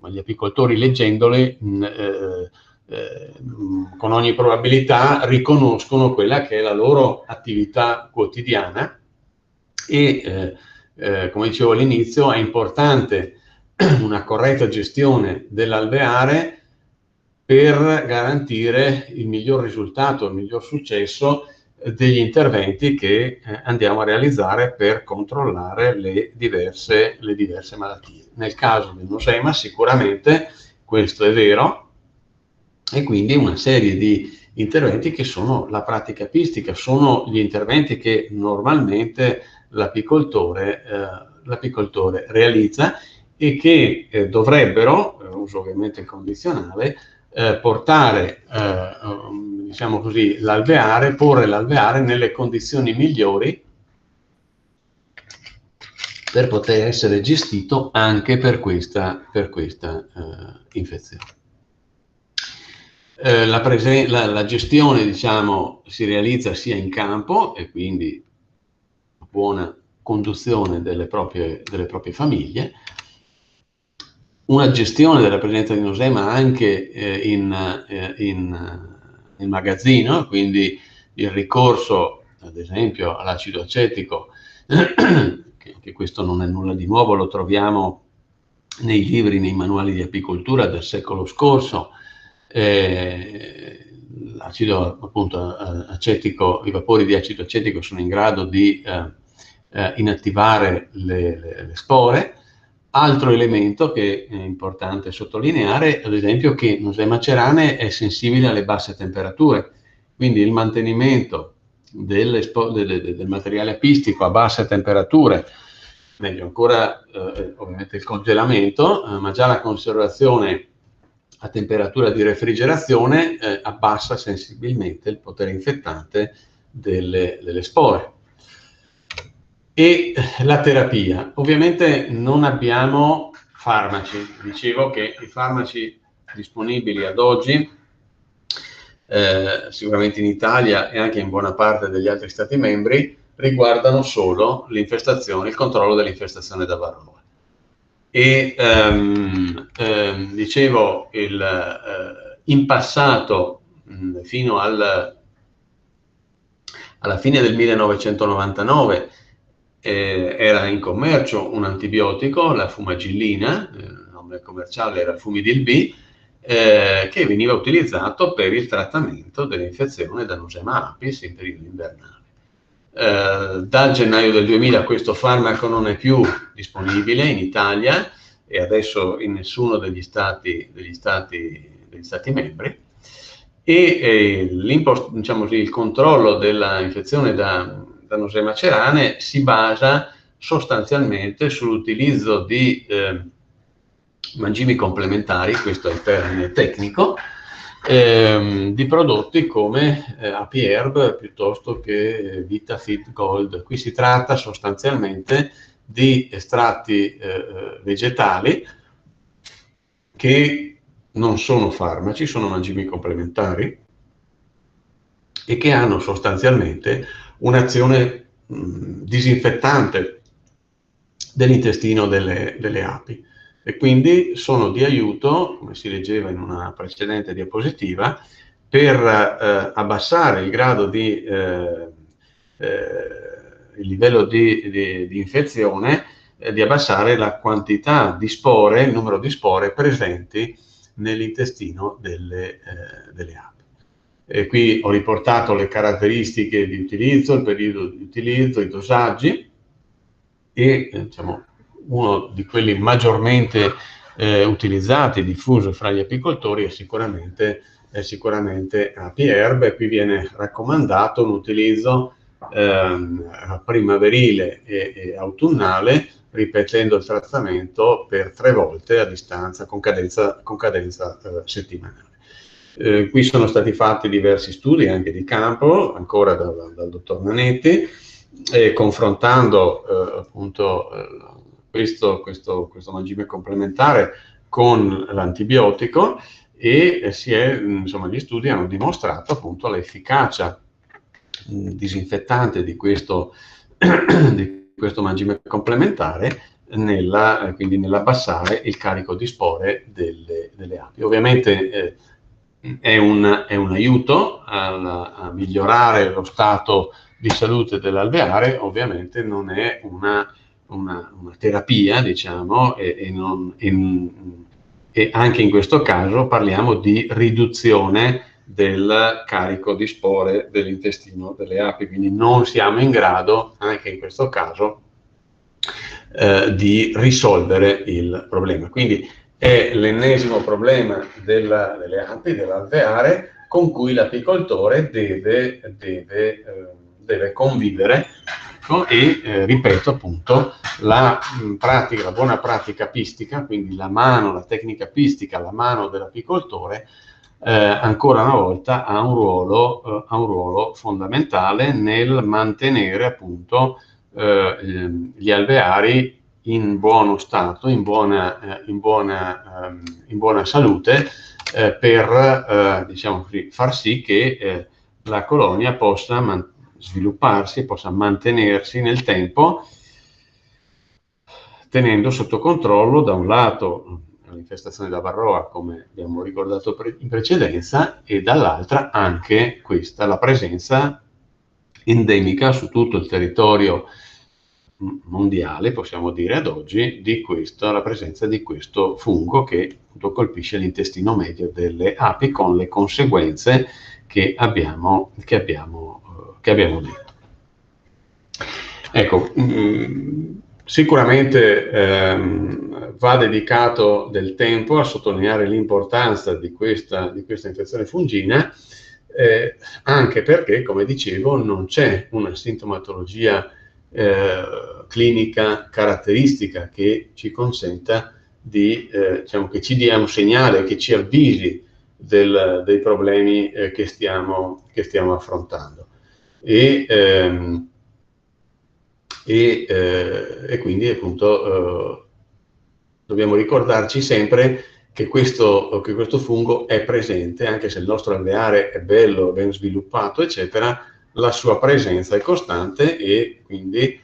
gli apicoltori, leggendole, con ogni probabilità riconoscono quella che è la loro attività quotidiana e come dicevo all'inizio è importante una corretta gestione dell'alveare per garantire il miglior risultato, il miglior successo degli interventi che andiamo a realizzare per controllare le diverse malattie. Nel caso del nosema sicuramente questo è vero, e quindi una serie di interventi che sono la pratica apistica, sono gli interventi che normalmente l'apicoltore realizza e che dovrebbero, uso ovviamente il condizionale, portare diciamo così, porre l'alveare nelle condizioni migliori per poter essere gestito anche per questa infezione. La gestione, diciamo, si realizza sia in campo e quindi buona conduzione delle proprie famiglie, una gestione della presenza di nosema anche in magazzino, quindi il ricorso ad esempio all'acido acetico, che questo non è nulla di nuovo, lo troviamo nei libri, nei manuali di apicoltura del secolo scorso. L'acido appunto acetico, i vapori di acido acetico sono in grado di inattivare le spore. Altro elemento che è importante sottolineare, ad esempio, che José Macerane è sensibile alle basse temperature, quindi il mantenimento del materiale apistico a basse temperature, meglio ancora ovviamente il congelamento, ma già la conservazione a temperatura di refrigerazione abbassa sensibilmente il potere infettante delle spore. E la terapia. Ovviamente non abbiamo farmaci. Dicevo che i farmaci disponibili ad oggi, sicuramente in Italia e anche in buona parte degli altri Stati membri, riguardano solo l'infestazione, il controllo dell'infestazione da varroa. E dicevo, in passato, fino alla fine del 1999, era in commercio un antibiotico, la fumagillina, il nome commerciale era Fumidil B, che veniva utilizzato per il trattamento dell'infezione da Nosema apis in periodo invernale. Dal gennaio del 2000 questo farmaco non è più disponibile in Italia e adesso in nessuno degli stati membri, e diciamo così, il controllo della infezione da Nosema cerane si basa sostanzialmente sull'utilizzo di mangimi complementari, questo è il termine tecnico, di prodotti come API-Herb piuttosto che VitaFit Gold. Qui si tratta sostanzialmente di estratti vegetali che non sono farmaci, sono mangimi complementari e che hanno sostanzialmente un'azione disinfettante dell'intestino delle api, e quindi sono di aiuto, come si leggeva in una precedente diapositiva, per abbassare il grado il livello di infezione, di abbassare la quantità di spore, il numero di spore presenti nell'intestino delle api. E qui ho riportato le caratteristiche di utilizzo, il periodo di utilizzo, i dosaggi, e diciamo, uno di quelli maggiormente utilizzati e diffuso fra gli apicoltori è sicuramente API-Herb, e qui viene raccomandato un utilizzo primaverile e autunnale, ripetendo il trattamento per 3 volte a distanza, con cadenza settimanale. Qui sono stati fatti diversi studi anche di campo, ancora dal dottor Nanetti, confrontando appunto questo mangime complementare con l'antibiotico, e insomma, gli studi hanno dimostrato appunto l'efficacia disinfettante di questo mangime complementare quindi nell'abbassare il carico di spore delle api. Ovviamente è un aiuto a migliorare lo stato di salute dell'alveare, ovviamente non è una terapia, diciamo, e anche in questo caso parliamo di riduzione del carico di spore dell'intestino delle api, quindi non siamo in grado, anche in questo caso, di risolvere il problema. Quindi è l'ennesimo problema delle api, dell'alveare, con cui l'apicoltore deve convivere, e ripeto appunto, la buona pratica apistica, quindi la tecnica apistica, la mano dell'apicoltore, ancora una volta ha un ruolo fondamentale nel mantenere appunto gli alveari in buono stato, in buona salute, per diciamo così, far sì che la colonia possa svilupparsi, possa mantenersi nel tempo, tenendo sotto controllo da un lato l'infestazione da varroa, come abbiamo ricordato in precedenza, e dall'altra anche la presenza endemica su tutto il territorio mondiale, possiamo dire ad oggi, la presenza di questo fungo che appunto colpisce l'intestino medio delle api, con le conseguenze che abbiamo detto. Ecco, sicuramente va dedicato del tempo a sottolineare l'importanza di questa infezione fungina, anche perché, come dicevo, non c'è una sintomatologia clinica caratteristica che ci consenta diciamo, che ci dia un segnale, che ci avvisi dei problemi che stiamo affrontando. E quindi appunto dobbiamo ricordarci sempre che questo fungo è presente, anche se il nostro alveare è bello, ben sviluppato, eccetera, la sua presenza è costante, e quindi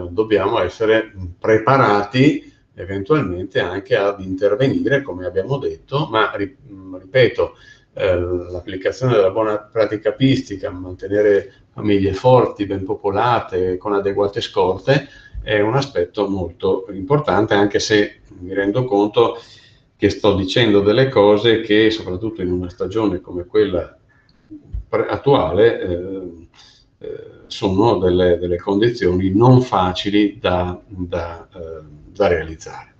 dobbiamo essere preparati eventualmente anche ad intervenire, come abbiamo detto, ma ripeto, l'applicazione della buona pratica apistica, mantenere famiglie forti, ben popolate, con adeguate scorte, è un aspetto molto importante, anche se mi rendo conto che sto dicendo delle cose che, soprattutto in una stagione come quella attuale, sono delle condizioni non facili da realizzare.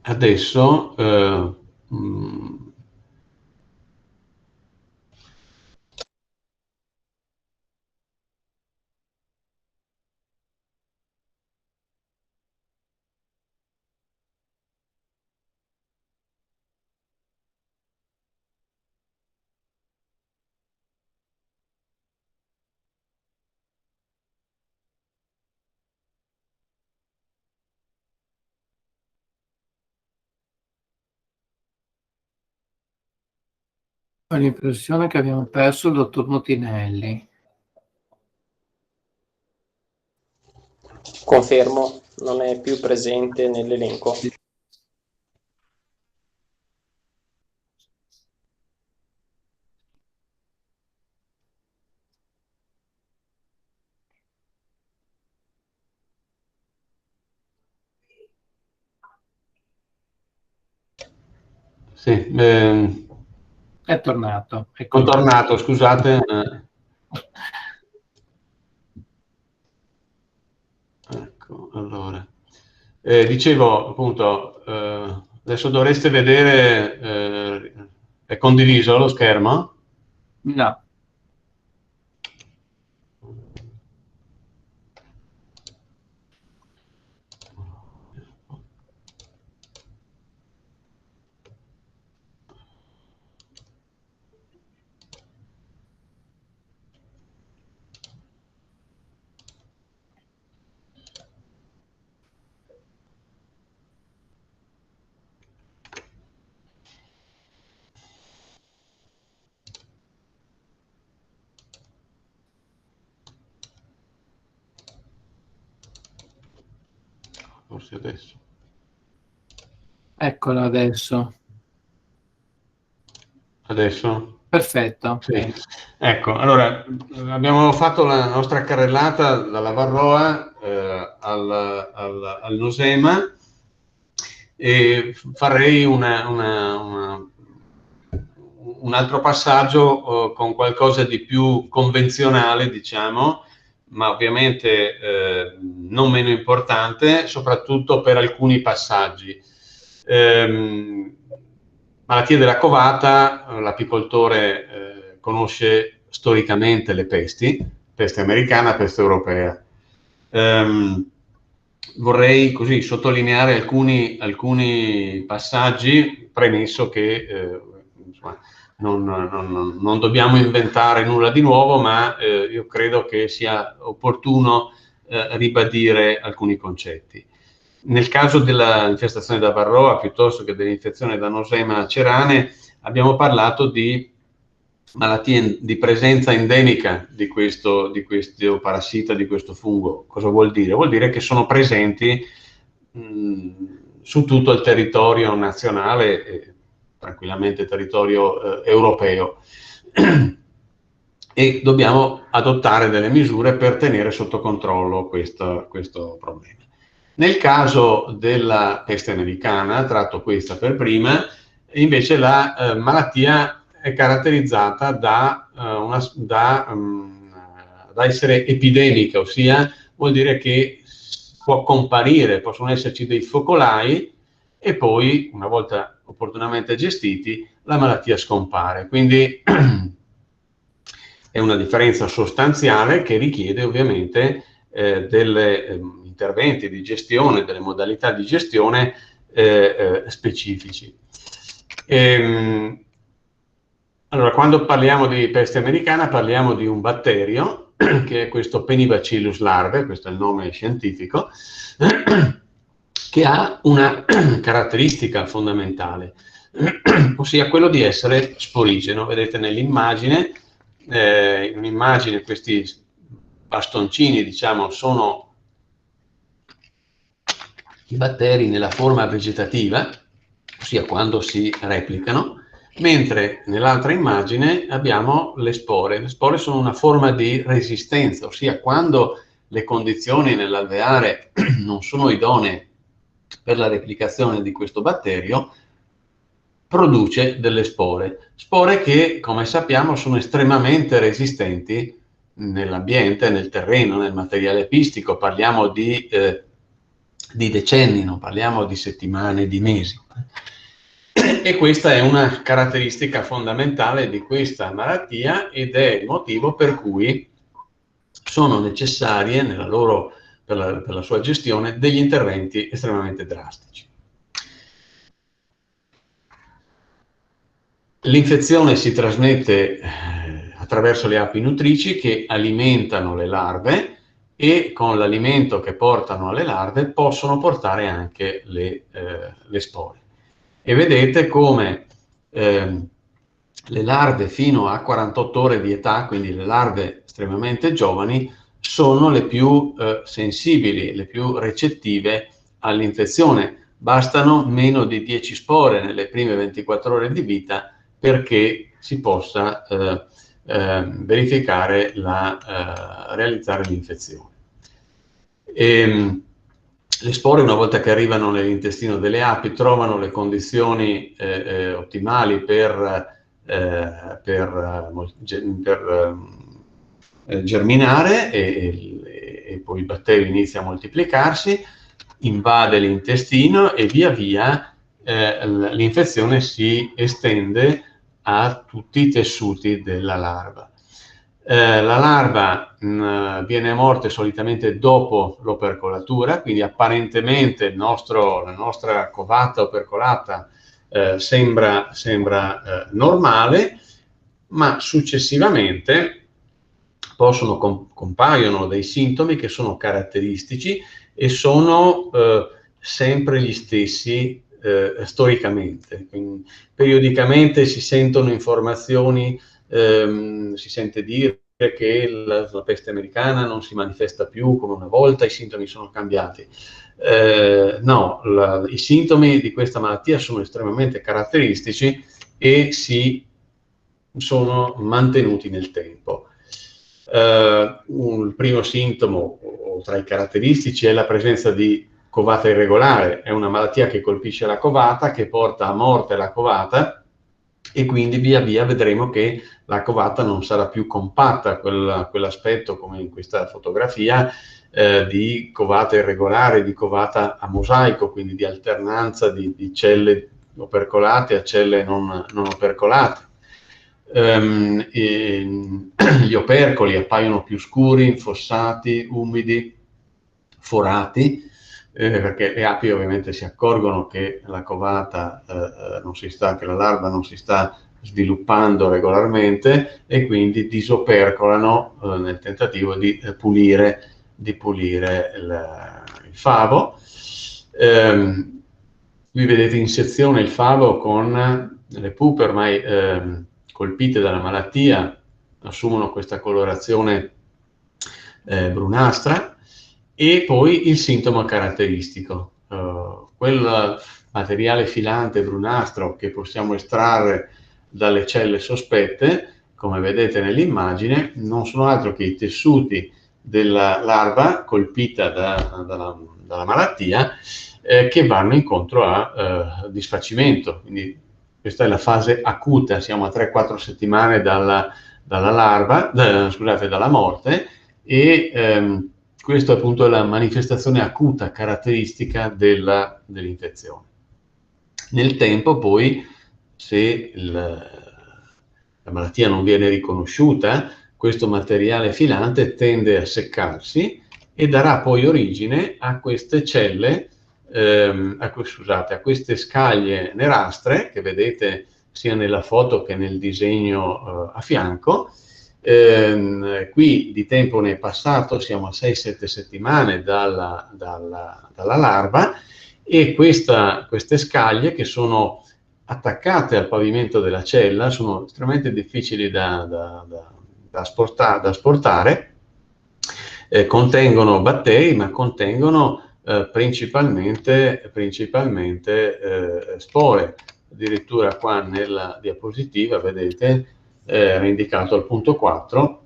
Adesso ho l'impressione che abbiamo perso il dottor Motinelli. Confermo, non è più presente nell'elenco. sì, È tornato. Sono tornato, scusate. Ecco, allora. Dicevo, appunto, adesso dovreste vedere, è condiviso lo schermo? No. Forse adesso. Eccolo adesso. Adesso? Perfetto. Sì. Ecco, allora abbiamo fatto la nostra carrellata dalla Varroa al Nosema e farei un altro passaggio con qualcosa di più convenzionale, diciamo, ma ovviamente non meno importante, soprattutto per alcuni passaggi. Malattie della covata, l'apicoltore conosce storicamente le pesti, peste americana, peste europea. Vorrei così sottolineare alcuni passaggi, premesso che insomma, non dobbiamo inventare nulla di nuovo, ma io credo che sia opportuno ribadire alcuni concetti. Nel caso dell'infestazione da Varroa, piuttosto che dell'infezione da Nosema cerane, abbiamo parlato di malattie di presenza endemica di questo parassita, di questo fungo. Cosa vuol dire? Vuol dire che sono presenti su tutto il territorio nazionale e tranquillamente territorio europeo. E dobbiamo adottare delle misure per tenere sotto controllo questo problema. Nel caso della peste americana, tratto questa per prima, invece la malattia è caratterizzata da essere epidemica, ossia vuol dire che può comparire, possono esserci dei focolai e poi, una volta opportunamente gestiti, la malattia scompare. Quindi è una differenza sostanziale che richiede ovviamente delle interventi di gestione, delle modalità di gestione specifici. Allora, quando parliamo di peste americana parliamo di un batterio che è questo Penibacillus larvae, questo è il nome scientifico, che ha una caratteristica fondamentale, ossia quello di essere sporigeno. Vedete nell'immagine, in un'immagine questi bastoncini, diciamo, sono i batteri nella forma vegetativa, ossia quando si replicano, mentre nell'altra immagine abbiamo le spore. Le spore sono una forma di resistenza, ossia quando le condizioni nell'alveare non sono idonee per la replicazione di questo batterio, produce delle spore che, come sappiamo, sono estremamente resistenti nell'ambiente, nel terreno, nel materiale pistico. Parliamo di decenni, non parliamo di settimane, di mesi. E questa è una caratteristica fondamentale di questa malattia ed è il motivo per cui sono necessarie per la sua gestione degli interventi estremamente drastici. L'infezione si trasmette attraverso le api nutrici che alimentano le larve e con l'alimento che portano alle larve possono portare anche le spore. E vedete come le larve fino a 48 ore di età, quindi le larve estremamente giovani, sono le più sensibili, le più recettive all'infezione. Bastano meno di 10 spore nelle prime 24 ore di vita perché si possa verificare realizzare l'infezione. Le spore, una volta che arrivano nell'intestino delle api, trovano le condizioni ottimali per germinare e poi il batterio inizia a moltiplicarsi, invade l'intestino e via via l'infezione si estende a tutti i tessuti della larva. La larva viene a morte solitamente dopo l'opercolatura, quindi apparentemente la nostra covata opercolata sembra normale, ma successivamente compaiono dei sintomi che sono caratteristici e sono sempre gli stessi storicamente. Quindi, periodicamente si sentono informazioni, si sente dire che la peste americana non si manifesta più come una volta, i sintomi sono cambiati. No, i sintomi di questa malattia sono estremamente caratteristici e si sono mantenuti nel tempo. Il primo sintomo tra i caratteristici è la presenza di covata irregolare. È una malattia che colpisce la covata, che porta a morte la covata e quindi via via vedremo che la covata non sarà più compatta, quell'aspetto come in questa fotografia di covata irregolare, di covata a mosaico, quindi di alternanza di celle opercolate a celle non opercolate. Gli opercoli appaiono più scuri, infossati, umidi, forati, perché le api ovviamente si accorgono che la covata che la larva non si sta sviluppando regolarmente e quindi disopercolano nel tentativo di pulire il favo. Qui vedete in sezione il favo con le pupe ormai colpite dalla malattia, assumono questa colorazione brunastra. E poi il sintomo caratteristico, quel materiale filante brunastro che possiamo estrarre dalle celle sospette, come vedete nell'immagine, non sono altro che i tessuti della larva colpita dalla malattia che vanno incontro a disfacimento. Quindi questa è la fase acuta, siamo a 3-4 settimane dalla morte e questo appunto è la manifestazione acuta caratteristica dell'infezione. Nel tempo poi, se la malattia non viene riconosciuta, questo materiale filante tende a seccarsi e darà poi origine a queste celle, a queste scaglie nerastre che vedete sia nella foto che nel disegno a fianco. Qui di tempo ne è passato, siamo a 6-7 settimane dalla larva e queste scaglie che sono attaccate al pavimento della cella sono estremamente difficili da asportare, contengono batteri ma contengono principalmente spore. Addirittura qua nella diapositiva vedete era indicato al punto 4,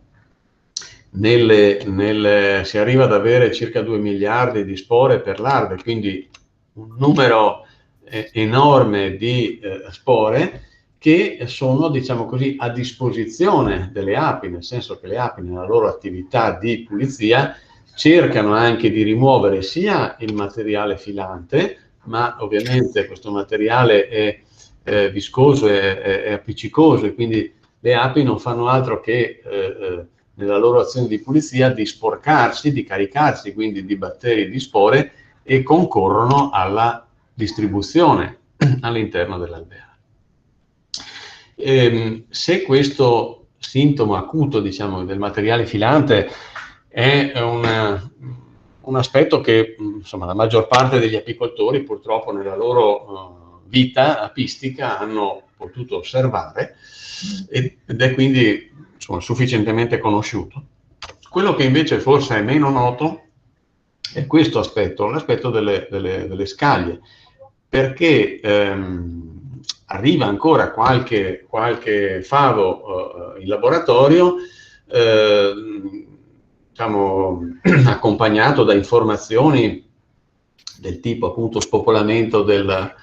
si arriva ad avere circa 2 miliardi di spore per larve, quindi un numero enorme di spore che sono, diciamo così, a disposizione delle api, nel senso che le api nella loro attività di pulizia cercano anche di rimuovere sia il materiale filante, ma ovviamente questo materiale è viscoso, è appiccicoso, e quindi le api non fanno altro che nella loro azione di pulizia di sporcarsi, di caricarsi quindi di batteri e di spore, e concorrono alla distribuzione all'interno dell'alveare. Se questo sintomo acuto, diciamo, del materiale filante è un aspetto che, insomma, la maggior parte degli apicoltori purtroppo nella loro vita apistica hanno potuto osservare, ed è quindi, insomma, sufficientemente conosciuto. Quello che invece forse è meno noto è questo aspetto, l'aspetto delle scaglie, perché arriva ancora qualche favo in laboratorio, diciamo, accompagnato da informazioni del tipo appunto spopolamento della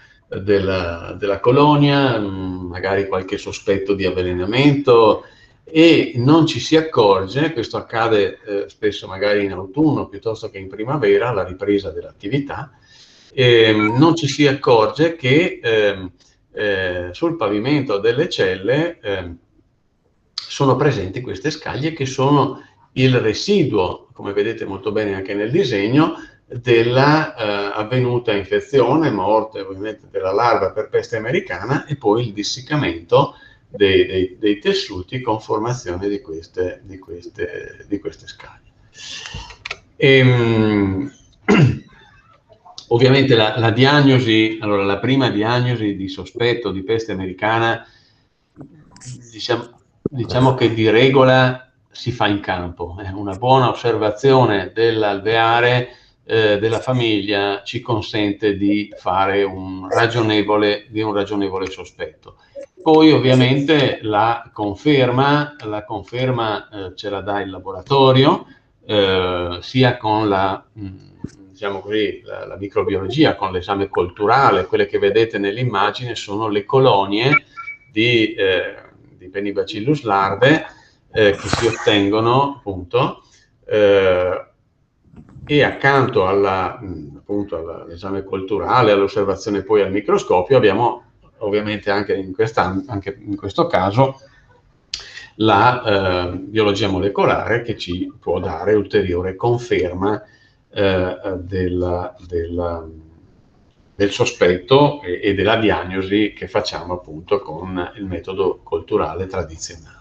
colonia, magari qualche sospetto di avvelenamento, e non ci si accorge, questo accade spesso magari in autunno piuttosto che in primavera, alla ripresa dell'attività, non ci si accorge che sul pavimento delle celle sono presenti queste scaglie, che sono il residuo, come vedete molto bene anche nel disegno, della avvenuta infezione, morte ovviamente della larva per peste americana, e poi il dissiccamento dei tessuti con formazione di queste scaglie. Ovviamente la diagnosi, allora la prima diagnosi di sospetto di peste americana, diciamo che di regola si fa in campo. Una buona osservazione dell'alveare della famiglia ci consente di fare un ragionevole sospetto. Poi ovviamente la conferma ce la dà il laboratorio, sia con diciamo così, la microbiologia, con l'esame colturale. Quelle che vedete nell'immagine sono le colonie di Penibacillus larvae che si ottengono appunto, e accanto all'esame colturale, all'osservazione poi al microscopio, abbiamo ovviamente anche in questo caso la biologia molecolare, che ci può dare ulteriore conferma del sospetto e della diagnosi che facciamo appunto con il metodo colturale tradizionale.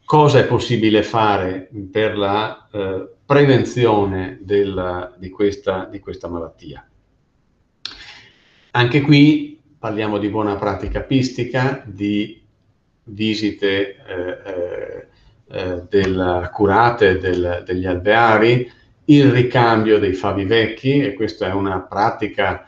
Cosa è possibile fare per la prevenzione di questa malattia? Anche qui parliamo di buona pratica apistica, di visite curate degli alveari, il ricambio dei favi vecchi, e questa è una pratica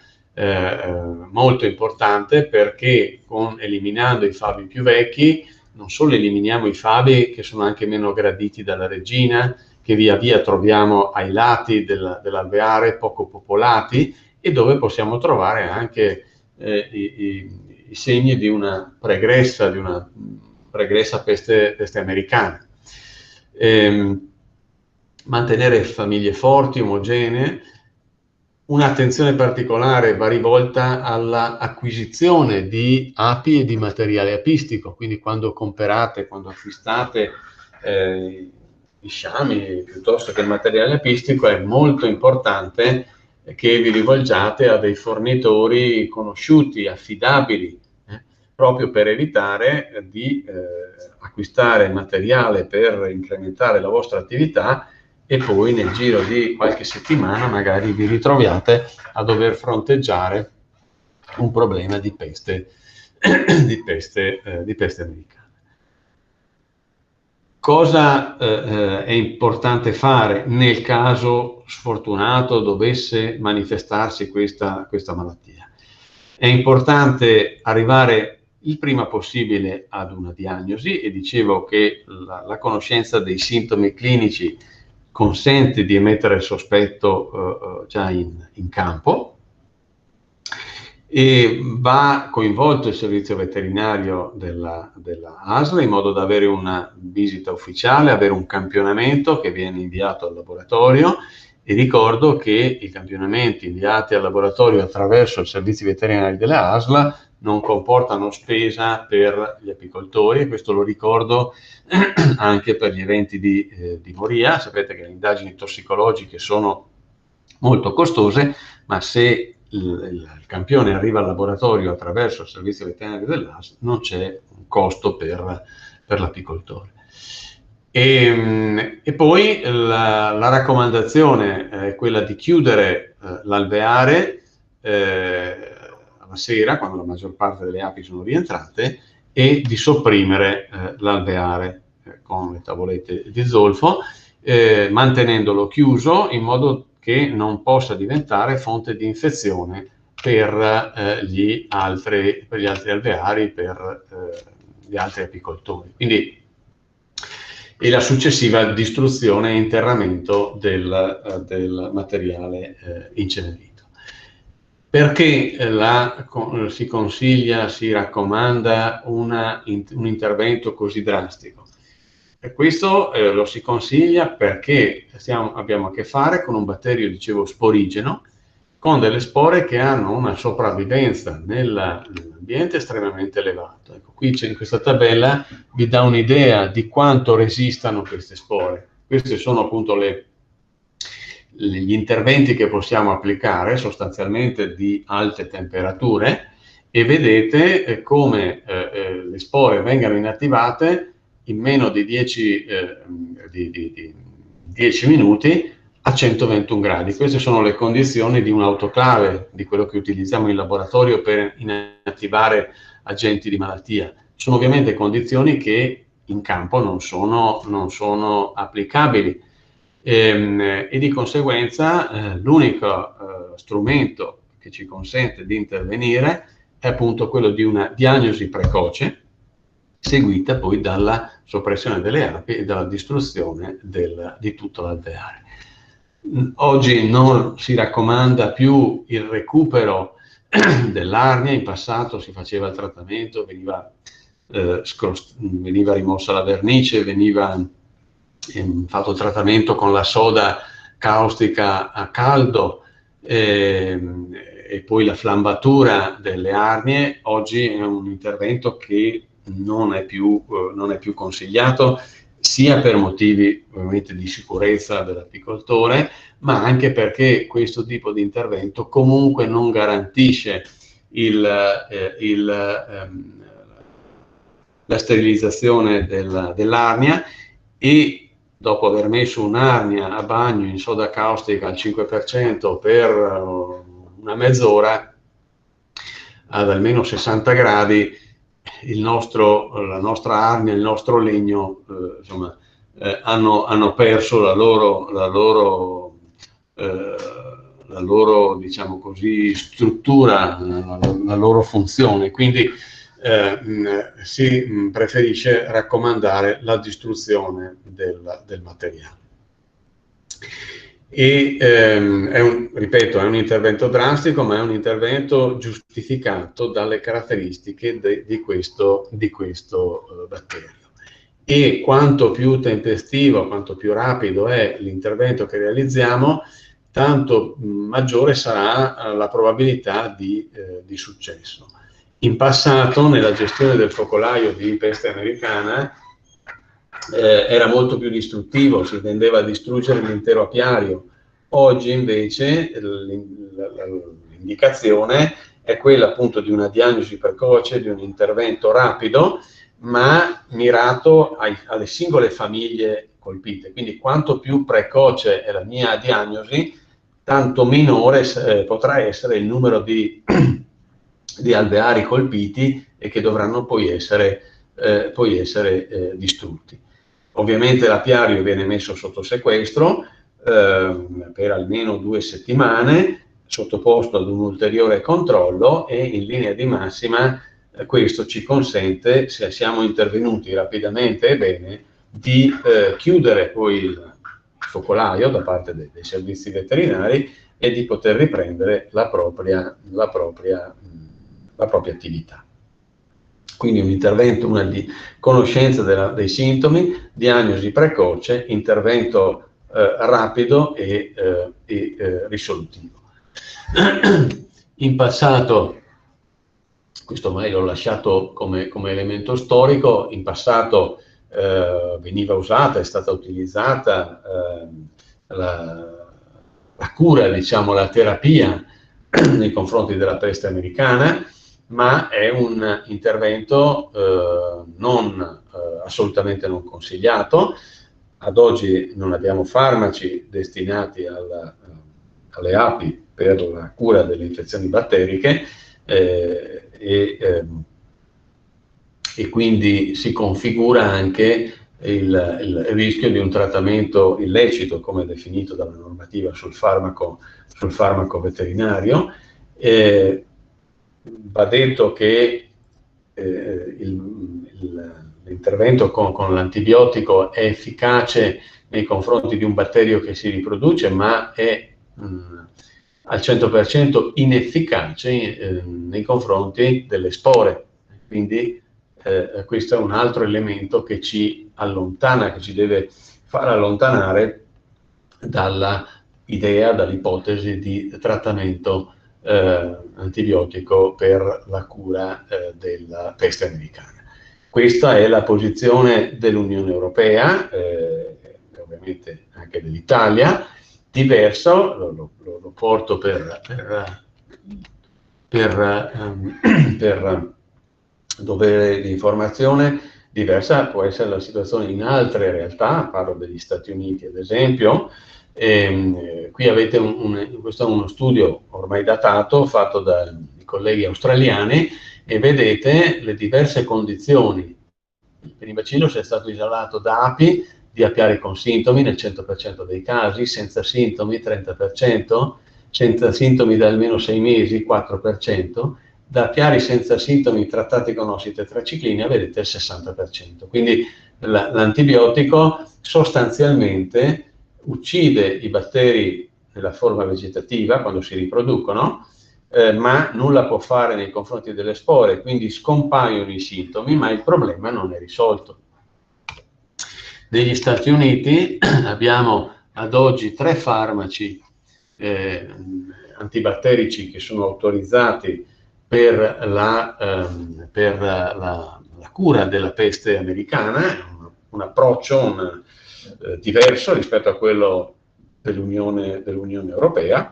molto importante, perché eliminando i favi più vecchi non solo eliminiamo i favi che sono anche meno graditi dalla regina, che via via troviamo ai lati dell'alveare poco popolati, e dove possiamo trovare anche i segni di una pregressa peste americana. Mantenere famiglie forti, omogenee. Un'attenzione particolare va rivolta all'acquisizione di api e di materiale apistico, quindi quando acquistate i sciami piuttosto che il materiale apistico, è molto importante che vi rivolgiate a dei fornitori conosciuti, affidabili, proprio per evitare di acquistare materiale per incrementare la vostra attività e poi nel giro di qualche settimana magari vi ritroviate a dover fronteggiare un problema di peste americana. Cosa è importante fare nel caso sfortunato dovesse manifestarsi questa malattia? È importante arrivare il prima possibile ad una diagnosi, e dicevo che la conoscenza dei sintomi clinici consente di emettere il sospetto già in campo, e va coinvolto il servizio veterinario della ASL in modo da avere una visita ufficiale, avere un campionamento che viene inviato al laboratorio. E ricordo che i campionamenti inviati al laboratorio attraverso i servizi veterinari della ASL non comportano spesa per gli apicoltori, e questo lo ricordo anche per gli eventi di moria. Sapete che le indagini tossicologiche sono molto costose, ma se il campione arriva al laboratorio attraverso il servizio veterinario dell'ASL non c'è un costo per l'apicoltore. E poi la raccomandazione è quella di chiudere l'alveare alla sera, quando la maggior parte delle api sono rientrate, e di sopprimere l'alveare con le tavolette di zolfo, mantenendolo chiuso in modo che non possa diventare fonte di infezione per gli altri alveari, per gli altri apicoltori. Quindi, e la successiva distruzione e interramento del materiale incenerito. Perché si consiglia, si raccomanda un intervento così drastico? E questo lo si consiglia perché abbiamo a che fare con un batterio, dicevo, sporigeno, con delle spore che hanno una sopravvivenza nell'ambiente estremamente elevata. Ecco, qui in questa tabella vi dà un'idea di quanto resistano queste spore. Questi sono appunto gli interventi che possiamo applicare, sostanzialmente di alte temperature, e vedete come le spore vengano inattivate in meno di 10 minuti a 121 gradi. Queste sono le condizioni di un autoclave, di quello che utilizziamo in laboratorio per inattivare agenti di malattia. Sono ovviamente condizioni che in campo non sono applicabili, e di conseguenza l'unico strumento che ci consente di intervenire è appunto quello di una diagnosi precoce, seguita poi dalla soppressione delle api e dalla distruzione di tutto l'alveare. Oggi non si raccomanda più il recupero dell'arnia. In passato si faceva il trattamento, veniva rimossa la vernice, veniva fatto il trattamento con la soda caustica a caldo, e poi la flambatura delle arnie. Oggi è un intervento che non è più consigliato, sia per motivi ovviamente di sicurezza dell'apicoltore, ma anche perché questo tipo di intervento comunque non garantisce la sterilizzazione dell'arnia, e dopo aver messo un'arnia a bagno in soda caustica al 5% per una mezz'ora ad almeno 60 gradi, la nostra arnia, il nostro legno hanno perso la loro diciamo così struttura, la loro funzione. Quindi si preferisce raccomandare la distruzione del materiale. E ripeto, è un intervento drastico, ma è un intervento giustificato dalle caratteristiche di questo batterio. E quanto più tempestivo, quanto più rapido è l'intervento che realizziamo, tanto maggiore sarà la probabilità di successo. In passato, nella gestione del focolaio di peste americana, era molto più distruttivo, si tendeva a distruggere l'intero apiario. Oggi invece l'indicazione è quella appunto di una diagnosi precoce, di un intervento rapido, ma mirato alle singole famiglie colpite. Quindi quanto più precoce è la mia diagnosi, tanto minore potrà essere il numero di alveari colpiti e che dovranno poi essere distrutti. Ovviamente l'apiario viene messo sotto sequestro per almeno 2 settimane, sottoposto ad un ulteriore controllo, e in linea di massima questo ci consente, se siamo intervenuti rapidamente e bene, di chiudere poi il focolaio da parte dei servizi veterinari e di poter riprendere la propria attività. Quindi un intervento, una di conoscenza dei sintomi, diagnosi precoce, intervento rapido e risolutivo. In passato, questo ormai l'ho lasciato come elemento storico, in passato veniva usata, è stata utilizzata la cura, diciamo, la terapia nei confronti della peste americana, ma è un intervento assolutamente non consigliato. Ad oggi non abbiamo farmaci destinati alle api per la cura delle infezioni batteriche e quindi si configura anche il rischio di un trattamento illecito, come definito dalla normativa sul farmaco veterinario. Va detto che l'intervento con l'antibiotico è efficace nei confronti di un batterio che si riproduce, ma è al 100% inefficace nei confronti delle spore. Quindi questo è un altro elemento che ci allontana, che ci deve far allontanare dall'ipotesi di trattamento antibiotico per la cura della peste americana. Questa è la posizione dell'Unione Europea, ovviamente anche dell'Italia, diverso, lo porto per dovere di informazione. Diversa può essere la situazione in altre realtà, parlo degli Stati Uniti ad esempio. Qui avete questo è uno studio ormai datato fatto dai colleghi australiani e vedete le diverse condizioni. Il Penibacillus è stato isolato da api di apiari con sintomi nel 100% dei casi, senza sintomi 30%, senza sintomi da almeno 6 mesi 4%, da apiari senza sintomi trattati con ossitetraciclina vedete il 60%. Quindi l'antibiotico sostanzialmente uccide i batteri nella forma vegetativa quando si riproducono, ma nulla può fare nei confronti delle spore, quindi scompaiono i sintomi, ma il problema non è risolto. Negli Stati Uniti abbiamo ad oggi 3 farmaci antibatterici che sono autorizzati per la cura della peste americana, un approccio diverso rispetto a quello dell'Unione Europea.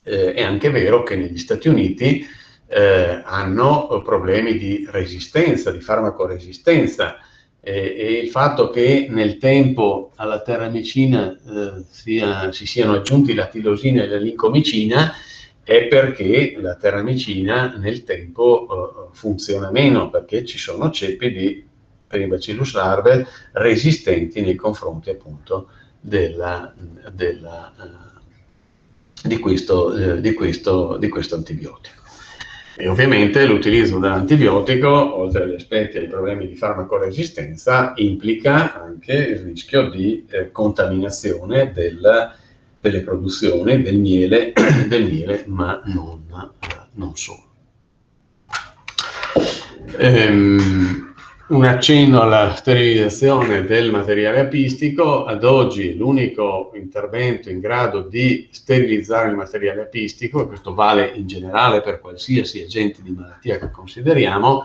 È anche vero che negli Stati Uniti hanno problemi di resistenza, di farmacoresistenza, e il fatto che nel tempo alla terramicina si siano aggiunti la tirosina e la lincomicina è perché la terramicina nel tempo funziona meno, perché ci sono ceppi di Penibacillus larvae resistenti nei confronti appunto di questo antibiotico. E ovviamente l'utilizzo dell'antibiotico, oltre agli aspetti e ai problemi di farmacoresistenza, implica anche il rischio di contaminazione delle produzioni del miele, ma non solo. Un accenno alla sterilizzazione del materiale apistico. Ad oggi l'unico intervento in grado di sterilizzare il materiale apistico, e questo vale in generale per qualsiasi agente di malattia che consideriamo,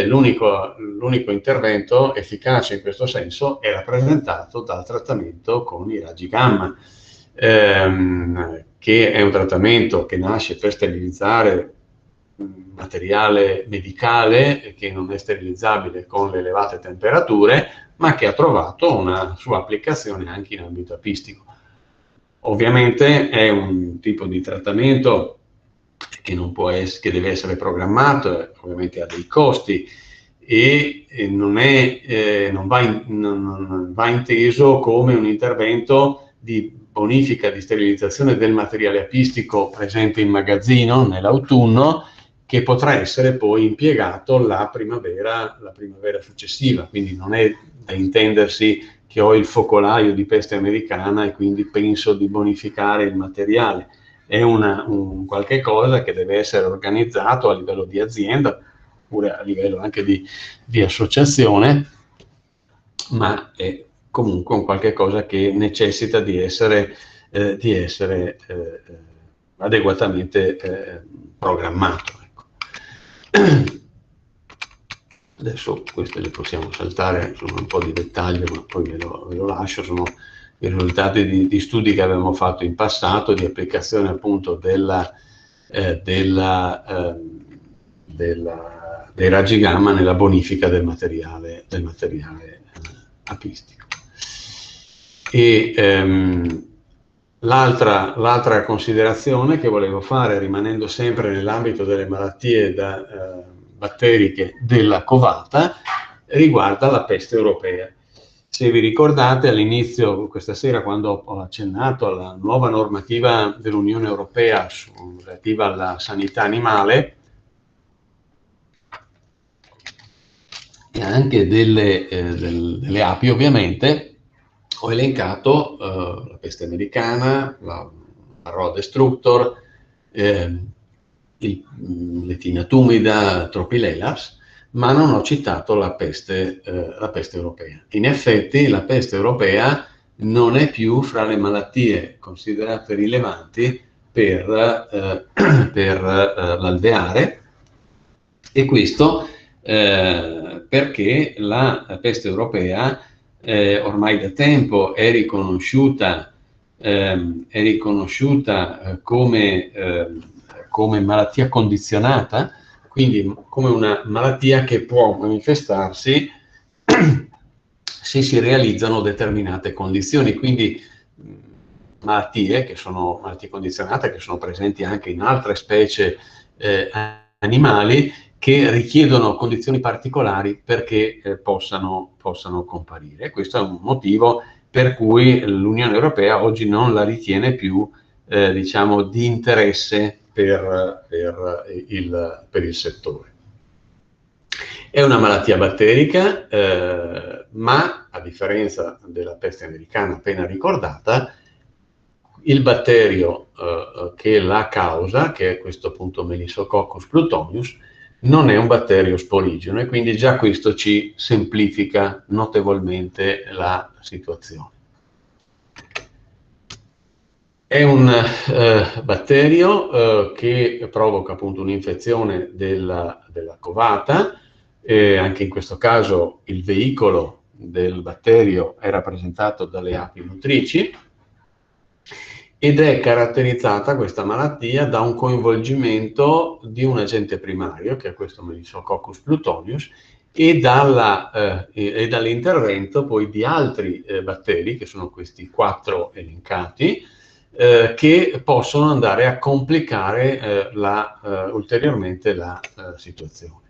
l'unico intervento efficace in questo senso è rappresentato dal trattamento con i raggi gamma, che è un trattamento che nasce per sterilizzare materiale medicale che non è sterilizzabile con le elevate temperature, ma che ha trovato una sua applicazione anche in ambito apistico. Ovviamente è un tipo di trattamento che non può essere, che deve essere programmato, ovviamente ha dei costi e non va inteso come un intervento di bonifica, di sterilizzazione del materiale apistico presente in magazzino nell'autunno, che potrà essere poi impiegato la primavera successiva. Quindi non è da intendersi che ho il focolaio di peste americana e quindi penso di bonificare il materiale. È un qualche cosa che deve essere organizzato a livello di azienda, oppure a livello anche di associazione, ma è comunque un qualche cosa che necessita di essere adeguatamente programmato. Ecco. Adesso queste le possiamo saltare, sono un po' di dettaglio, ma poi ve lo lascio, sono i risultati di studi che avevamo fatto in passato, di applicazione appunto dei raggi gamma nella bonifica del materiale apistico. E l'altra considerazione che volevo fare, rimanendo sempre nell'ambito delle malattie batteriche della covata, riguarda la peste europea. Se vi ricordate, all'inizio, questa sera, quando ho accennato alla nuova normativa dell'Unione Europea relativa alla sanità animale e anche delle api, ovviamente, ho elencato la peste americana, la Varroa destructor, l'Etina tumida, Tropilelars, ma non ho citato la peste europea. In effetti la peste europea non è più fra le malattie considerate rilevanti per l'alveare, e questo perché la peste europea ormai da tempo è riconosciuta come malattia condizionata, quindi come una malattia che può manifestarsi se si realizzano determinate condizioni. Quindi malattie condizionate che sono presenti anche in altre specie animali, che richiedono condizioni particolari perché possano comparire. Questo è un motivo per cui l'Unione Europea oggi non la ritiene più diciamo di interesse per il settore. È una malattia batterica, ma a differenza della peste americana appena ricordata, il batterio che la causa, che è questo appunto Menissococcus plutonius, non è un batterio sporigeno, e quindi già questo ci semplifica notevolmente la situazione. È un batterio che provoca appunto un'infezione della covata, anche in questo caso il veicolo del batterio è rappresentato dalle api nutrici, ed è caratterizzata questa malattia da un coinvolgimento di un agente primario, che è questo Menissococcus plutonius, e dall'intervento poi di altri batteri, che sono questi 4 elencati, che possono andare a complicare ulteriormente la situazione.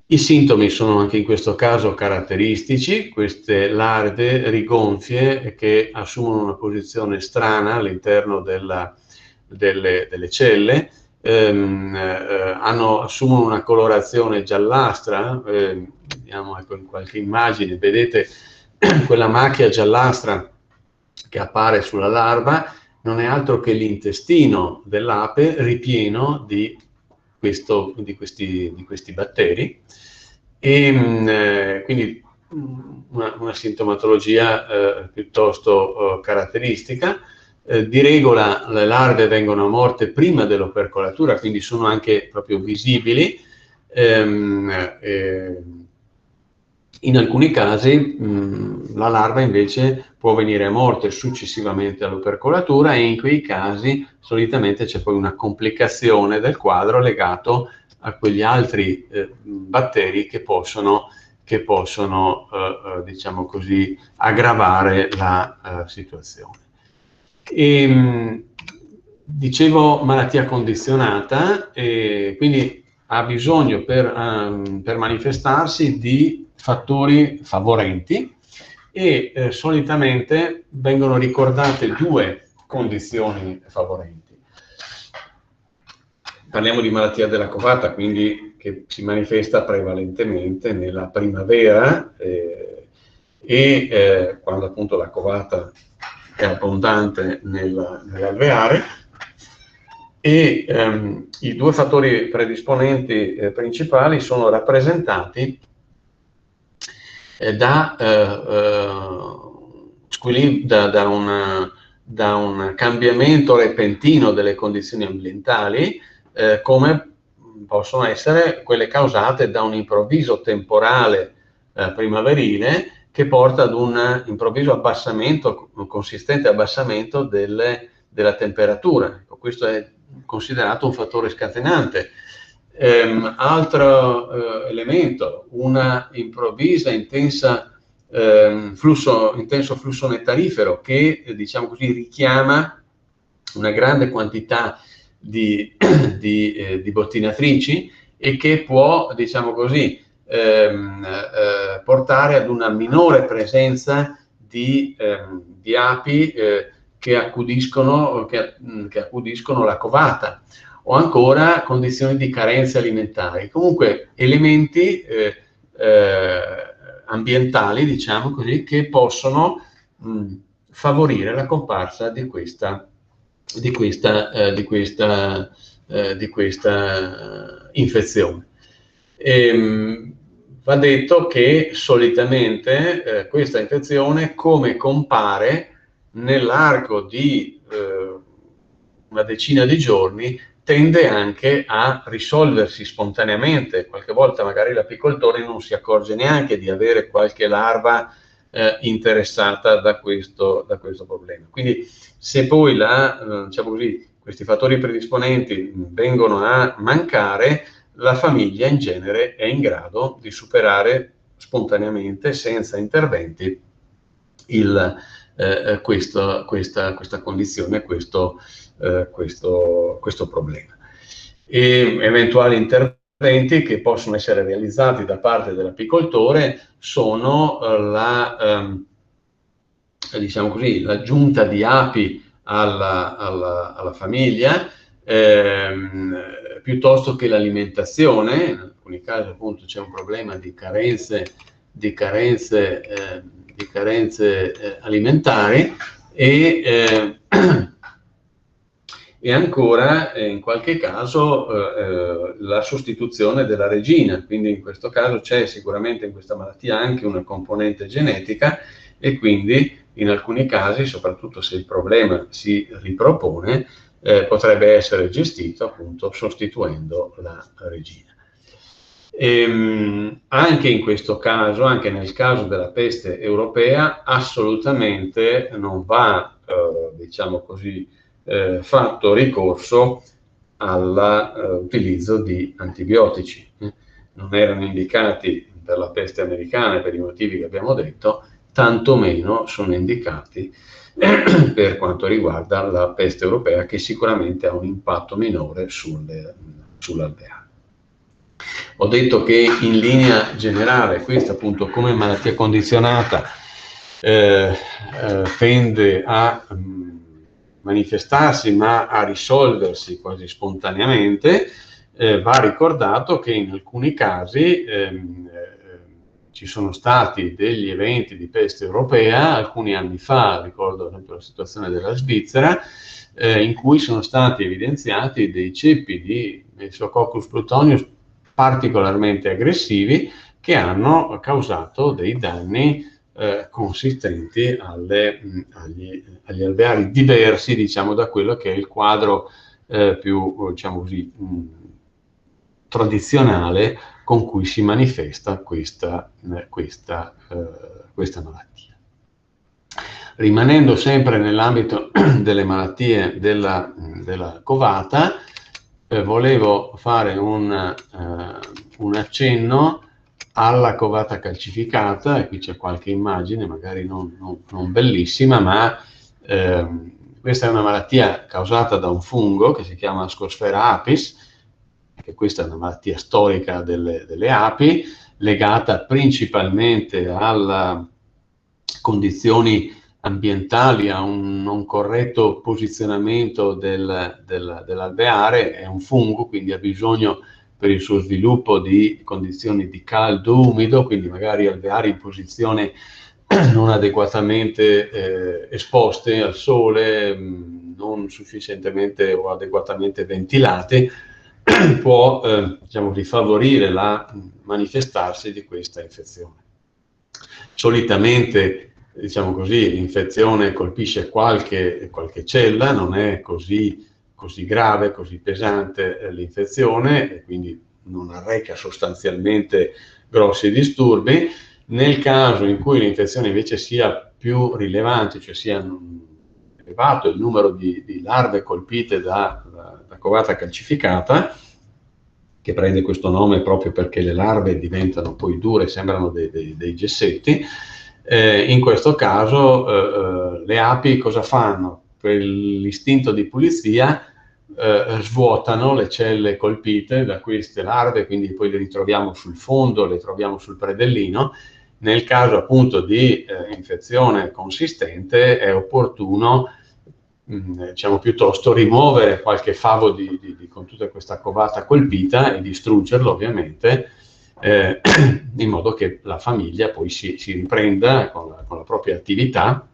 I sintomi sono anche in questo caso caratteristici: queste larve rigonfie che assumono una posizione strana all'interno delle celle, assumono una colorazione giallastra, vediamo ecco in qualche immagine, vedete quella macchia giallastra che appare sulla larva, non è altro che l'intestino dell'ape ripieno di questi batteri, e quindi una sintomatologia piuttosto caratteristica. Di regola le larve vengono morte prima dell'opercolatura, quindi sono anche proprio visibili. In alcuni casi la larva invece può venire a morte successivamente all'opercolatura, e in quei casi solitamente c'è poi una complicazione del quadro legato a quegli altri batteri che possono diciamo così, aggravare la situazione. Dicevo malattia condizionata, quindi ha bisogno per manifestarsi di fattori favorenti, e solitamente vengono ricordate 2 condizioni favorenti. Parliamo di malattia della covata, quindi che si manifesta prevalentemente nella primavera, e quando appunto la covata è abbondante nell'alveare, e i due fattori predisponenti principali sono rappresentati da un cambiamento repentino delle condizioni ambientali, come possono essere quelle causate da un improvviso temporale primaverile che porta ad un improvviso abbassamento, un consistente abbassamento della temperatura. Questo è considerato un fattore scatenante. Altro elemento, una improvvisa intenso flusso nettarifero che, diciamo così, richiama una grande quantità di bottinatrici e che può, diciamo così, portare ad una minore presenza di api che accudiscono la covata, o ancora condizioni di carenze alimentari. Comunque elementi ambientali, diciamo così, che possono favorire la comparsa di questa infezione. Va detto che solitamente questa infezione, come compare nell'arco di una decina di giorni, tende anche a risolversi spontaneamente. Qualche volta magari l'apicoltore non si accorge neanche di avere qualche larva interessata da questo problema. Quindi se poi diciamo così, questi fattori predisponenti vengono a mancare, la famiglia in genere è in grado di superare spontaneamente, senza interventi, questa condizione, questo problema. E eventuali interventi che possono essere realizzati da parte dell'apicoltore sono diciamo così, l'aggiunta di api alla famiglia, piuttosto che l'alimentazione. In alcuni casi appunto c'è un problema di carenze alimentari, e ancora in qualche caso la sostituzione della regina. Quindi in questo caso c'è sicuramente in questa malattia anche una componente genetica, e quindi in alcuni casi, soprattutto se il problema si ripropone, potrebbe essere gestito appunto sostituendo la regina. Anche in questo caso, anche nel caso della peste europea, assolutamente non va, diciamo così, fatto ricorso all'utilizzo di antibiotici. Non erano indicati per la peste americana per i motivi che abbiamo detto, tantomeno sono indicati per quanto riguarda la peste europea, che sicuramente ha un impatto minore sull'alveare. Ho detto che in linea generale questa appunto come malattia condizionata tende a manifestarsi ma a risolversi quasi spontaneamente. Va ricordato che in alcuni casi ci sono stati degli eventi di peste europea alcuni anni fa, ricordo ad esempio la situazione della Svizzera, in cui sono stati evidenziati dei ceppi di Mesococcus plutonius particolarmente aggressivi, che hanno causato dei danni consistenti agli alveari, diversi, diciamo, da quello che è il quadro più, diciamo così, tradizionale con cui si manifesta questa malattia. Rimanendo sempre nell'ambito delle malattie della covata, volevo fare un accenno alla covata calcificata, e qui c'è qualche immagine, magari non bellissima, ma questa è una malattia causata da un fungo che si chiama Ascosphaera apis, che questa è una malattia storica delle api, legata principalmente alle condizioni ambientali, a un non corretto posizionamento dell'alveare. È un fungo, quindi ha bisogno per il suo sviluppo di condizioni di caldo umido, quindi magari alveari in posizione non adeguatamente esposte al sole, non sufficientemente o adeguatamente ventilate, può diciamo, favorire la manifestarsi di questa infezione. Solitamente, diciamo così, l'infezione colpisce qualche cella, non è così grave, così pesante l'infezione, e quindi non arreca sostanzialmente grossi disturbi. Nel caso in cui l'infezione invece sia più rilevante, cioè sia elevato il numero di larve colpite da covata calcificata, che prende questo nome proprio perché le larve diventano poi dure, sembrano dei gessetti, in questo caso le api cosa fanno? Per l'istinto di pulizia svuotano le celle colpite da queste larve, quindi poi le ritroviamo sul fondo, le troviamo sul predellino. Nel caso appunto di infezione consistente è opportuno diciamo piuttosto rimuovere qualche favo con tutta questa covata colpita e distruggerlo ovviamente, in modo che la famiglia poi si riprenda con la propria attività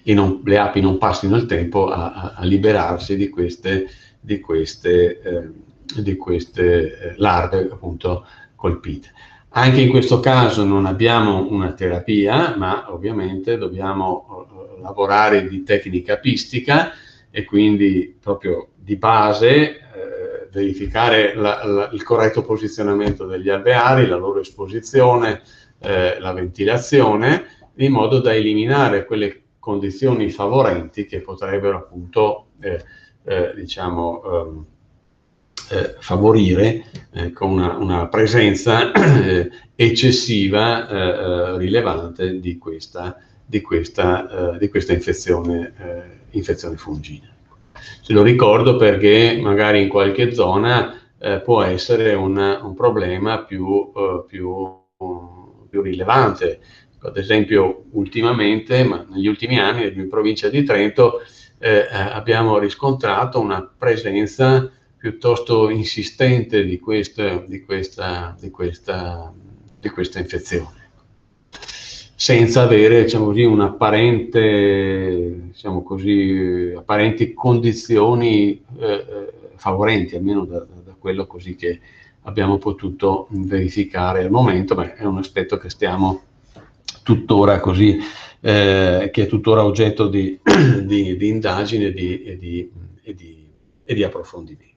e le api non passino il tempo a liberarsi di queste larve appunto colpite. Anche in questo caso non abbiamo una terapia, ma ovviamente dobbiamo lavorare di tecnica apistica e quindi proprio di base verificare il corretto posizionamento degli alveari, la loro esposizione, la ventilazione, in modo da eliminare quelle condizioni favorenti che potrebbero appunto diciamo favorire con una presenza eccessiva rilevante di questa infezione fungina. Se lo ricordo perché magari in qualche zona può essere un problema più rilevante. Ad esempio ultimamente, ma negli ultimi anni, in provincia di Trento, abbiamo riscontrato una presenza piuttosto insistente di questa infezione, senza avere, diciamo così, apparenti condizioni favorenti, almeno da quello così che abbiamo potuto verificare al momento. Beh, è un aspetto che stiamo tuttora così, che è tuttora oggetto di indagine e di approfondimenti.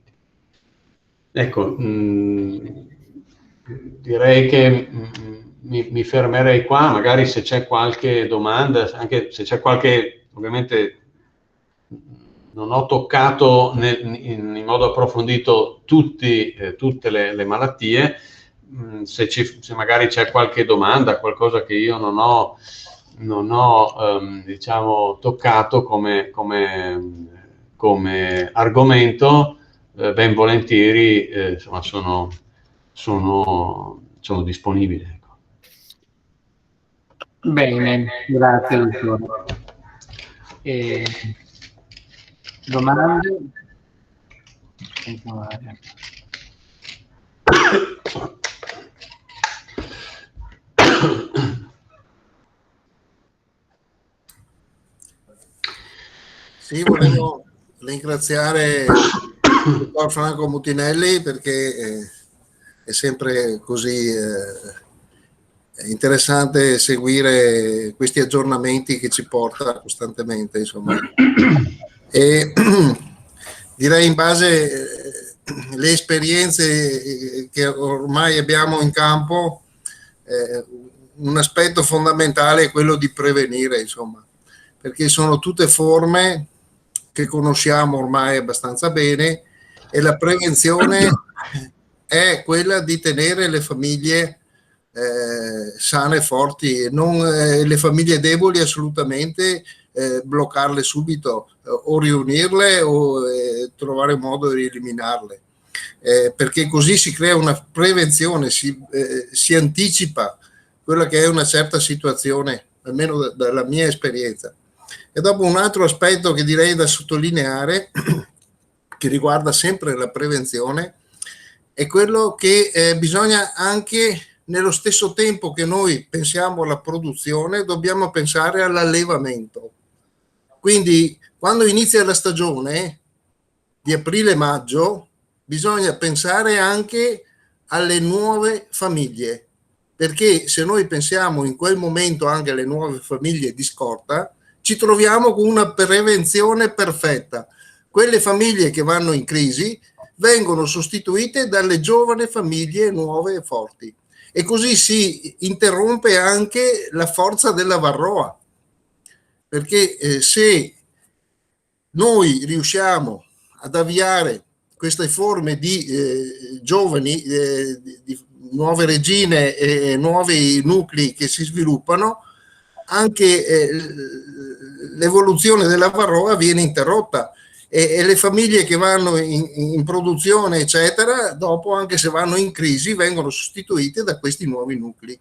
Ecco, direi che mi fermerei qua, magari se c'è qualche domanda, anche se c'è qualche, ovviamente non ho toccato in modo approfondito tutte le malattie, se magari c'è qualche domanda, qualcosa che io non ho diciamo toccato come argomento, ben volentieri insomma sono disponibile. Ecco. Bene, grazie dottore. Domande? Sì, volevo ringraziare il dottor Franco Mutinelli perché è sempre così interessante seguire questi aggiornamenti che ci porta costantemente, insomma. E direi, in base alle esperienze che ormai abbiamo in campo, un aspetto fondamentale è quello di prevenire, insomma, perché sono tutte forme che conosciamo ormai abbastanza bene, e la prevenzione è quella di tenere le famiglie sane e forti, e non le famiglie deboli assolutamente bloccarle subito, o riunirle o trovare un modo di eliminarle, perché così si crea una prevenzione, si anticipa quella che è una certa situazione, almeno dalla mia esperienza. E dopo, un altro aspetto che direi da sottolineare, che riguarda sempre la prevenzione, è quello che bisogna anche nello stesso tempo che noi pensiamo alla produzione, dobbiamo pensare all'allevamento. Quindi quando inizia la stagione di aprile-maggio bisogna pensare anche alle nuove famiglie, perché se noi pensiamo in quel momento anche alle nuove famiglie di scorta, ci troviamo con una prevenzione perfetta. Quelle famiglie che vanno in crisi vengono sostituite dalle giovani famiglie nuove e forti, e così si interrompe anche la forza della varroa, perché se noi riusciamo ad avviare queste forme di giovani, di nuove regine e nuovi nuclei che si sviluppano, anche l'evoluzione della varroa viene interrotta, e le famiglie che vanno in produzione eccetera, dopo, anche se vanno in crisi, vengono sostituite da questi nuovi nuclei.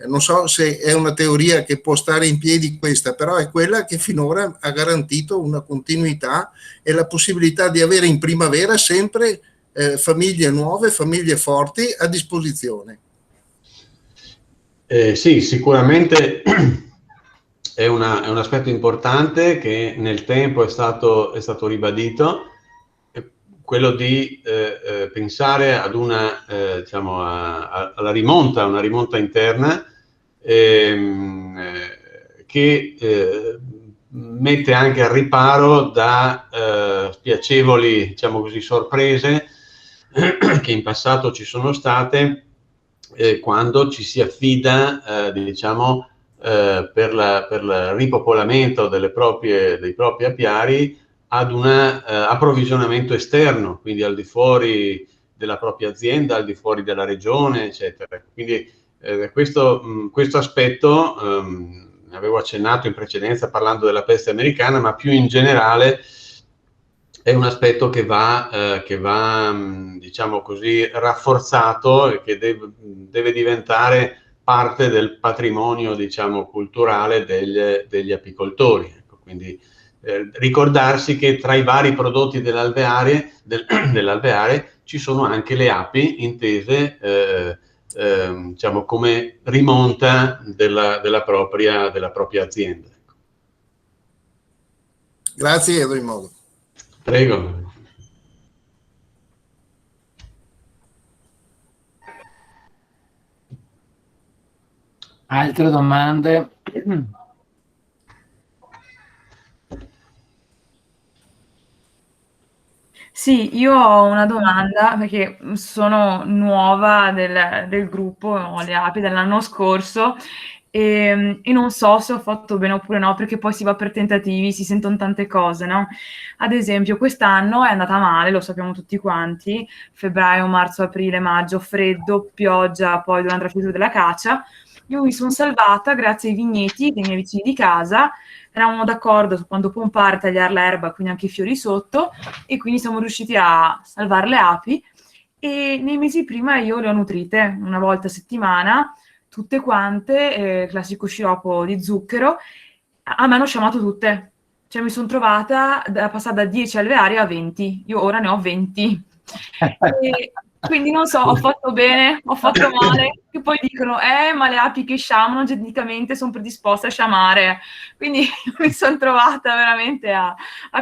Non so se è una teoria che può stare in piedi questa, però è quella che finora ha garantito una continuità e la possibilità di avere in primavera sempre famiglie nuove, famiglie forti a disposizione. Sì, sicuramente è un aspetto importante che nel tempo è stato ribadito, quello di pensare ad una, diciamo, alla rimonta, una rimonta interna che mette anche al riparo da spiacevoli, diciamo così, sorprese che in passato ci sono state quando ci si affida, diciamo, per il ripopolamento dei propri apiari ad un approvvigionamento esterno, quindi al di fuori della propria azienda, al di fuori della regione, eccetera. Quindi questo aspetto avevo accennato in precedenza parlando della peste americana, ma più in generale è un aspetto che va diciamo così, rafforzato e che deve diventare parte del patrimonio, diciamo, culturale degli apicoltori. Ecco, quindi ricordarsi che tra i vari prodotti dell'alveare ci sono anche le api, intese diciamo come rimonta della propria azienda. Grazie, avrei modo. Prego. Altre domande? Sì, io ho una domanda perché sono nuova del gruppo, ho le api dall'anno scorso e non so se ho fatto bene oppure no, perché poi si va per tentativi, si sentono tante cose, no? Ad esempio, quest'anno è andata male, lo sappiamo tutti quanti, febbraio, marzo, aprile, maggio, freddo, pioggia, poi durante la chiusura della caccia. Io mi sono salvata grazie ai vigneti dei miei vicini di casa, eravamo d'accordo su quando pompare, tagliare l'erba, quindi anche i fiori sotto, e quindi siamo riusciti a salvare le api, e nei mesi prima io le ho nutrite una volta a settimana, tutte quante, classico sciroppo di zucchero. A me hanno sciamato tutte, cioè mi sono trovata da passare da 10 alveari a 20, io ora ne ho 20. E quindi non so, ho fatto bene, ho fatto male, che poi dicono, ma le api che sciamano geneticamente sono predisposte a sciamare, quindi mi sono trovata veramente a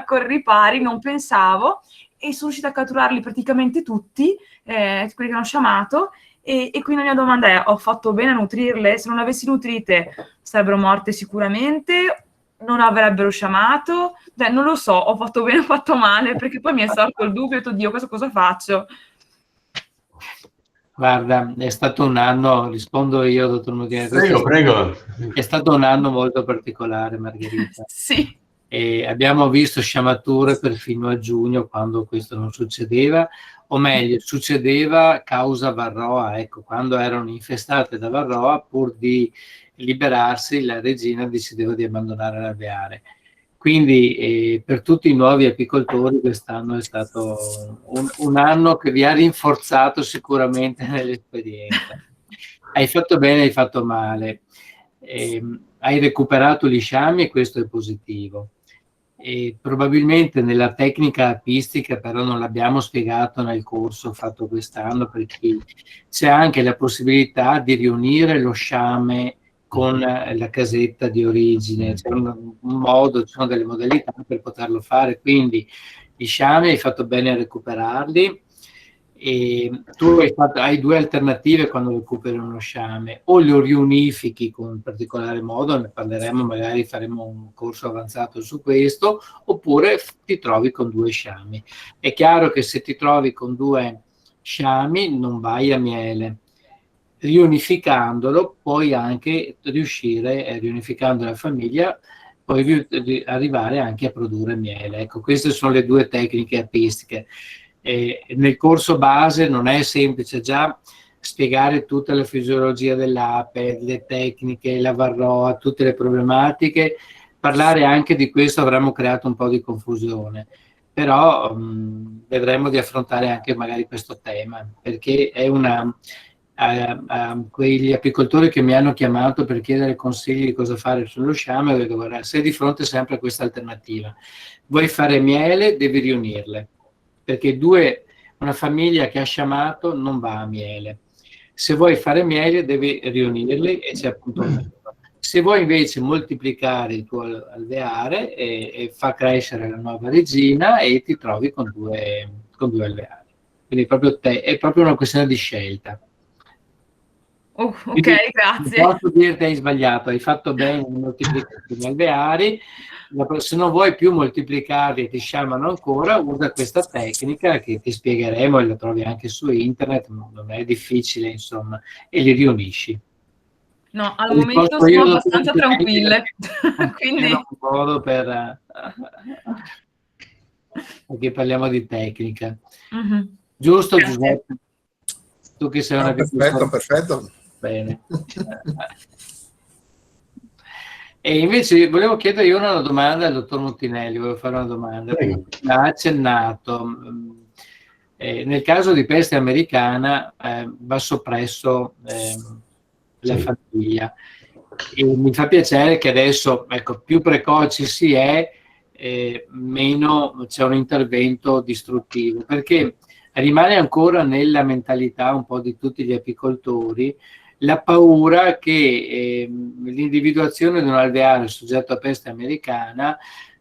correre i pari, non pensavo, e sono riuscita a catturarli praticamente tutti, quelli che hanno sciamato, e quindi la mia domanda è, ho fatto bene a nutrirle? Se non le avessi nutrite sarebbero morte sicuramente, non avrebbero sciamato? Beh, non lo so, ho fatto bene o ho fatto male, perché poi mi è sorto il dubbio, Dio, cosa faccio? Guarda, è stato un anno, rispondo io, dottor Mughini. Prego. È stato un anno molto particolare, Margherita. Sì. E abbiamo visto sciamature perfino a giugno, quando questo non succedeva, o meglio, succedeva causa varroa, ecco, quando erano infestate da varroa, pur di liberarsi, la regina decideva di abbandonare l'alveare. Quindi per tutti i nuovi apicoltori quest'anno è stato un anno che vi ha rinforzato sicuramente nell'esperienza. Hai fatto bene, hai fatto male. Hai recuperato gli sciami e questo è positivo. E probabilmente nella tecnica apistica però non l'abbiamo spiegato nel corso fatto quest'anno, perché c'è anche la possibilità di riunire lo sciame con la casetta di origine, c'è un modo, ci sono delle modalità per poterlo fare, quindi gli sciami hai fatto bene a recuperarli, e tu hai due alternative quando recuperi uno sciame: o lo riunifichi con un particolare modo, ne parleremo, magari faremo un corso avanzato su questo, oppure ti trovi con due sciami. È chiaro che se ti trovi con due sciami non vai a miele. Riunificandolo puoi anche riuscire, riunificando la famiglia, puoi arrivare anche a produrre miele. Ecco, queste sono le due tecniche apistiche. Nel corso base non è semplice già spiegare tutta la fisiologia dell'ape, le tecniche, la varroa, tutte le problematiche. Parlare anche di questo avremmo creato un po' di confusione, però vedremo di affrontare anche magari questo tema, perché è quegli apicoltori che mi hanno chiamato per chiedere consigli di cosa fare sullo sciame, ho detto: guarda, sei di fronte sempre a questa alternativa, vuoi fare miele, devi riunirle, perché una famiglia che ha sciamato non va a miele. Se vuoi fare miele devi riunirli, e c'è appunto un metodo. Se vuoi invece moltiplicare il tuo alveare e fa crescere la nuova regina, e ti trovi con due alveari. Quindi è proprio una questione di scelta. Ok, Quindi, grazie. non posso dirti hai sbagliato, hai fatto bene in moltiplicare gli alveari. Se non vuoi più moltiplicarli e ti sciamano ancora, usa questa tecnica che ti spiegheremo, e la trovi anche su internet, non è difficile, insomma, e li riunisci. No, al momento sono abbastanza tranquille. Quindi un modo perché parliamo di tecnica. Giusto, grazie. Giuseppe? Tu che sei una perfetto. Bene. E invece volevo chiedere io una domanda al dottor Montinelli, volevo fare una domanda. L'ha accennato. Nel caso di peste americana va soppresso la famiglia, e mi fa piacere che adesso, ecco, più precoci si è, meno c'è un intervento distruttivo, perché rimane ancora nella mentalità un po' di tutti gli apicoltori la paura che l'individuazione di un alveare soggetto a peste americana,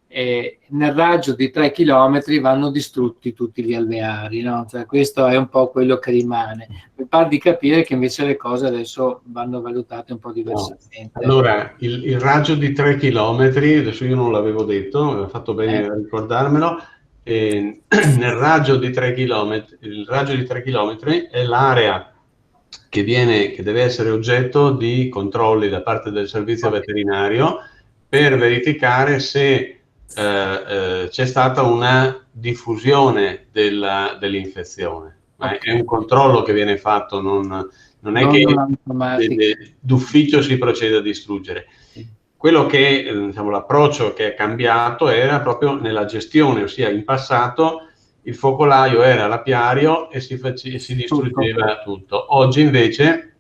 nel raggio di 3 chilometri vanno distrutti tutti gli alveari, no? Cioè, questo è un po' quello che rimane. Mi pare di capire che invece le cose adesso vanno valutate un po' diversamente. No. Allora, il raggio di 3 chilometri, adesso io non l'avevo detto, ho fatto bene a ricordarmelo. Nel raggio di 3 chilometri, il raggio di 3 chilometri è l'area che deve essere oggetto di controlli da parte del servizio veterinario per verificare se c'è stata una diffusione dell'infezione. Ma è un controllo che viene fatto, non è che d'ufficio si procede a distruggere. Quello che, diciamo, l'approccio che è cambiato era proprio nella gestione, ossia in passato il focolaio era l'apiario e si distruggeva tutto. Oggi invece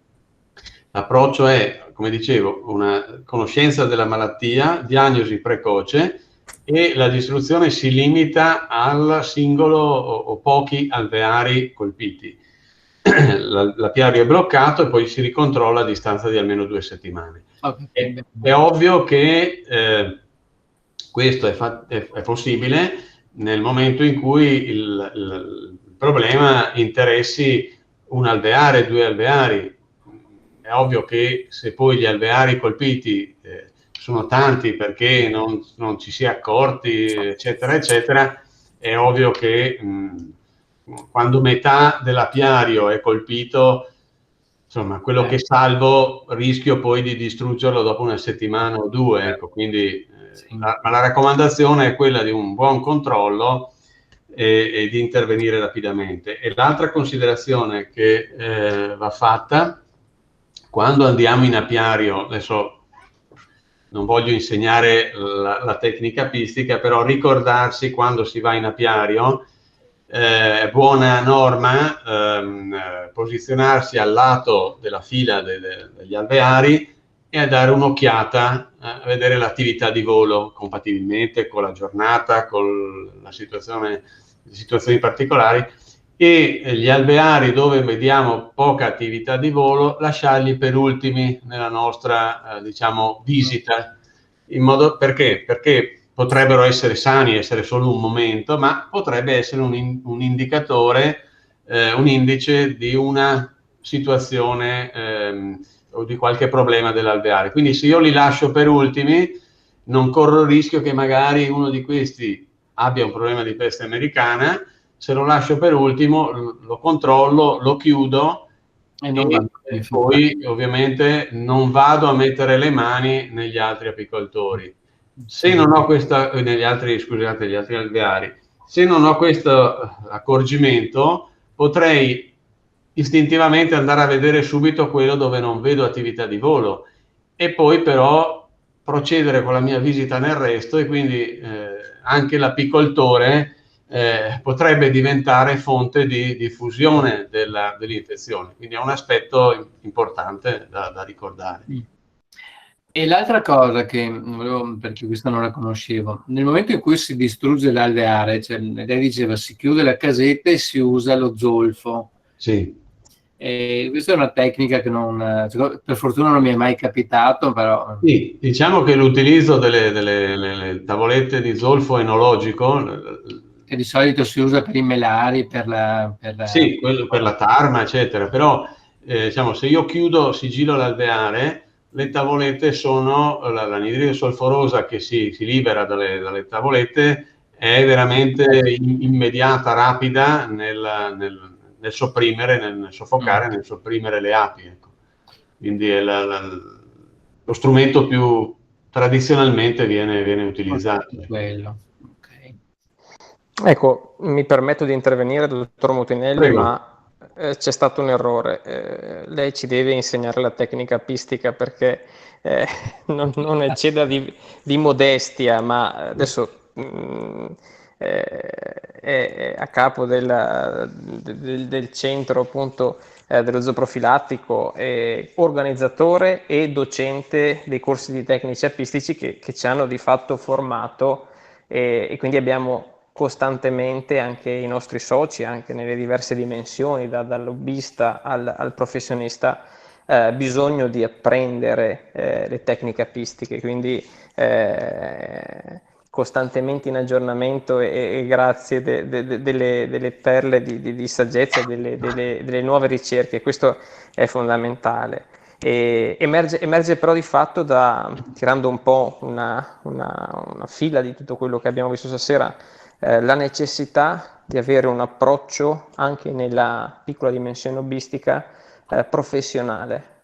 l'approccio è, come dicevo, una conoscenza della malattia, diagnosi precoce, e la distruzione si limita al singolo o pochi alveari colpiti. L'apiario è bloccato e poi si ricontrolla a distanza di almeno 2 settimane. È ovvio che questo è possibile nel momento in cui il problema interessi un alveare, 2 alveari. È ovvio che se poi gli alveari colpiti sono tanti perché non ci si è accorti, eccetera, eccetera, è ovvio che quando metà dell'apiario è colpito, insomma, quello che salvo rischio poi di distruggerlo dopo 1 settimana o 2, ecco, quindi ma la raccomandazione è quella di un buon controllo e di intervenire rapidamente. E l'altra considerazione che va fatta quando andiamo in apiario, adesso non voglio insegnare la tecnica apistica, però ricordarsi quando si va in apiario, è buona norma posizionarsi al lato della fila degli alveari e a dare un'occhiata a vedere l'attività di volo compatibilmente con la giornata, con le situazioni particolari, e gli alveari dove vediamo poca attività di volo lasciarli per ultimi nella nostra diciamo visita, perché potrebbero essere sani, essere solo un momento, ma potrebbe essere un indicatore, un indice di una situazione o di qualche problema dell'alveare. Quindi se io li lascio per ultimi, non corro il rischio che magari uno di questi abbia un problema di peste americana. Se lo lascio per ultimo, lo controllo, lo chiudo e poi ovviamente non vado a mettere le mani negli altri apicoltori. Se non ho negli altri alveari, se non ho questo accorgimento, potrei istintivamente andare a vedere subito quello dove non vedo attività di volo e poi però procedere con la mia visita nel resto, e quindi anche l'apicoltore potrebbe diventare fonte di diffusione dell'infezione. Quindi è un aspetto importante da ricordare. E l'altra cosa che volevo, perché questa non la conoscevo, nel momento in cui si distrugge l'alveare, cioè, lei diceva si chiude la casetta e si usa lo zolfo. Sì. E questa è una tecnica che per fortuna non mi è mai capitato, però... Sì, diciamo che l'utilizzo delle tavolette di zolfo enologico, che di solito si usa per i melari, sì, quello per la tarma, eccetera, però diciamo, se io chiudo, sigillo l'alveare, le tavolette sono, l'anidride solforosa che si libera dalle tavolette è veramente immediata, rapida nel sopprimere, nel soffocare, nel sopprimere le api. Ecco. Quindi è lo strumento più tradizionalmente viene utilizzato. Quello. Ecco, mi permetto di intervenire, dottor Mutinelli, prego. Ma c'è stato un errore. Lei ci deve insegnare la tecnica apistica, perché non ecceda di modestia, ma adesso è a capo del centro appunto dello zooprofilattico, organizzatore e docente dei corsi di tecnici apistici che ci hanno di fatto formato, e quindi abbiamo costantemente anche i nostri soci, anche nelle diverse dimensioni, dal lobbista al professionista, bisogno di apprendere le tecniche apistiche, quindi costantemente in aggiornamento, e grazie delle perle di saggezza, delle nuove ricerche. Questo è fondamentale. E emerge però di fatto, tirando un po' una fila di tutto quello che abbiamo visto stasera, la necessità di avere un approccio anche nella piccola dimensione hobbistica professionale,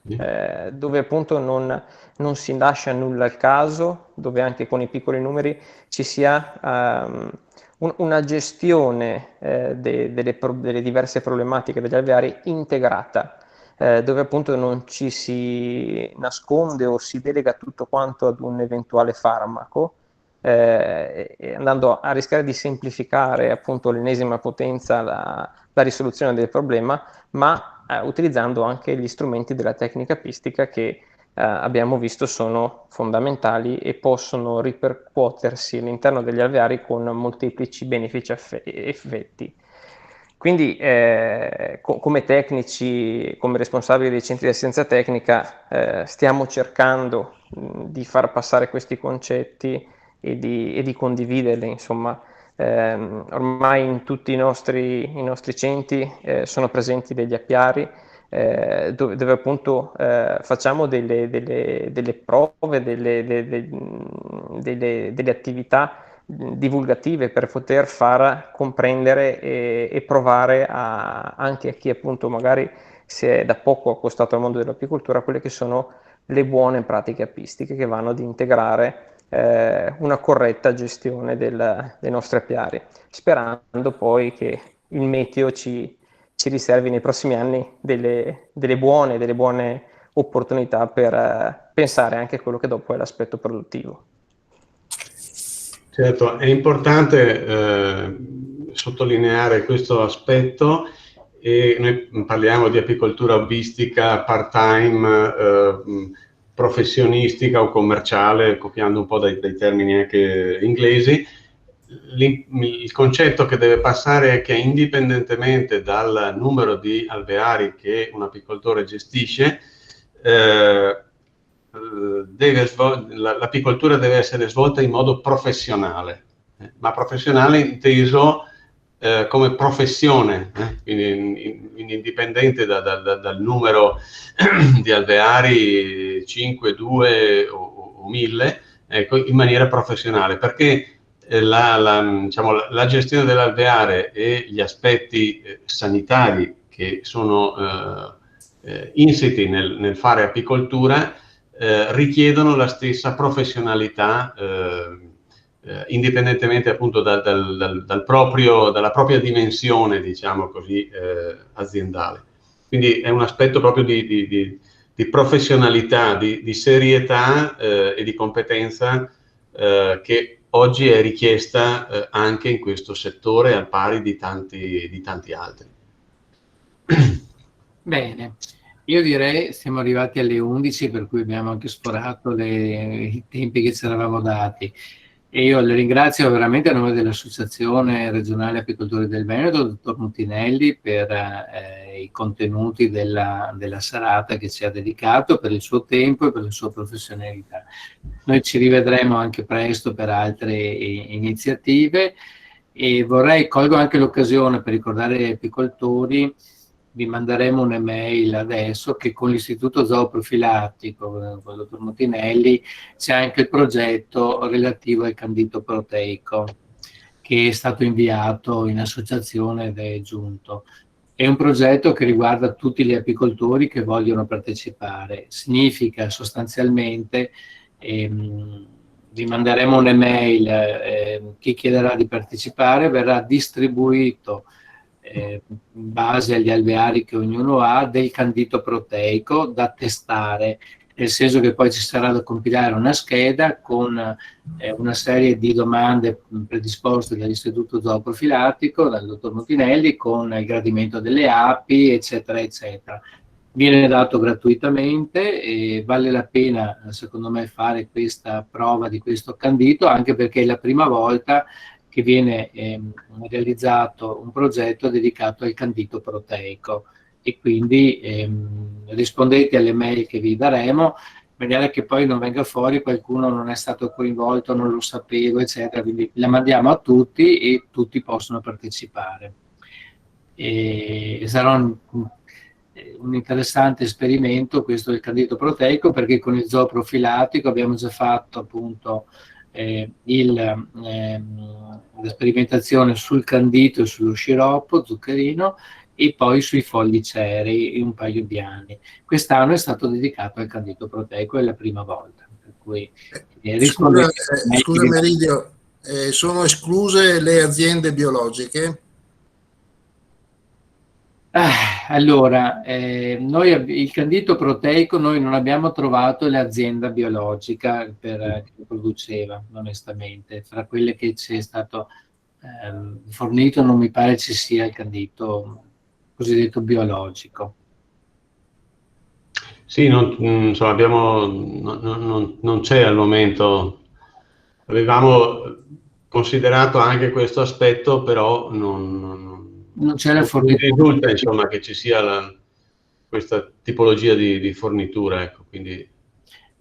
dove appunto non si lascia nulla al caso, dove anche con i piccoli numeri ci sia una gestione delle diverse problematiche degli alveari integrata, dove appunto non ci si nasconde o si delega tutto quanto ad un eventuale farmaco, andando a rischiare di semplificare appunto l'ennesima potenza la risoluzione del problema, ma utilizzando anche gli strumenti della tecnica apistica che abbiamo visto sono fondamentali e possono ripercuotersi all'interno degli alveari con molteplici benefici effetti. Quindi come tecnici, come responsabili dei centri di assistenza tecnica, stiamo cercando di far passare questi concetti e di condividerli, insomma. Ormai in tutti i nostri centri sono presenti degli apiari, dove appunto facciamo delle prove, delle attività divulgative per poter far comprendere e provare anche a chi appunto magari si è da poco accostato al mondo dell'apicoltura, quelle che sono le buone pratiche apistiche che vanno ad integrare una corretta gestione dei nostri apiari, sperando poi che il meteo ci riservi nei prossimi anni delle buone opportunità per pensare anche a quello che dopo è l'aspetto produttivo. Certo, è importante sottolineare questo aspetto, e noi parliamo di apicoltura hobbistica part-time, professionistica o commerciale, copiando un po' dai termini anche inglesi. Il concetto che deve passare è che indipendentemente dal numero di alveari che un apicoltore gestisce, l'apicoltura deve essere svolta in modo professionale, ma professionale inteso come professione, quindi indipendente dal numero di alveari, 5, 2 o 1000, ecco, in maniera professionale, perché diciamo, la gestione dell'alveare e gli aspetti sanitari che sono insiti nel fare apicoltura richiedono la stessa professionalità, indipendentemente appunto dalla propria dimensione, diciamo così, aziendale. Quindi è un aspetto proprio di professionalità, di serietà e di competenza che oggi è richiesta anche in questo settore, al pari di tanti altri. Bene, io direi siamo arrivati alle 11, per cui abbiamo anche sforato i tempi che ci eravamo dati. E io le ringrazio veramente a nome dell'Associazione Regionale Apicoltori del Veneto, dottor Mutinelli, per i contenuti della serata che ci ha dedicato, per il suo tempo e per la sua professionalità. Noi ci rivedremo anche presto per altre iniziative e colgo anche l'occasione per ricordare agli apicoltori. Vi manderemo un'email adesso che con l'Istituto Zooprofilattico, con il dottor Mutinelli, c'è anche il progetto relativo al candito proteico che è stato inviato in associazione ed è giunto. È un progetto che riguarda tutti gli apicoltori che vogliono partecipare. Significa sostanzialmente, vi manderemo un'email, chi chiederà di partecipare verrà distribuito in base agli alveari che ognuno ha del candito proteico da testare, nel senso che poi ci sarà da compilare una scheda con una serie di domande predisposte dall'Istituto Zooprofilattico, dal dottor Mutinelli, con il gradimento delle api, eccetera, eccetera. Viene dato gratuitamente e vale la pena, secondo me, fare questa prova di questo candito, anche perché è la prima volta che viene realizzato un progetto dedicato al candito proteico e quindi rispondete alle mail che vi daremo in maniera che poi non venga fuori qualcuno non è stato coinvolto, non lo sapevo, eccetera, quindi la mandiamo a tutti e tutti possono partecipare. E sarà un interessante esperimento questo del candito proteico, perché con il zooprofilattico abbiamo già fatto appunto la sperimentazione sul candito e sullo sciroppo zuccherino e poi sui fogli cerei un paio di anni. Quest'anno è stato dedicato al candito proteico, è la prima volta. Per cui, scusa Meridio, sono escluse le aziende biologiche? Allora, noi il candito proteico noi non abbiamo trovato l'azienda biologica che lo produceva, onestamente. Fra quelle che ci è stato fornito non mi pare ci sia il candito cosiddetto biologico. Sì, insomma, non c'è al momento. Avevamo considerato anche questo aspetto, però non c'è la fornitura. Risulta insomma che ci sia questa tipologia di fornitura, ecco, quindi.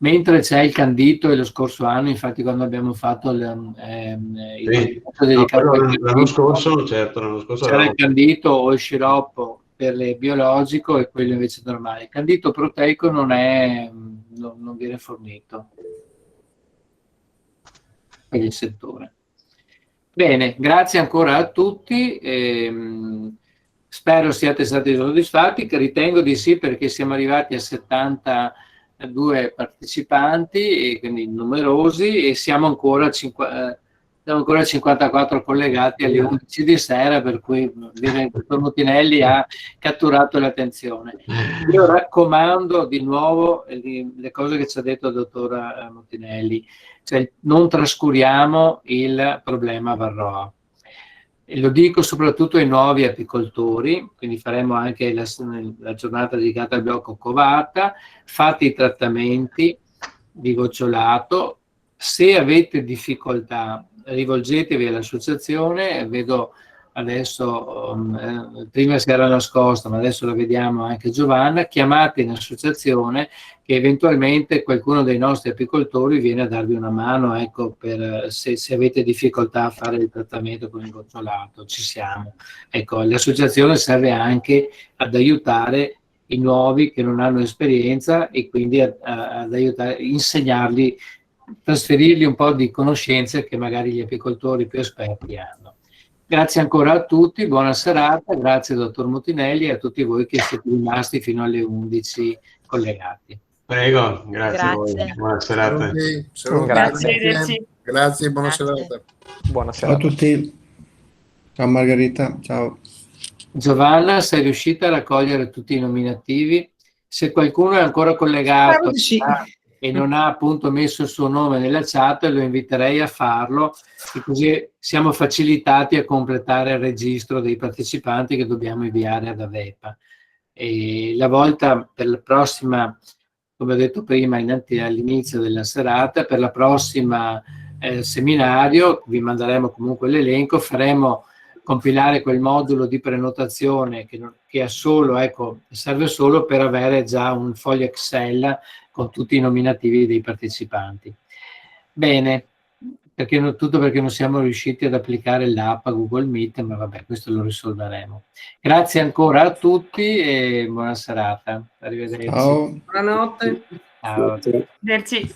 Mentre c'è il candito e lo scorso anno, infatti l'anno scorso c'era il candito o il sciroppo per le biologico e quello invece normale. Il candito proteico non viene fornito per il settore. Bene, grazie ancora a tutti, spero siate stati soddisfatti, che ritengo di sì perché siamo arrivati a 72 partecipanti, e quindi numerosi, e siamo ancora a 54 collegati alle 11 di sera, per cui direi che il dottor Mutinelli ha catturato l'attenzione. Io raccomando di nuovo le cose che ci ha detto il dottor Mutinelli, cioè non trascuriamo il problema varroa. E lo dico soprattutto ai nuovi apicoltori, quindi faremo anche la giornata dedicata al blocco Covata, fate i trattamenti, di gocciolato. Se avete difficoltà, rivolgetevi all'associazione. Vedo adesso, prima si era nascosta, ma adesso la vediamo anche Giovanna. Chiamate in associazione, che eventualmente qualcuno dei nostri apicoltori viene a darvi una mano, ecco, per se avete difficoltà a fare il trattamento con il gocciolato. Ci siamo. Ecco, l'associazione serve anche ad aiutare i nuovi che non hanno esperienza, e quindi ad aiutare, insegnarli, trasferirgli un po' di conoscenze che magari gli apicoltori più esperti hanno. Grazie ancora a tutti, buona serata, grazie dottor Mutinelli e a tutti voi che siete rimasti fino alle 11 collegati. Prego, grazie a voi, buona serata. Grazie, buona serata. Buona Ciao a tutti. Ciao Margherita, ciao. Giovanna, sei riuscita a raccogliere tutti i nominativi? Se qualcuno è ancora collegato e non ha appunto messo il suo nome nella chat, lo inviterei a farlo, e così siamo facilitati a completare il registro dei partecipanti che dobbiamo inviare ad Avepa. E la volta per la prossima, come ho detto prima all'inizio della serata, per la prossima seminario, vi manderemo comunque l'elenco, faremo compilare quel modulo di prenotazione che è solo, ecco, serve solo per avere già un foglio Excel con tutti i nominativi dei partecipanti. Bene, tutto perché non siamo riusciti ad applicare l'app a Google Meet, ma vabbè, questo lo risolveremo. Grazie ancora a tutti e buona serata. Arrivederci. Ciao. Buonanotte. Ciao. Arrivederci.